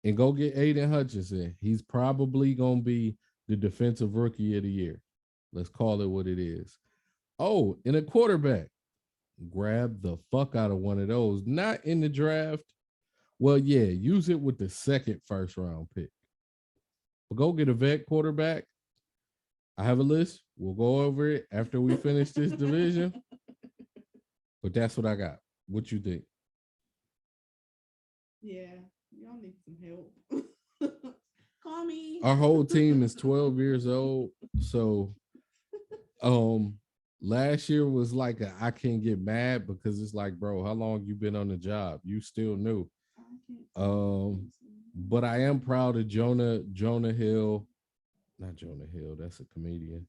and go get Aiden Hutchinson. He's probably going to be the defensive rookie of the year. Let's call it what it is. Oh, and a quarterback. Grab the fuck out of one of those. Not in the draft. Well, yeah, use it with the second first round pick. But go get a vet quarterback. I have a list. We'll go over it after we finish this division. But that's what I got. What you think? Yeah, y'all need some help. Call me. Our whole team is 12 years old. So last year was like I can't get mad because it's like, bro, how long you been on the job? You still new. But I am proud of Jonah Hill. Not Jonah Hill, that's a comedian.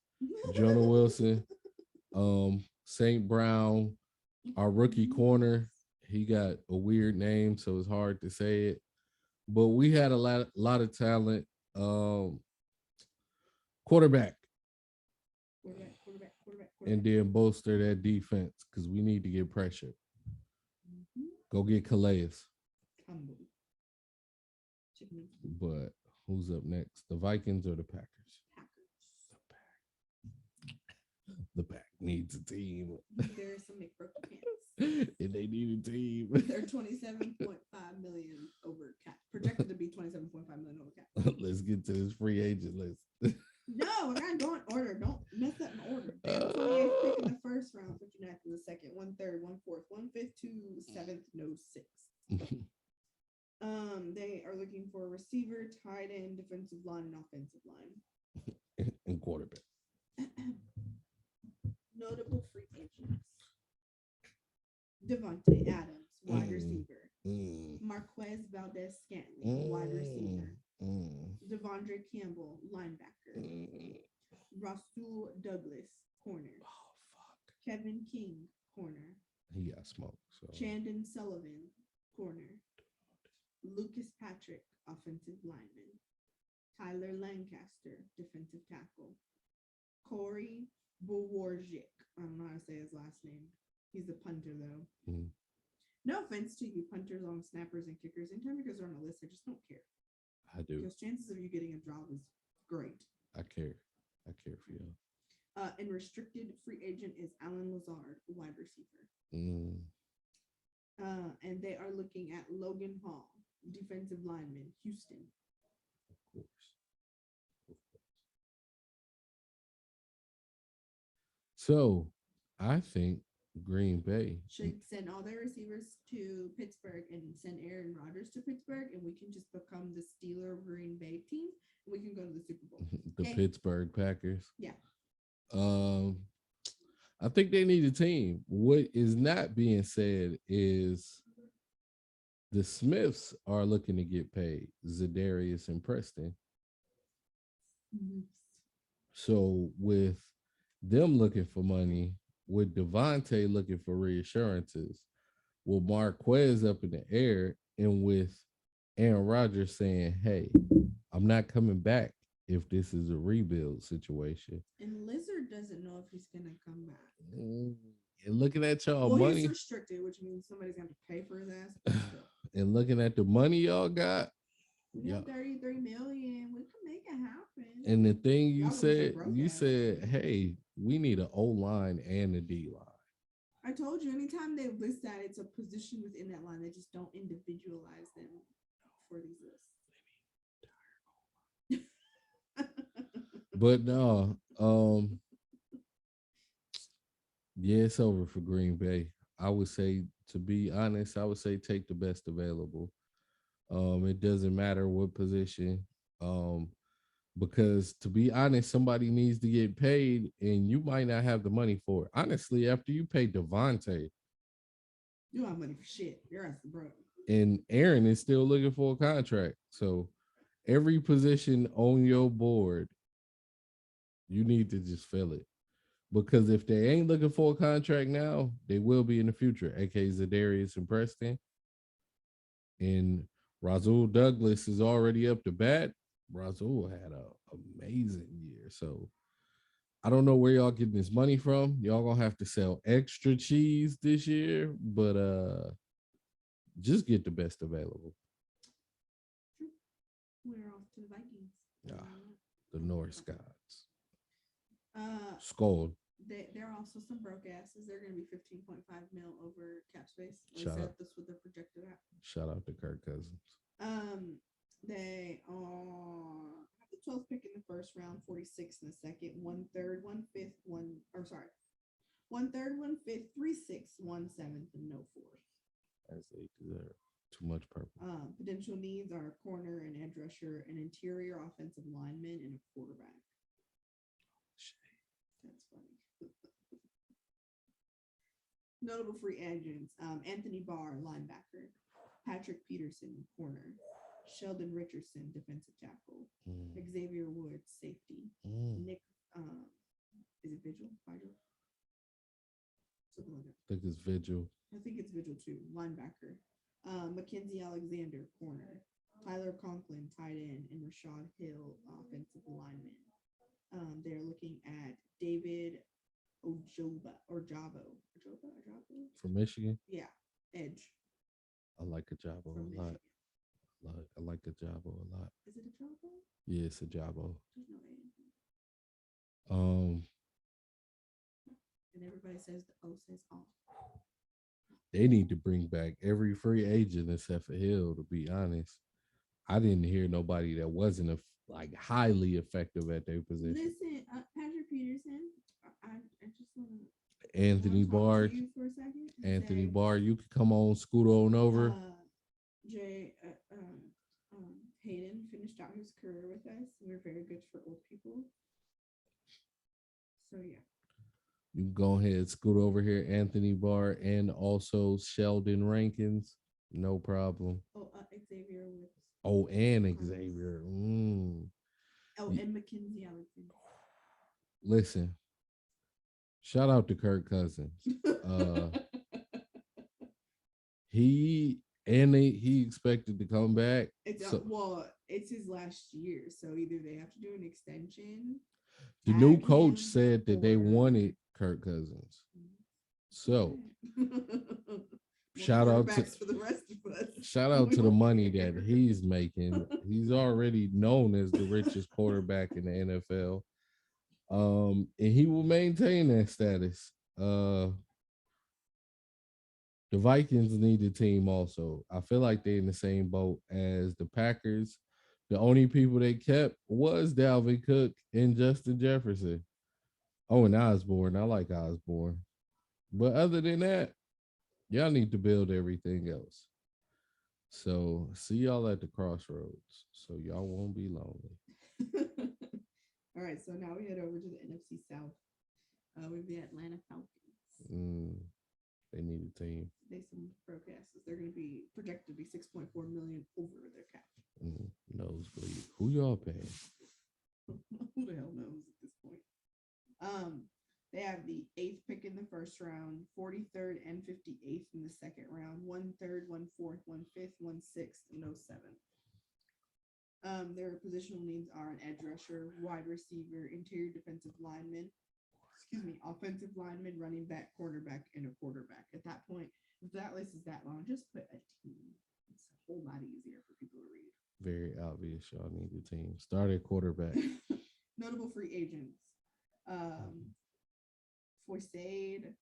Jonah Wilson, St. Brown, our rookie corner. He got a weird name, so it's hard to say it. But we had a lot of talent. Quarterback. And then bolster that defense because we need to get pressure. Go get Calais. But who's up next? The Vikings or the Packers? The pack needs a team. There's some McBroken pants. And they need a team. They're 27.5 million over cap. Projected to be 27.5 million over cap. Let's get to this free agent list. No, we're not going order. Don't mess up my order. They have 28th pick in the first round, 59th in the second, 1/3, 1/4, 1/5, 2/7, no 6. They are looking for a receiver, tight end, defensive line, and offensive line. And quarterback. Notable free agents. Devontae Adams, wide receiver. Marquez Valdez Scantling, wide receiver. Devondre Campbell, linebacker. Rasul Douglas, corner. Oh, fuck. Kevin King, corner. He got smoked. So. Chandon Sullivan, corner. Lucas Patrick, offensive lineman. Tyler Lancaster, defensive tackle. Corey Bowarzik. I don't know how to say his last name. He's a punter, though. No offense to you punters, long snappers, and kickers. Anytime you guys are on a list, I just don't care. I do. Because chances of you getting a job is great. I care. I care for you. And restricted free agent is Alan Lazard, wide receiver. And they are looking at Logan Hall, defensive lineman, Houston. Of course. So I think Green Bay should send all their receivers to Pittsburgh and send Aaron Rodgers to Pittsburgh, and we can just become the Steeler Green Bay team. And we can go to the Super Bowl. The Pittsburgh Packers. Yeah. I think they need a team. What is not being said is the Smiths are looking to get paid, Zadarius and Preston. So with them looking for money, with Devontae looking for reassurances, with Marquez up in the air, and with Aaron Rodgers saying, hey, I'm not coming back if this is a rebuild situation. And Lizard doesn't know if he's going to come back. And looking at y'all money. He's restricted, which means somebody's going to pay for his ass. And looking at the money y'all got. We got 33 million. We can make it happen. And the thing you said, hey, we need an O-line and a D-line. I told you, anytime they list that, it's a position within that line. They just don't individualize them for these lists. But no, Yeah, it's over for Green Bay. I would say, to be honest, I would say take the best available. It doesn't matter what position. Um, because to be honest, somebody needs to get paid, and you might not have the money for it. Honestly, after you pay Devontae, You don't have money for shit. Your ass is broke. and Aaron is still looking for a contract, so every position on your board, you need to just fill it. Because if they ain't looking for a contract now, they will be in the future. AKA Zadarius and Preston. And Razul Douglas is already up to bat. Razul had an amazing year. So I don't know where y'all getting this money from. Y'all gonna have to sell extra cheese this year, but just get the best available. True. We're off to the Vikings. Ah, the Norse gods. Uh, Skull. there are also some broke asses. They're going to be 15.5 mil over cap space. At least Shout out, that's what they're projected at. shout out to Kirk Cousins. They are have the 12th pick in the first round, 46 in the second, one third, one fifth, one or sorry, one third, one fifth, three sixths, one seventh, and no fourth. As they deserve. Too much purple. Potential needs are a corner, an edge rusher, an interior offensive lineman, and a quarterback. That's funny. Notable free agents: Anthony Barr, linebacker; Patrick Peterson, corner; Sheldon Richardson, defensive tackle; Xavier Woods, safety; Nick, is it Vigil? Vigil? Something like that. I think it's Vigil. I think it's Vigil too, linebacker. Mackenzie Alexander, corner; Tyler Conklin, tight end; and Rashad Hill, offensive lineman. They're looking at David Ojoba or Jabo. Ojoba? From Michigan. Yeah, edge I like a Jabo from a lot. Michigan. I like a Jabo a lot. Is it a Jabo? Yeah, it's a Jabo. There's no A in here. Um, And everybody says the O says off. they need to bring back every free agent except for Hill. To be honest, I didn't hear nobody that wasn't like highly effective at their position. Listen, Patrick Peterson, I just want Anthony to talk Barr, to you for a second. Anthony Say, Barr, you could come on, scoot on over. Jay Hayden finished out his career with us. We're very good for old people. So yeah. You can go ahead, scoot over here, Anthony Barr, and also Sheldon Rankins. No problem. Oh, Xavier Woods. Oh, and Xavier. Oh, and Mackenzie Alexander. Listen, shout out to Kirk Cousins. He expected to come back. It's his last year, so either they have to do an extension. The new coach said that they wanted Kirk Cousins. So shout out to for the rest of us. Shout out to the money that he's making. He's already known as the richest quarterback in the NFL. And he will maintain that status. The Vikings need a team also. I feel like they're in the same boat as the Packers. The only people they kept was Dalvin Cook and Justin Jefferson. Oh, and Osborne. I like Osborne. But other than that, y'all need to build everything else. So see y'all at the crossroads. So y'all won't be lonely. All right, so now we head over to the NFC South. With the Atlanta Falcons. They need a team. They some broadcasts. They're going to be projected to be 6.4 million over their cap. Nosebleed. Who y'all paying? Who the hell knows at this point? They have the 8th pick in the first round, 43rd and 58th in the second round, 1/3, 1/4, 1/5, 1/6, and no 7th. Their positional needs are an edge rusher, wide receiver, interior defensive lineman, offensive lineman, running back, cornerback, and a quarterback. At that point, if that list is that long, just put a team. It's a whole lot easier for people to read. Very obvious. Y'all need a team. Start at quarterback. Notable free agents. Foysaid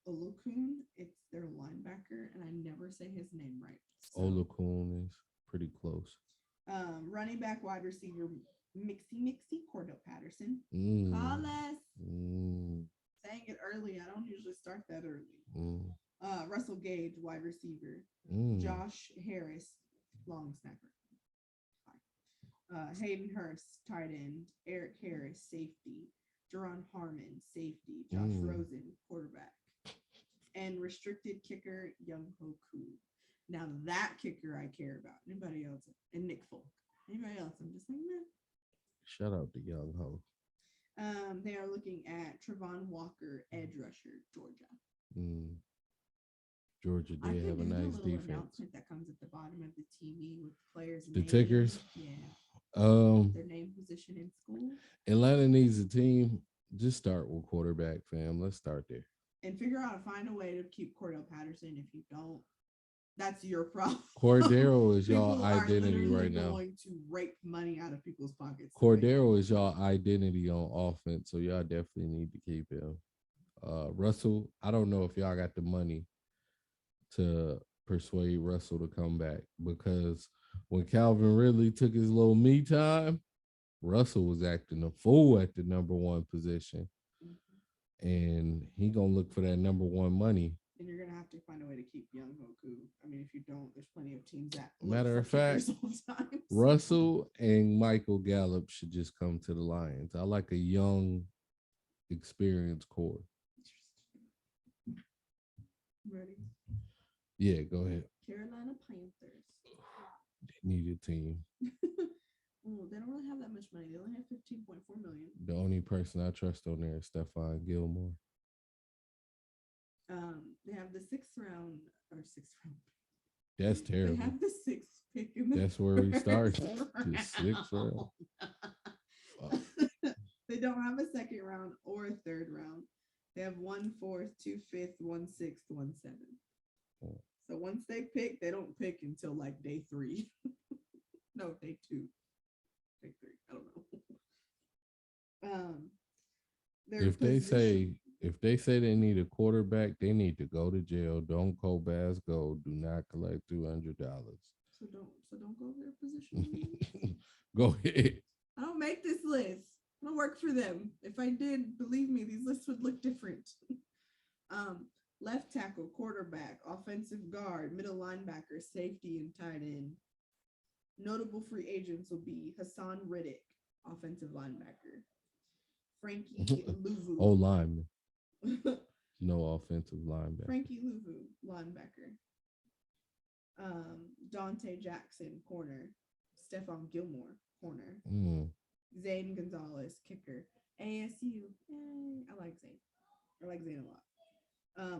Olukun, it's their linebacker, and I never say his name right. So. Olukun is pretty close. Running back, wide receiver, Mixie, Cordell Patterson. Saying it early. I don't usually Gage, wide receiver. Mm. Josh Harris, long snapper. Hayden Hurst, tight end. Eric Harris, safety. Jerron Harmon, safety. Josh Mm. Rosen, quarterback. And restricted kicker, Young Ho Koo. Now that kicker I care about. Anybody else? And Nick Folk. Anybody else? I'm just like, nah. Shout out to Young Ho. They are looking at Trevon Walker, edge rusher, Georgia. Mm. Georgia I did could have a do the nice little defense. announcement that comes at the bottom of the TV with the players' The name. tickers. Yeah. Um, Their name, position in school. Atlanta needs a team. Just start with quarterback, fam. Let's start there. And figure out to find a way to keep Cordell Patterson. If you don't, that's your problem. Cordero is y'all People are identity literally right now. going to rape money out of people's pockets. Cordero is y'all identity on offense, so y'all definitely need to keep him. Russell, I don't know if y'all got the money to persuade Russell to come back because when Calvin Ridley took his little me time, Russell was acting a fool at the number one position. And he gonna look for that number one money. And you're gonna have to find a way to keep Young Hoku. I mean, if you don't, there's plenty of teams that Matter of fact, Russell and Michael Gallup should just come to the Lions. I like a young, experienced core. Ready? Yeah, go ahead. Carolina Panthers. They need a team. Oh, they don't really have that much money. They only have $15.4 million. The only person I trust on there is Stephon Gilmore. They have the sixth round. That's terrible. They have the sixth pick in the That's where he starts. The sixth round. They don't have a second round or a third round. They have 1 4th, 2 5th, 1 6th, 1 7th. Oh. So once they pick, they don't pick until like day 3. No, day 2. Day 3. I don't know. If they say they need a quarterback, they need to go to jail. Don't go Bass Gold. Do not collect $200. So don't go their position. Go ahead. I don't make this list. I don't work for them. If I did, believe me, these lists would look different. Left tackle, quarterback, offensive guard, middle linebacker, safety, and tight end. Notable free agents will be Hassan Riddick, offensive linebacker. Frankie Louvu. Oh, lineman. No offensive linebacker. Frankie Louvu, linebacker. Dante Jackson, corner. Stephon Gilmore, corner. Zane Gonzalez, kicker. ASU. I like Zane. I like Zane a lot.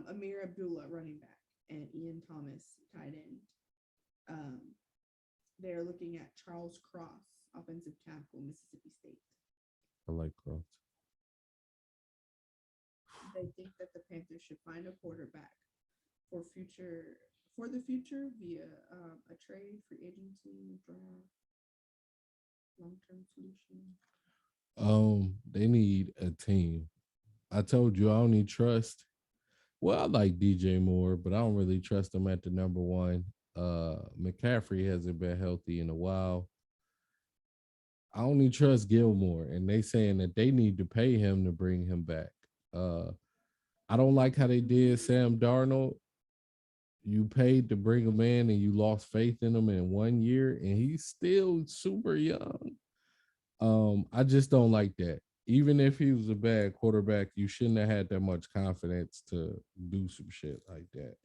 Amir Abdullah, running back. And Ian Thomas, tight end. They're looking at Charles Cross, offensive tackle, Mississippi State. I like Cross. They think that the Panthers should find a quarterback for the future via a trade, free agency, draft, long-term solution. They need a team. I told you I only trust. Well, I like DJ Moore, but I don't really trust him at the number one. McCaffrey hasn't been healthy in a while. I only trust Gilmore, and they saying that they need to pay him to bring him back. I don't like how they did Sam Darnold. You paid to bring him in, and you lost faith in him in 1 year, and he's still super young. I just don't like that. Even if he was a bad quarterback, you shouldn't have had that much confidence to do some shit like that.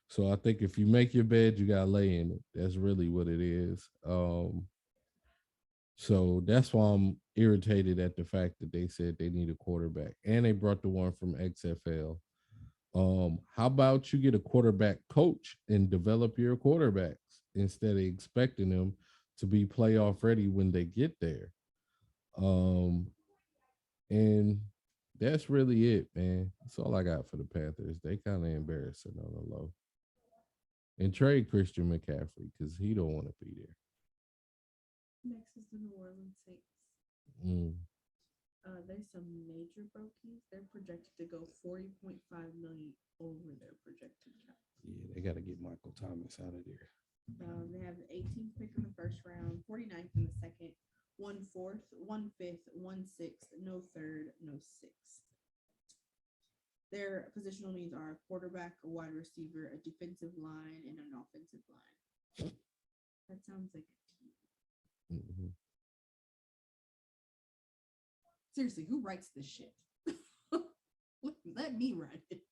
So I think if you make your bed, you gotta lay in it. That's really what it is. So that's why I'm irritated at the fact that they said they need a quarterback, and they brought the one from XFL. How about you get a quarterback coach and develop your quarterbacks instead of expecting them to be playoff ready when they get there? And that's really it, man. That's all I got for the Panthers. They kind of embarrassing on the low. And trade Christian McCaffrey because he don't want to be there. Next is the New Orleans Saints. There's some major brokies. They're projected to go $40.5 million over their projected cap. Yeah, they got to get Michael Thomas out of there. They have the 18th pick in the first round, 49th in the second, 1 4th, 1 5th, 1 6th, no third, no sixth. Their positional needs are a quarterback, a wide receiver, a defensive line, and an offensive line. That sounds like a team. Mhm. Seriously, who writes this shit? Let me write it.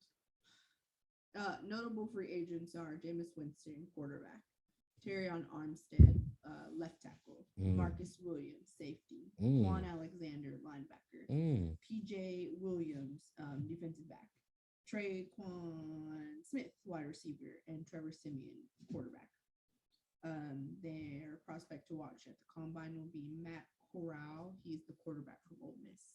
Notable free agents are Jameis Winston, quarterback, Terrion Armstead, left tackle, Mm. Marcus Williams, safety, Quan Mm. Alexander, linebacker, Mm. PJ Williams, defensive back, Traquan Smith, wide receiver, and Trevor Simeon, quarterback. Their prospect to watch at the combine will be Matt Corral. He's the quarterback from Ole Miss.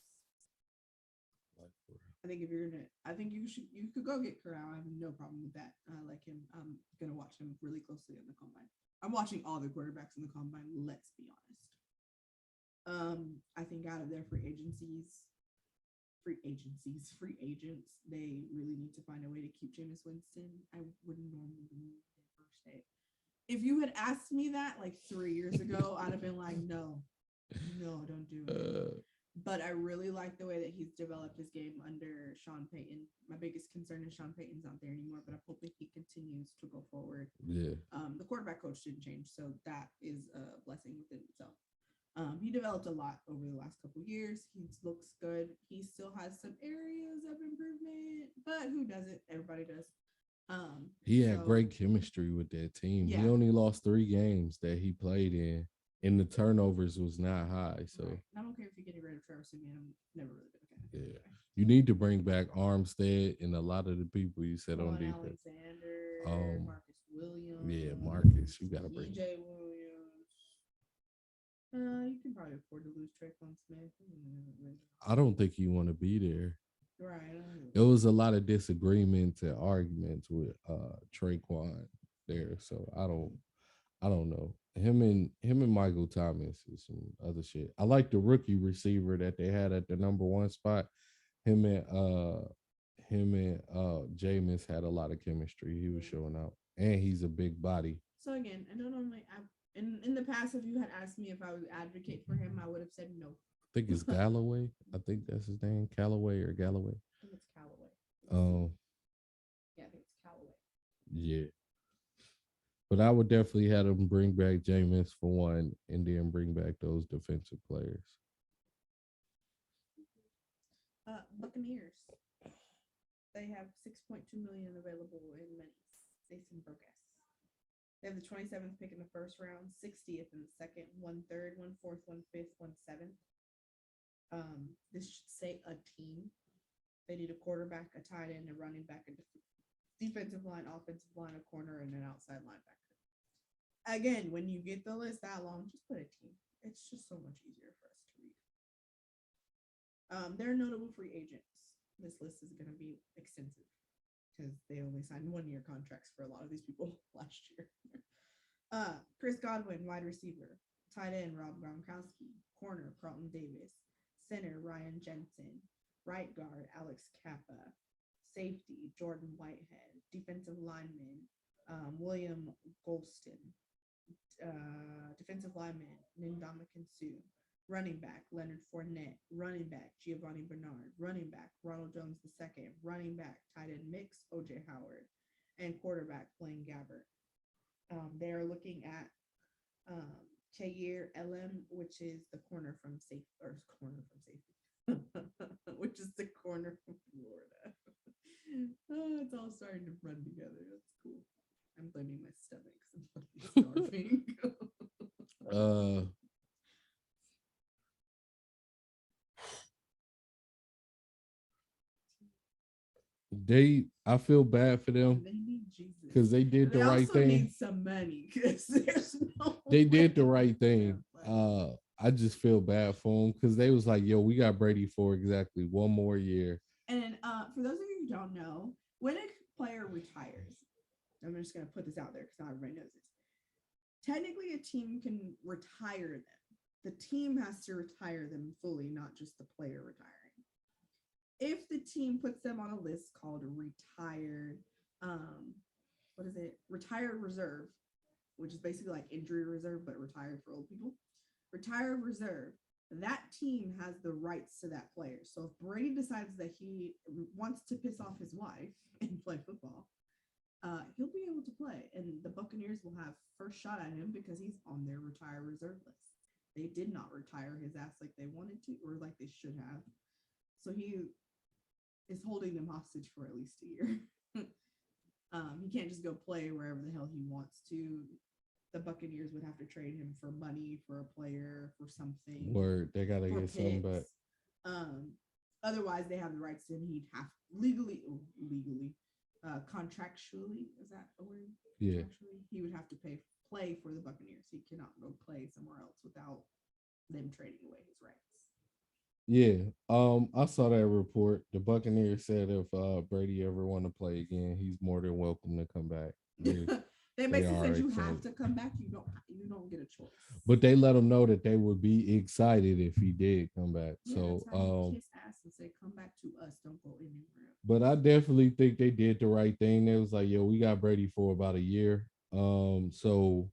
I think if you're gonna, I think you could go get Corral. I have no problem with that. I like him. I'm gonna watch him really closely in the combine. I'm watching all the quarterbacks in the combine. Let's be honest. I think out of their free agents, they really need to find a way to keep Jameis Winston. I wouldn't normally be their first day. If you had asked me that like 3 years ago, I'd have been like, no, no, don't do it. But I really like the way that he's developed his game under Sean Payton. My biggest concern is Sean Payton's not there anymore, but I'm hoping he continues to go forward. Yeah. The quarterback coach didn't change, so that is a blessing within itself. He developed a lot over the last couple years. He looks good. He still has some areas of improvement, but who doesn't? Everybody does. He had great chemistry with that team. Yeah. He only lost 3 games that he played in, and the turnovers was not high. So right. I don't care if you're getting rid of Trevor Simeon. I'm never really been a fan. yeah, you need to bring back Armstead and a lot of the people you said on Quan defense. Alexander, Marcus Williams. Yeah, Marcus, you gotta bring. PJ Williams. You can probably afford to lose Traquan Smith. I don't think you want to be there. Right. There was a lot of disagreements and arguments with Traquan there, so I don't know. Him and Michael Thomas is some other shit. I like the rookie receiver that they had at the number 1 spot. Him and Jameis had a lot of chemistry. He was showing out, and he's a big body. So again, I don't normally. In the past, if you had asked me if I would advocate for him, I would have said no. I think it's Galloway. I think that's his name, Callaway or Galloway. I think it's Callaway. Yeah, I think it's Callaway. Yeah. But I would definitely have them bring back Jameis for one, and then bring back those defensive players. Buccaneers. They have 6.2 million available in money. Jason Burgess. They have the 27th pick in the first round, 60th in the second, 1/3, 1/4, 1/5, 1/7. This should say a team. They need a quarterback, a tight end, a running back, a defensive line, offensive line, a corner, and an outside linebacker. Again, when you get the list that long, just put a team. It's just so much easier for us to read. They're notable free agents. This list is going to be extensive because they only signed 1-year contracts for a lot of these people last year. Chris Godwin, wide receiver. Tight end, Rob Gronkowski. Corner, Carlton Davis. Center, Ryan Jensen. Right guard, Alex Kappa. Safety, Jordan Whitehead. Defensive lineman, William Golston. Defensive lineman, Ndamukong Suh. Running back, Leonard Fournette. Running back, Giovanni Bernard. Running back, Ronald Jones II. Running back, tight end mix, OJ Howard. And quarterback, Blaine Gabbert. They're looking at Kair Elam, which is the corner from safety, which is the corner from Florida. It's all starting to run together. That's cool. I'm blaming my stomach because I'm fucking starving. I feel bad for them because they did the right thing. They need some money because there's no. They did the right thing. I just feel bad for them because they was like, "Yo, we got Brady for exactly 1 more year." And for those of you who don't know, when a player retires, I'm just gonna put this out there because not everybody knows this. Technically, a team can retire them. The team has to retire them fully, not just the player retiring. If the team puts them on a list called retired, retired reserve, which is basically like injury reserve, but retired for old people. Retired reserve. that team has the rights to that player. So if Brady decides that he wants to piss off his wife and play football, he'll be able to play, and the Buccaneers will have first shot at him because he's on their retire reserve list. They did not retire his ass like they wanted to, or like they should have. So he is holding them hostage for at least a year. He can't just go play wherever the hell he wants to. The Buccaneers would have to trade him for money, for a player, for something, Word, they gotta for get something back. picks. Um, Otherwise, they have the rights to him. He'd have legally, contractually, is that a word? Yeah. Contractually, he would have to play for the Buccaneers. He cannot go play somewhere else without them trading away his rights. Yeah. I saw that report. The Buccaneers said if Brady ever want to play again, he's more than welcome to come back. They basically said you excited. have to come back. You don't get a choice. But they let him know that they would be excited if he did come back. Yeah, So that's how you kiss ass and say, "Come back to us. Don't go anywhere." but I definitely think they did the right thing. They was like, yo, we got Brady for about a year. So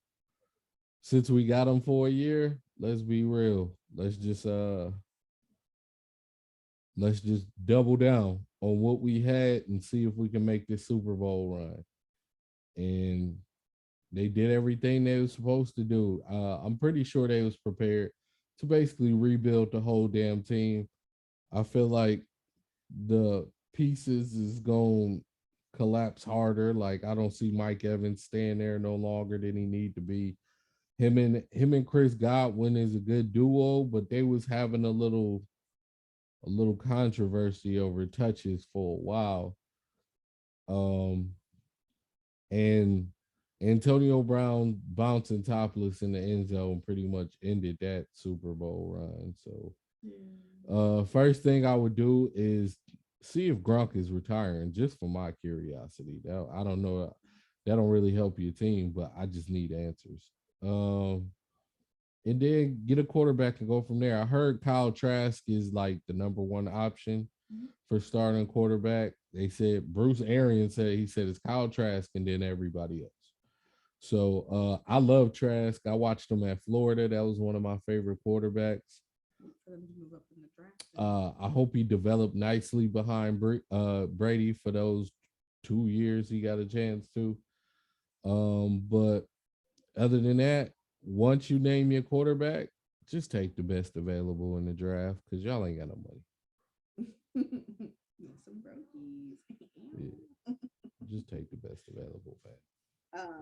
since we got him for a year, let's be real. Let's just double down on what we had and see if we can make this Super Bowl run. And they did everything they were supposed to do. I'm pretty sure they was prepared to basically rebuild the whole damn team. I feel like the pieces is going to collapse harder. Like I don't see Mike Evans staying there no longer than he need to be. Him and Chris Godwin is a good duo, but they was having a little controversy over touches for a while. Um, and Antonio Brown bouncing topless in the end zone pretty much ended that Super Bowl run. So, first thing I would do is see if Gronk is retiring, just for my curiosity. I don't know. That don't really help your team, but I just need answers. And then get a quarterback and go from there. I heard Kyle Trask is like the number one option for starting quarterback. They said Bruce Arians said it's Kyle Trask and then everybody else. So I love Trask. I watched him at Florida. That was one of my favorite quarterbacks. For them to move up in the draft. I hope he developed nicely behind Brady for those 2 years he got a chance to. But other than that, once you name your quarterback, just take the best available in the draft because y'all ain't got no money. Some brokies. Yeah. Just take the best available, man.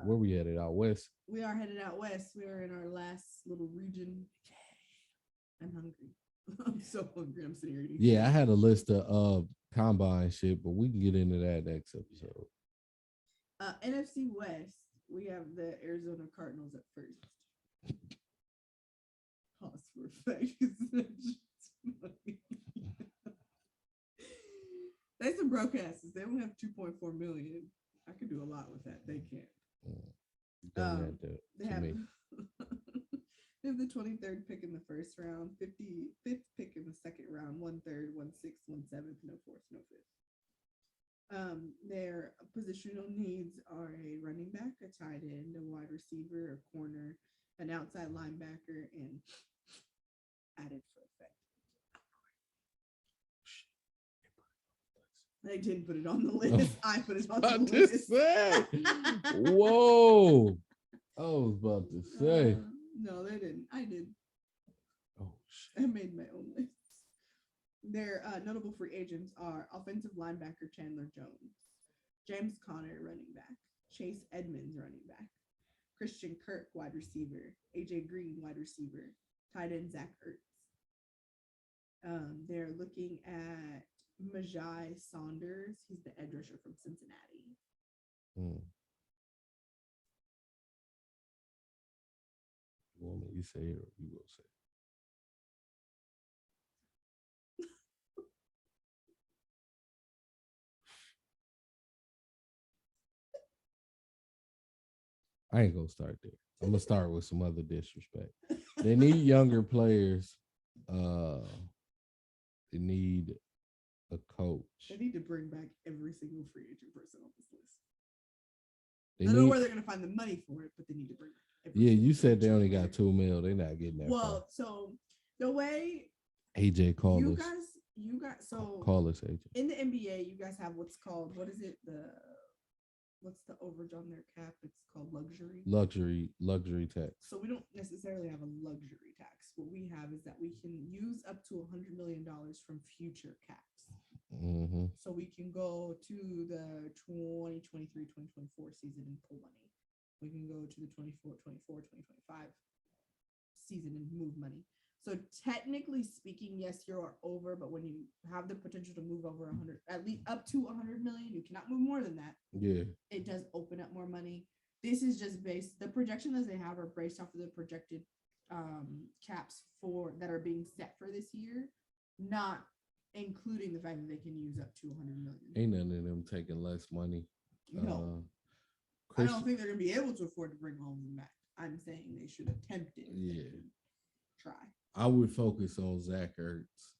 Where we headed out west? We are headed out west. We are in our last little region. I'm hungry. I'm so hungry. I'm sitting here eating. Yeah, I had a list of combine shit, but we can get into that next episode. NFC West, we have the Arizona Cardinals at first. Pause for effect. They some broke asses. They only have 2.4 million. I could do a lot with that. They can't. They have they have the 23rd pick in the first round, 55th pick in the second round, 1/3, 1/6, 1/7, no fourth, no fifth. Their positional needs are a running back, a tight end, a wide receiver, a corner, an outside linebacker, and added for effect. They didn't put it on the list. I put it on the list. Whoa. I was about to say. No, they didn't. I did. Oh, shit. I made my own list. Their notable free agents are offensive linebacker Chandler Jones, James Conner, running back, Chase Edmonds, running back, Christian Kirk, wide receiver, AJ Green, wide receiver, tight end Zach Ertz. They're looking at Majai Saunders. He's the edge rusher from Cincinnati. You want me to say it or you will say it? I ain't gonna start there. I'm gonna start with some other disrespect. They need younger players. They need a coach. They need to bring back every single free agent person on this list. I don't know where they're gonna find the money for it, but they need to bring back. Yeah, you said they only got $2 million. They're not getting that. Well, so The way AJ, call you us. guys, you got so Call us, AJ. in the NBA, you guys have what's called what is it what's the overage on their cap? It's called luxury. Luxury tax. So we don't necessarily have a luxury tax. What we have is that we can use up to $100 million from future caps. Mm-hmm. So we can go to the 2023-2024 season and pull money. We can go to the 2025 season and move money. So technically speaking, yes, you're over, but when you have the potential to move over 100, at least up to 100 million, you cannot move more than that. Yeah. It does open up more money. This is just based, the projections they have are based off of the projected caps for that are being set for this year, not including the fact that they can use up to 100 million. Ain't none of them taking less money. No. I don't think they're gonna be able to afford to bring Holmes back. I'm saying they should attempt it. Yeah. Try. I would focus on Zach Ertz.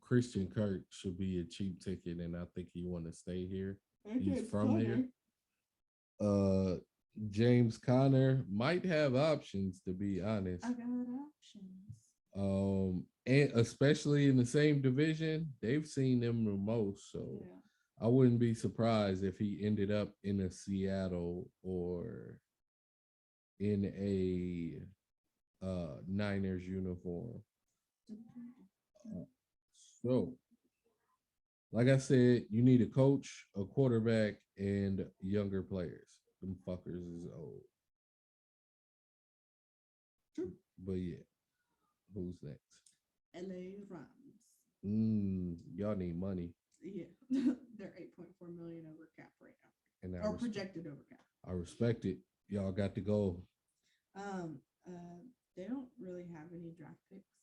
Christian Kirk should be a cheap ticket, and I think he want to stay here. He's from here. James Conner might have options, to be honest. I got options. And especially in the same division, they've seen him the most. So Yeah. I wouldn't be surprised if he ended up in a Seattle or in a Niners uniform. So, like I said, you need a coach, a quarterback, and younger players. Them fuckers is old. True. But yeah, who's next? LA Rams. Y'all need money. Yeah, they're 8.4 million over cap right now, And or projected over cap. I respect it. Y'all got to go. They don't really have any draft picks.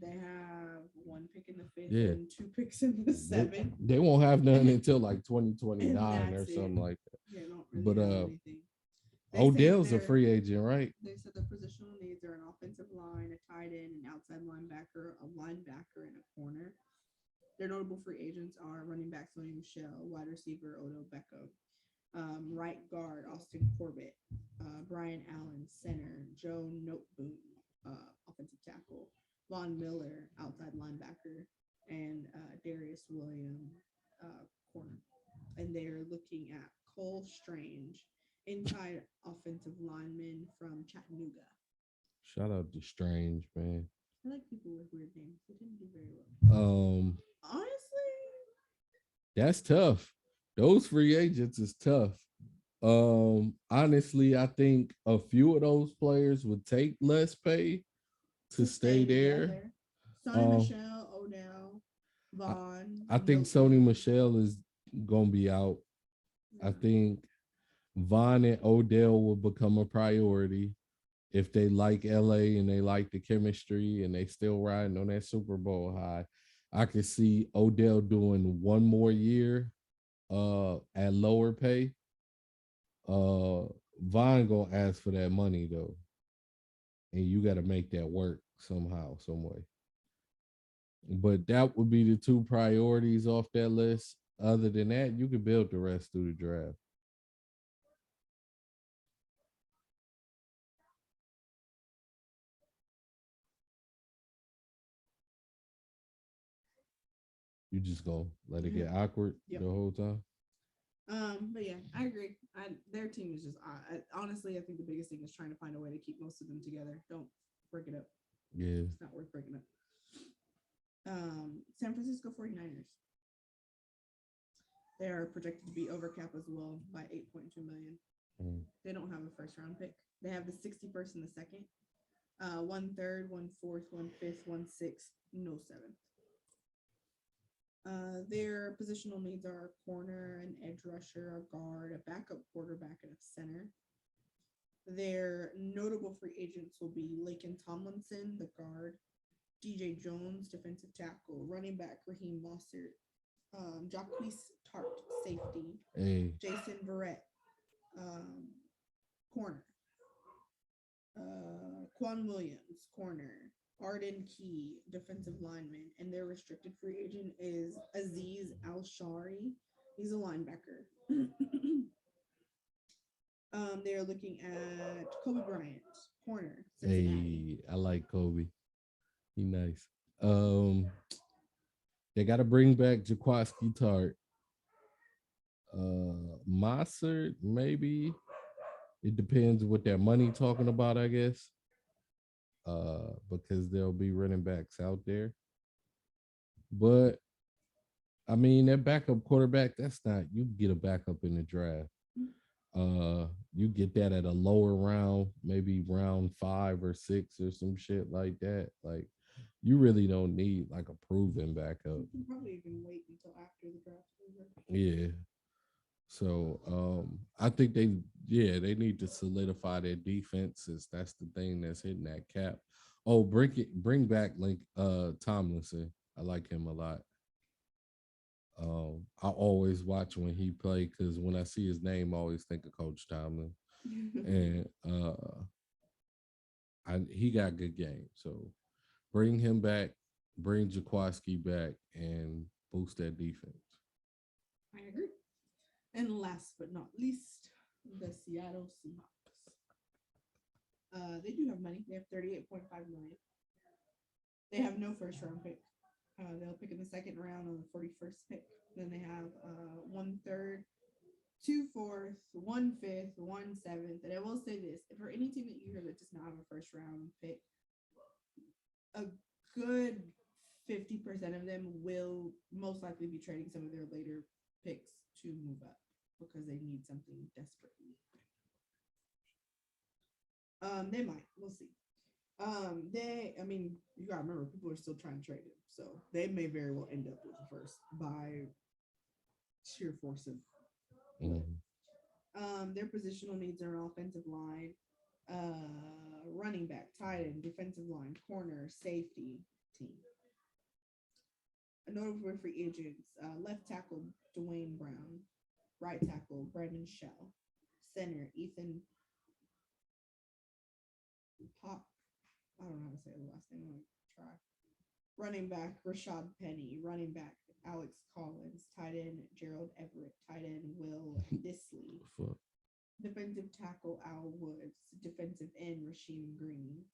They have 1 pick in the 5th and 2 picks in the 7th. They won't have none until like 2029 or something like that. They don't really have anything. Odell's a free agent, right? They said the positional needs are an offensive line, a tight end, an outside linebacker, a linebacker, and a corner. Their notable free agents are running back Sony Michel, wide receiver Odell Beckham, right guard Austin Corbett, Brian Allen, center Joe Noteboom, offensive tackle, Von Miller, outside linebacker, and Darius Williams, corner. And they're looking at Cole Strange, inside offensive lineman from Chattanooga. Shout out to Strange, man. I like people with weird names. They didn't do very well. Honestly, that's tough. Those free agents is tough. Honestly, I think a few of those players would take less pay to stay there. Sony Michel, Odell, Vaughn. I think Sony Michel is gonna be out. I think Vaughn and Odell will become a priority if they like LA and they like the chemistry and they still riding on that Super Bowl high. I could see Odell doing one more year at lower pay. Vaughn gonna ask for that money though. And you got to make that work somehow, some way. But that would be the 2 priorities off that list. Other than that, you can build the rest through the draft. You just go let it get awkward the whole time. But yeah, I agree. Their team is just honestly, I think the biggest thing is trying to find a way to keep most of them together. Don't break it up. Yeah, it's not worth breaking up. San Francisco 49ers. They are projected to be over cap as well by 8.2 million. They don't have a first round pick. They have the 61st and the second. 1/3, 1/4, 1/5, 1/6, no 7th. Their positional needs are a corner, an edge rusher, a guard, a backup quarterback, and a center. Their notable free agents will be Laken Tomlinson, the guard, DJ Jones, defensive tackle, running back Raheem Mossert, Jacquees Tart, safety, Jason Verrett, corner, Quan Williams, corner, Arden Key, defensive lineman, and their restricted free agent is Aziz Al-Shari. He's a linebacker. They're looking at Kobe Bryant, corner, Cincinnati. Hey, I like Kobe. He nice. Um, they got to bring back Jaquaski Tart. Mossert, maybe. It depends what their money talking about, I guess. Because there'll be running backs out there. But I mean, that backup quarterback, that's not you get a backup in the draft. You get that at a lower round, maybe round 5 or 6 or some shit like that. Like you really don't need like a proven backup. You can probably even wait until after the draft's over. Yeah. So I think they need to solidify their defenses. That's the thing that's hitting that cap. Oh, bring back Link Tomlinson. I like him a lot. I always watch when he play because when I see his name, I always think of Coach Tomlin. And he got good game. So bring him back, bring Jaquaski back, and boost that defense. I agree. And last but not least, the Seattle Seahawks. They do have money. They have 38.5 million. They have no first round pick. They'll pick in the second round on the 41st pick. Then they have 1/3, 2/4, 1/5, 1/7. And I will say this: for any team that you hear that does not have a first round pick, a good 50% of them will most likely be trading some of their later picks to move up because they need something desperately. They might. We'll see. I mean, you gotta remember, people are still trying to trade him, so they may very well end up with the first by sheer force of will. Mhm. Their positional needs are offensive line, running back, tight end, defensive line, corner, safety team. A notable free agents: left tackle Dwayne Brown, right tackle Brandon Shell, center Ethan Pop. I don't know how to say the last name. I'm gonna try. Running back Rashad Penny, running back Alex Collins, tight end Gerald Everett, tight end Will Disley, Fuck. defensive tackle Al Woods, defensive end Rasheem Green,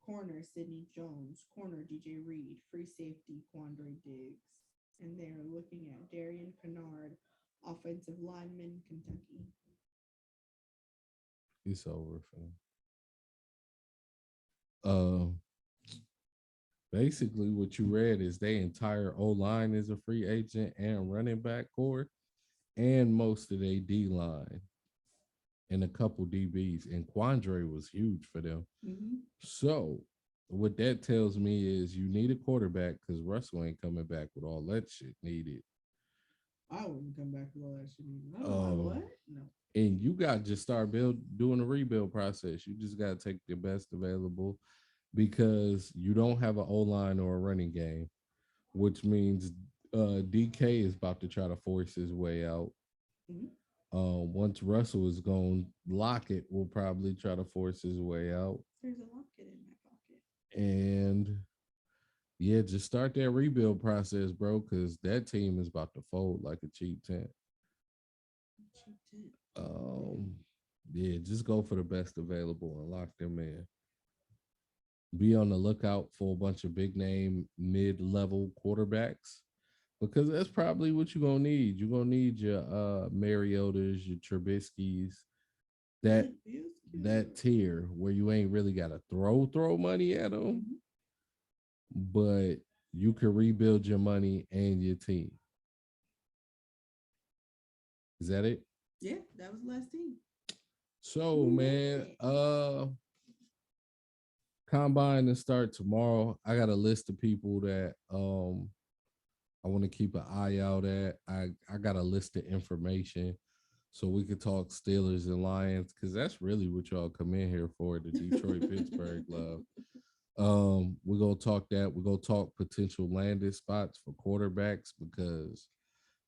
corner Sidney Jones, corner DJ Reed, free safety Quandre Diggs, and they're looking at Darian Kennard, offensive lineman Kentucky. It's over for him. Uh, Basically, what you read is their entire O line is a free agent and running back core, and most of their D line and a couple DBs. And Quandre was huge for them. Mm-hmm. So, what that tells me is you need a quarterback because Russell ain't coming back with all that shit needed. I wouldn't come back with all that shit. I don't know Um, what. No. and you got to just start doing a rebuild process. You just got to take the best available because you don't have an O line or a running game, which means DK is about to try to force his way out. Mm-hmm. Once Russell is gone, Lockett will probably try to force his way out. There's a locket in my pocket. And yeah, just start that rebuild process, bro, because that team is about to fold like a cheap tent. Cheap tent. Um, yeah, just go for the best available and lock them in. Be on the lookout for a bunch of big name mid level quarterbacks because that's probably what you're gonna need. You're gonna need your Mariotas, your Trubisky's, that It feels that good. tier where you ain't really gotta throw money at them, Mhm. but you can rebuild your money and your team. Is that it? Yeah, that was the last team. So We made man, it. combine and start tomorrow. I got a list of people that I want to keep an eye out at. I got a list of information so we could talk Steelers and Lions because that's really what y'all come in here for, the Detroit Pittsburgh love. We're gonna talk that. We're gonna talk potential landing spots for quarterbacks because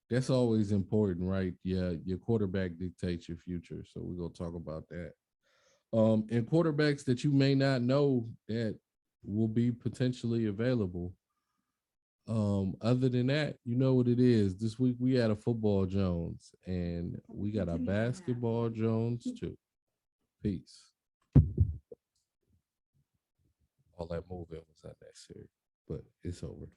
that's always important, right? Yeah, your quarterback dictates your future. So we're gonna talk about that. And quarterbacks that you may not know that will be potentially available. Other than that, you know what it is. This week we had a football Jones and But we we got a continue to have basketball one. Jones too. Peace. All that moving was unnecessary. but it's over.